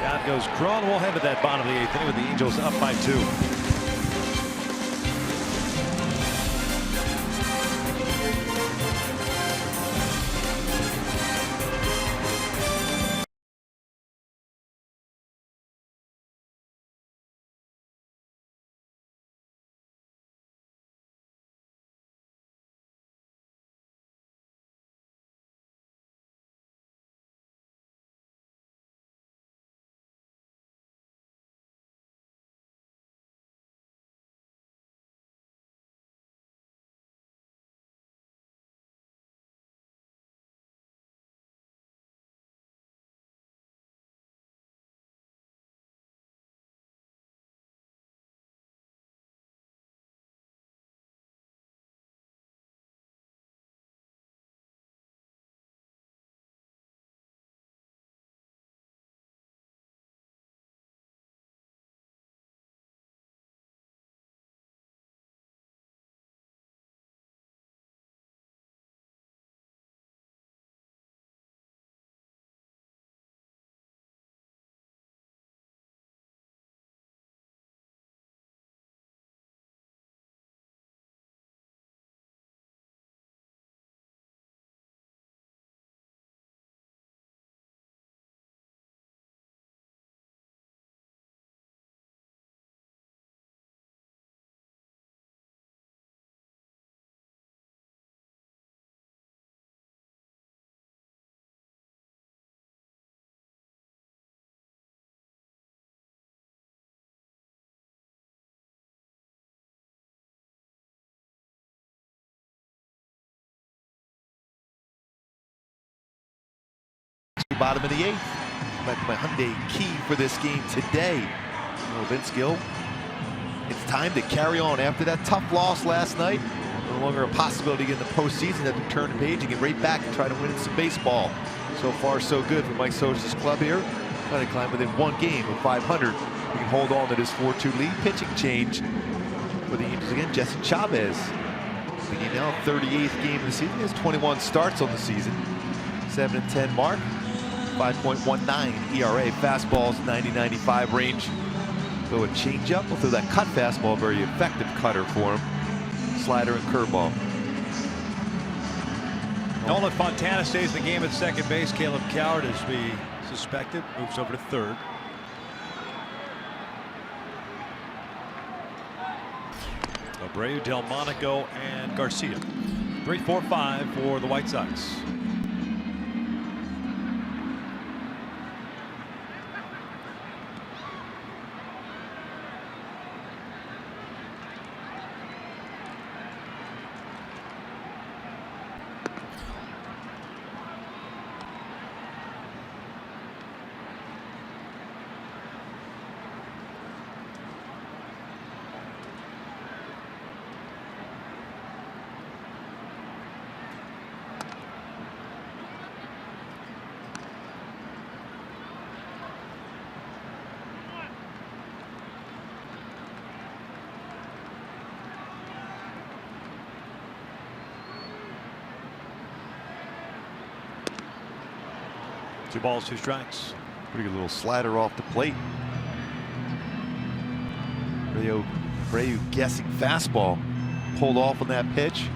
Down goes Cron. We'll head to that bottom of the 8th inning with the Angels up by 2. the bottom of the 8th. Back to my Hyundai key for this game today. Vince Gill, it's time to carry on after that tough loss last night. No longer a possibility to get in the postseason. Have to turn the page and get right back and try to win some baseball. So far, so good for Mike Sosa's club here. Trying to climb within 1 game of 500. We can hold on to this 4-2 lead. Pitching change for the Angels again. Jesse Chavez. Beginning now, 38th game of the season. He has 21 starts on the season. 7-10 mark. 5.19 ERA. Fastballs 90-95 range. Go a changeup. We'll throw that cut fastball. Very effective cutter for him. Slider and curveball. Nolan Fontana stays in the game at second base. Caleb Coward, as we suspected, moves over to third. Abreu, Delmonico, and Garcia. 3-4-5 for the White Sox. Two balls, 2 strikes. Pretty good little slider off the plate. Abreu guessing fastball. Pulled off on that pitch.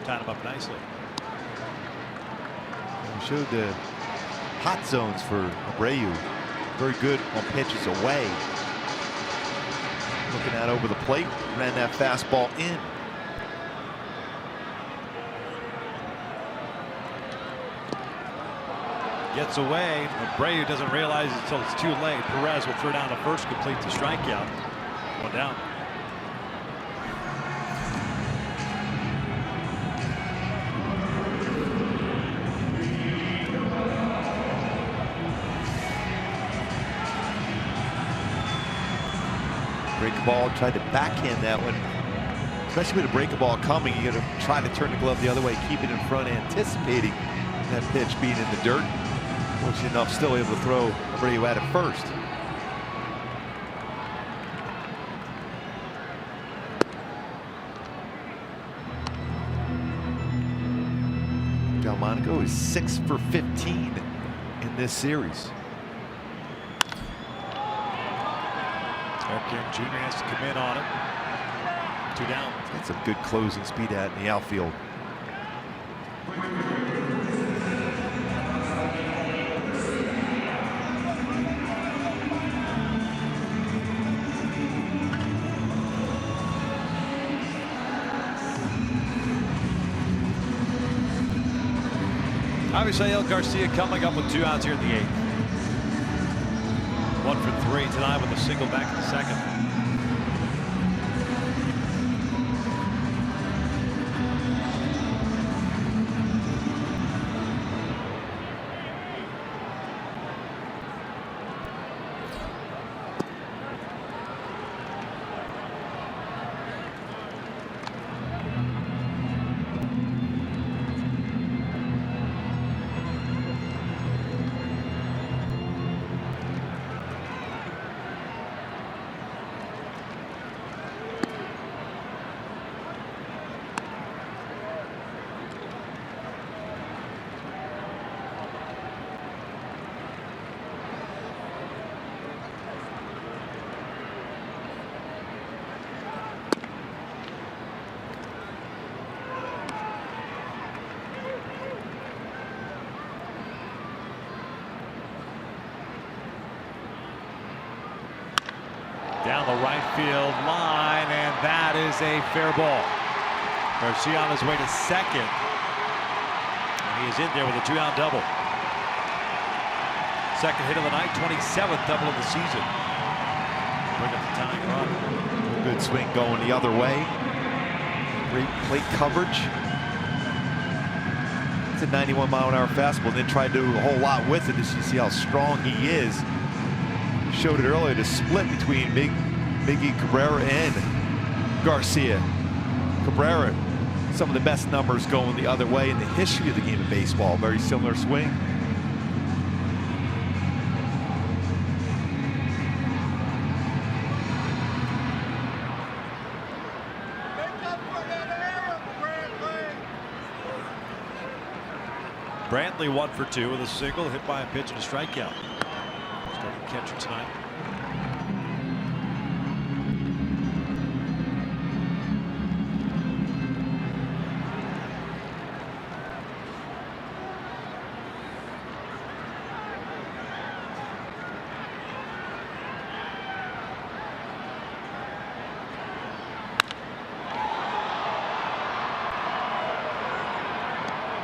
Tied him up nicely. We showed the hot zones for Abreu. Very good on pitches away. Looking out over the plate, ran that fastball in. Gets away. Abreu doesn't realize it until it's too late. Perez will throw down the first, complete the strikeout. 1 down. Break ball, tried to backhand that one. Especially with a break ball coming, you got to try to turn the glove the other way, keep it in front, anticipating that pitch being in the dirt. Fortunate enough, still able to throw Abreu at it first. Delmonico is 6 for 15 in this series. Eric Jr. has to come in on it. 2 down. Got some good closing speed out in the outfield. Obviously, El Garcia coming up with 2 outs here in the 8th. 1 for 3 tonight with a single back in the second. Down the right field line, and that is a fair ball. Garcia on his way to second. And he is in there with a 2-out double. Second hit of the night, 27th double of the season. Bring up the tying run. Good swing going the other way. Great plate coverage. It's a 91-mile-an-hour fastball, and then tried to do a whole lot with it. Just you see how strong he is. Showed it earlier, the split between Miggy Cabrera and Garcia. Cabrera, some of the best numbers going the other way in the history of the game of baseball. Very similar swing. Brantley 1 for 2 with a single, hit by a pitch and a strikeout. Starting catcher tonight.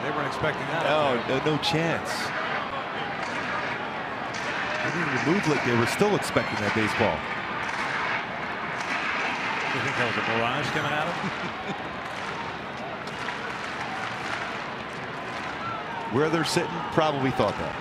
They weren't expecting that. No chance. They didn't even move like they were still expecting that baseball. You think that was a mirage coming at him? Where they're sitting, probably thought that.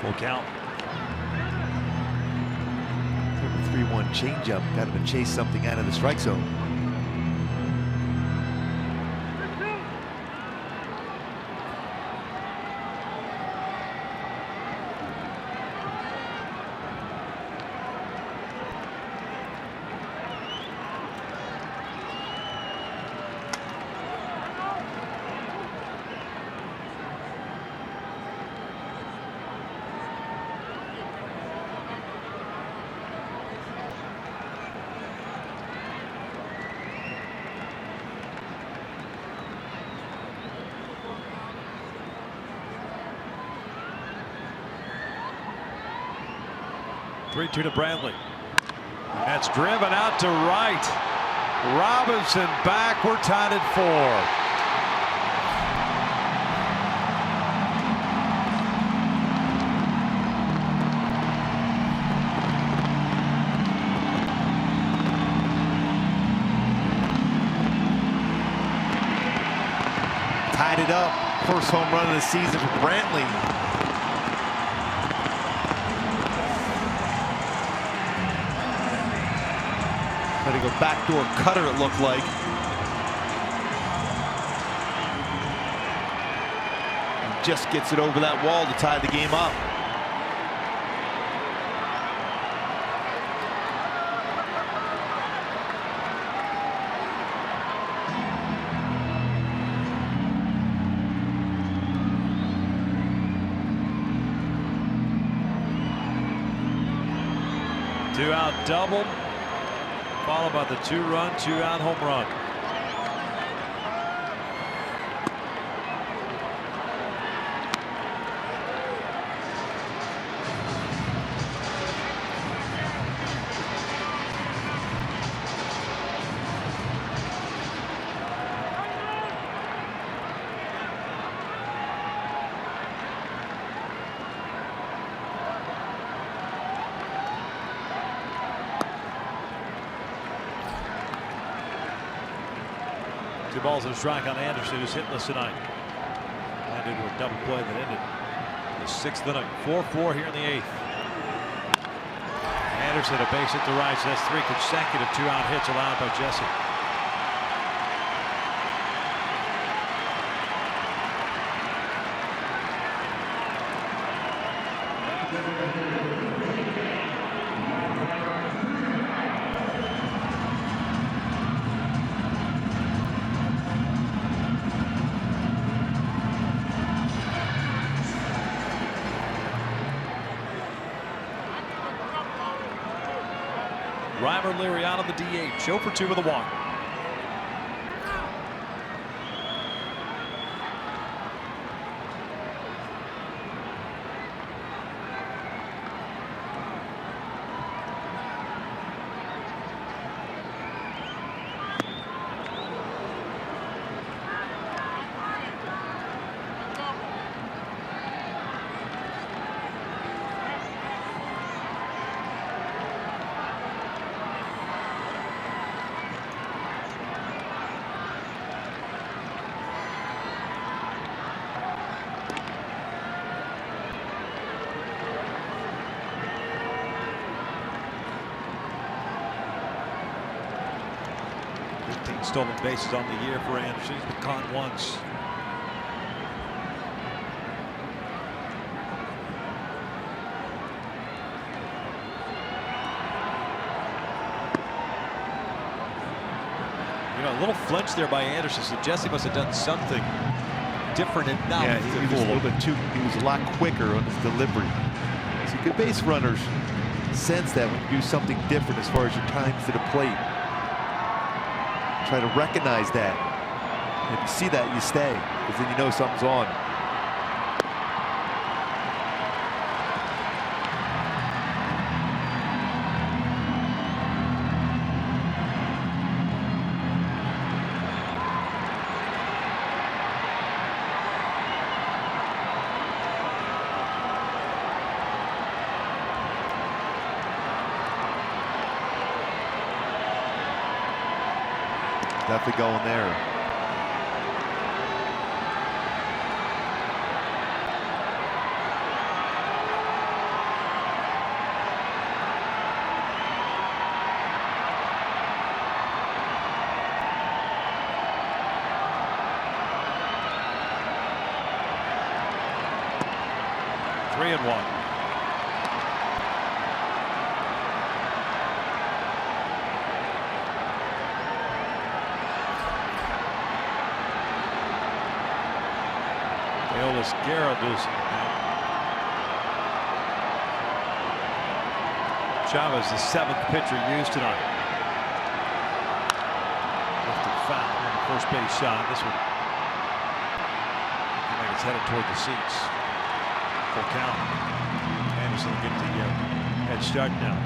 Full count. 3-1 changeup. Got him to chase something out of the strike zone. Three-two to Brantley. That's driven out to right. Robinson back. We're tied at 4. Tied it up. First home run of the season for Brantley. Trying to go backdoor cutter, it looked like. And just gets it over that wall to tie the game up. Two-out double, followed by the 2-run, 2-out home run. 2 balls and a strike on Anderson, who's hitless tonight. And into a double play that ended the 6th inning. 4-4 here in the 8th. Anderson a base hit to right, so that's 3 consecutive 2-out hits allowed by Jesse. Rymer Leary out of the DH, 0 for 2 with a walk. Stolen bases on the year for Anderson. He's been caught once. You know, a little flinch there by Anderson, so Jesse must have done something different enough. Yeah, he was a little bit too. He was a lot quicker on his delivery. So good base runners sense that when you do something different as far as your times to the plate. Try to recognize that. If you see that, you stay, because then you know something's on. Definitely going there. Three and one. Chavez, the 7th pitcher used tonight. Lifted foul on the first base shot. This one, I think it's headed toward the seats. Full count. Anderson will get the head start now.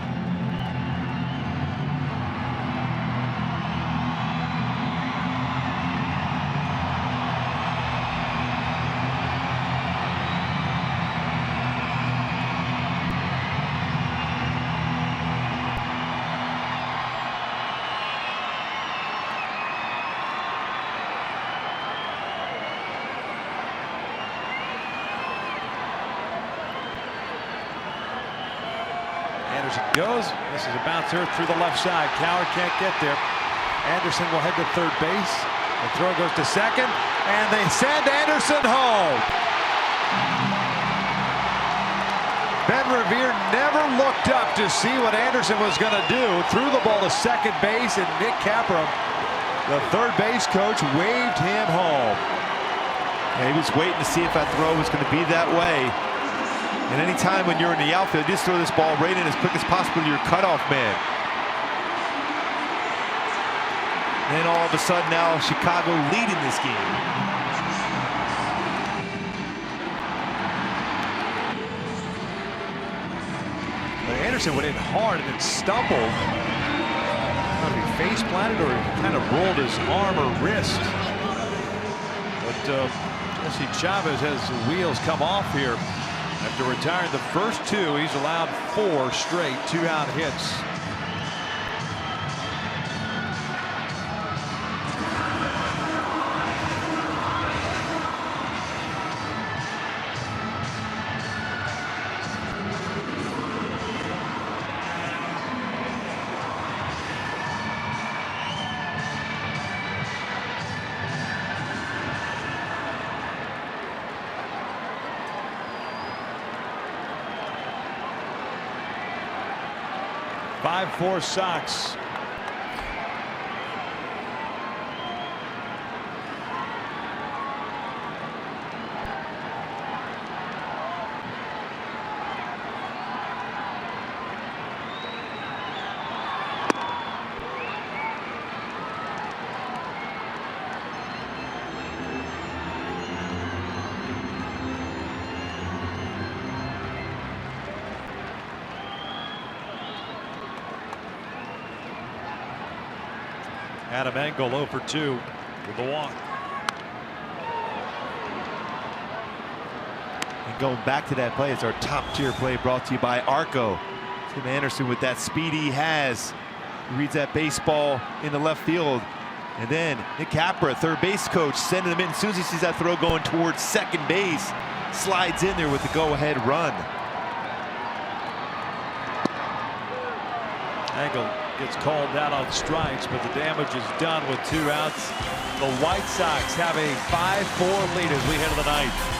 Goes. This is a bouncer through the left side. Coward can't get there. Anderson will head to third base. The throw goes to second, and they send Anderson home. Ben Revere never looked up to see what Anderson was going to do. Threw the ball to second base, and Nick Capra, the third base coach, waved him home. Yeah, he was waiting to see if that throw was going to be that way. And any time when you're in the outfield, just throw this ball right in as quick as possible to your cutoff man. And then all of a sudden now Chicago leading this game. But Anderson went in hard and then stumbled. I don't know if he face planted or he kind of rolled his arm or wrist. But Jesse Chavez has the wheels come off here. After retiring the first 2, he's allowed 4 straight 2-out hits. 5-4 Sox. Adam Engel 0 for 2 with the walk. And going back to that play, it's our top tier play brought to you by Arco. Tim Anderson with that speed he has. He reads that baseball in the left field. And then Nick Capra, third base coach, sending him in. As soon as he sees that throw going towards second base, slides in there with the go-ahead run. Engel gets called out on strikes, but the damage is done with 2 outs. The White Sox have a 5-4 lead as we head to the ninth.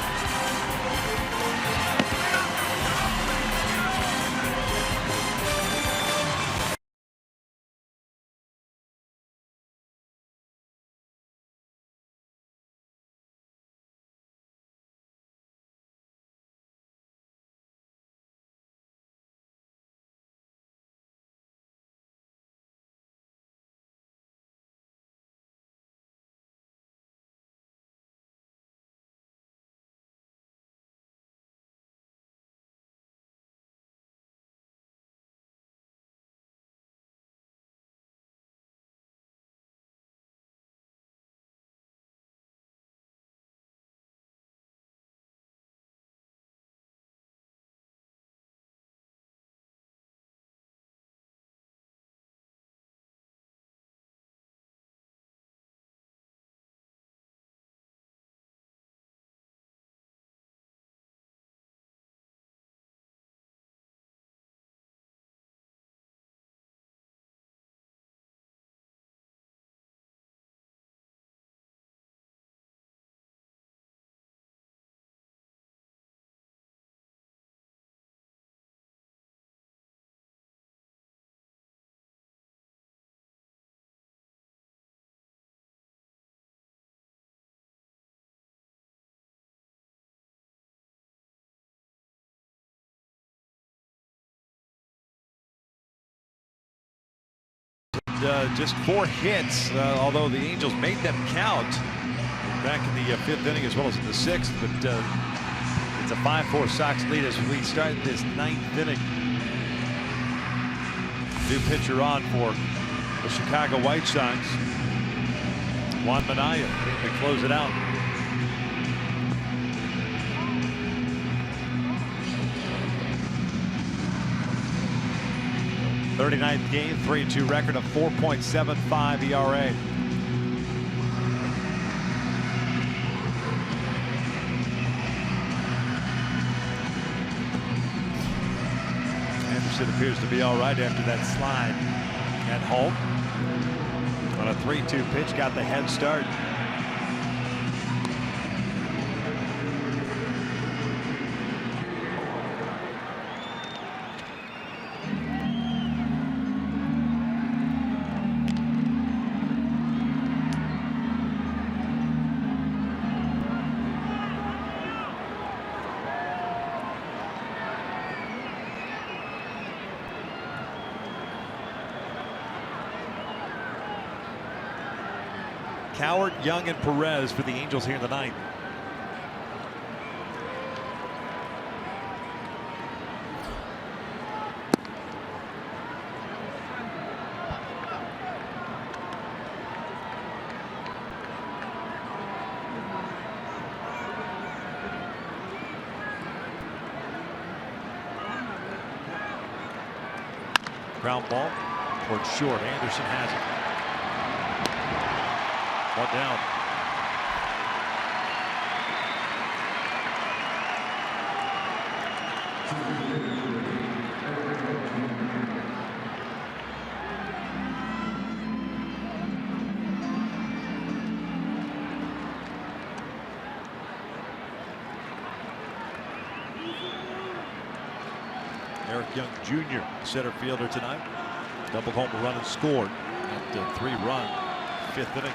Just 4 hits, although the Angels made them count back in the 5th inning as well as in the 6th. But it's a 5-4 Sox lead as we start this 9th inning. New pitcher on for the Chicago White Sox. Juan Minaya to close it out. '39th game, 3-2 record, of 4.75 ERA. Anderson appears to be all right after that slide at home. On a 3-2 pitch, got the head start. Coward, Young, and Perez for the Angels here in the 9th. Ground ball towards short. Anderson has it. 1 down. Eric Young Jr., center fielder tonight. Double home run and scored. That 3-run 5th inning.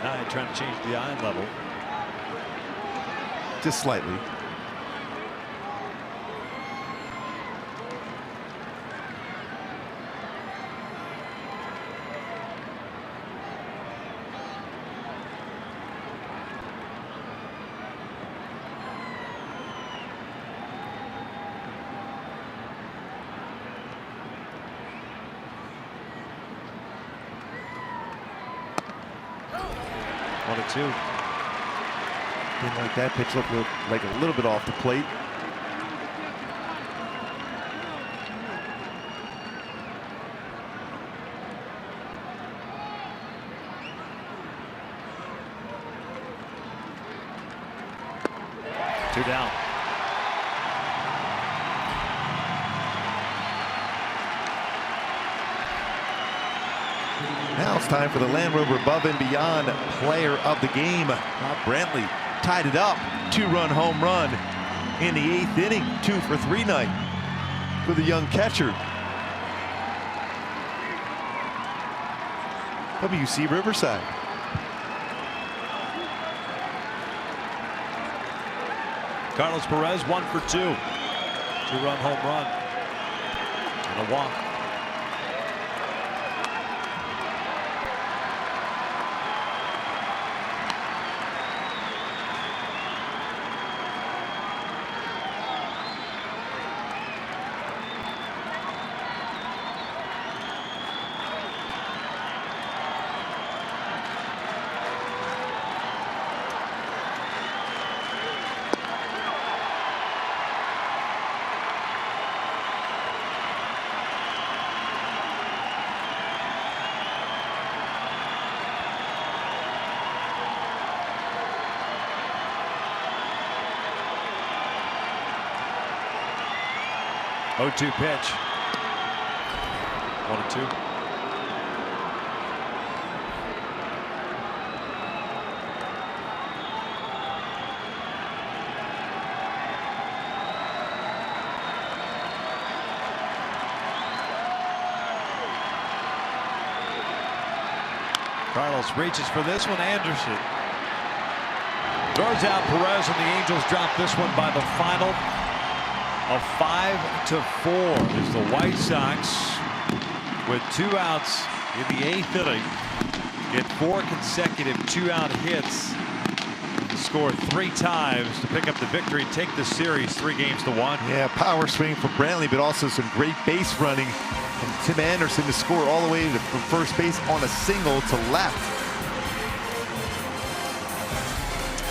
Now trying to change the eye level. Just slightly. One and 2. Didn't like that pitch. Looked like a little bit off the plate. Two down. Now it's time for the Land Rover Above and Beyond Player of the Game. Bob Brantley tied it up. 2-run home run in the 8th inning. 2 for 3 night for the young catcher. WC Riverside. Carlos Perez 1 for 2. 2-run home run and a walk. Oh, 2 pitch. 1 and 2. Carlos reaches for this one. Anderson throws out Perez, and the Angels drop this one by the final of 5-4 as the White Sox, with 2 outs in the 8th inning, get 4 consecutive 2-out hits, score 3 times to pick up the victory and take the series 3-1. Yeah, power swing for Brantley, but also some great base running from Tim Anderson to score all the way from first base on a single to left.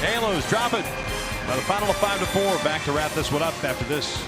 Halos drop it by the final of 5-4. Back to wrap this one up after this.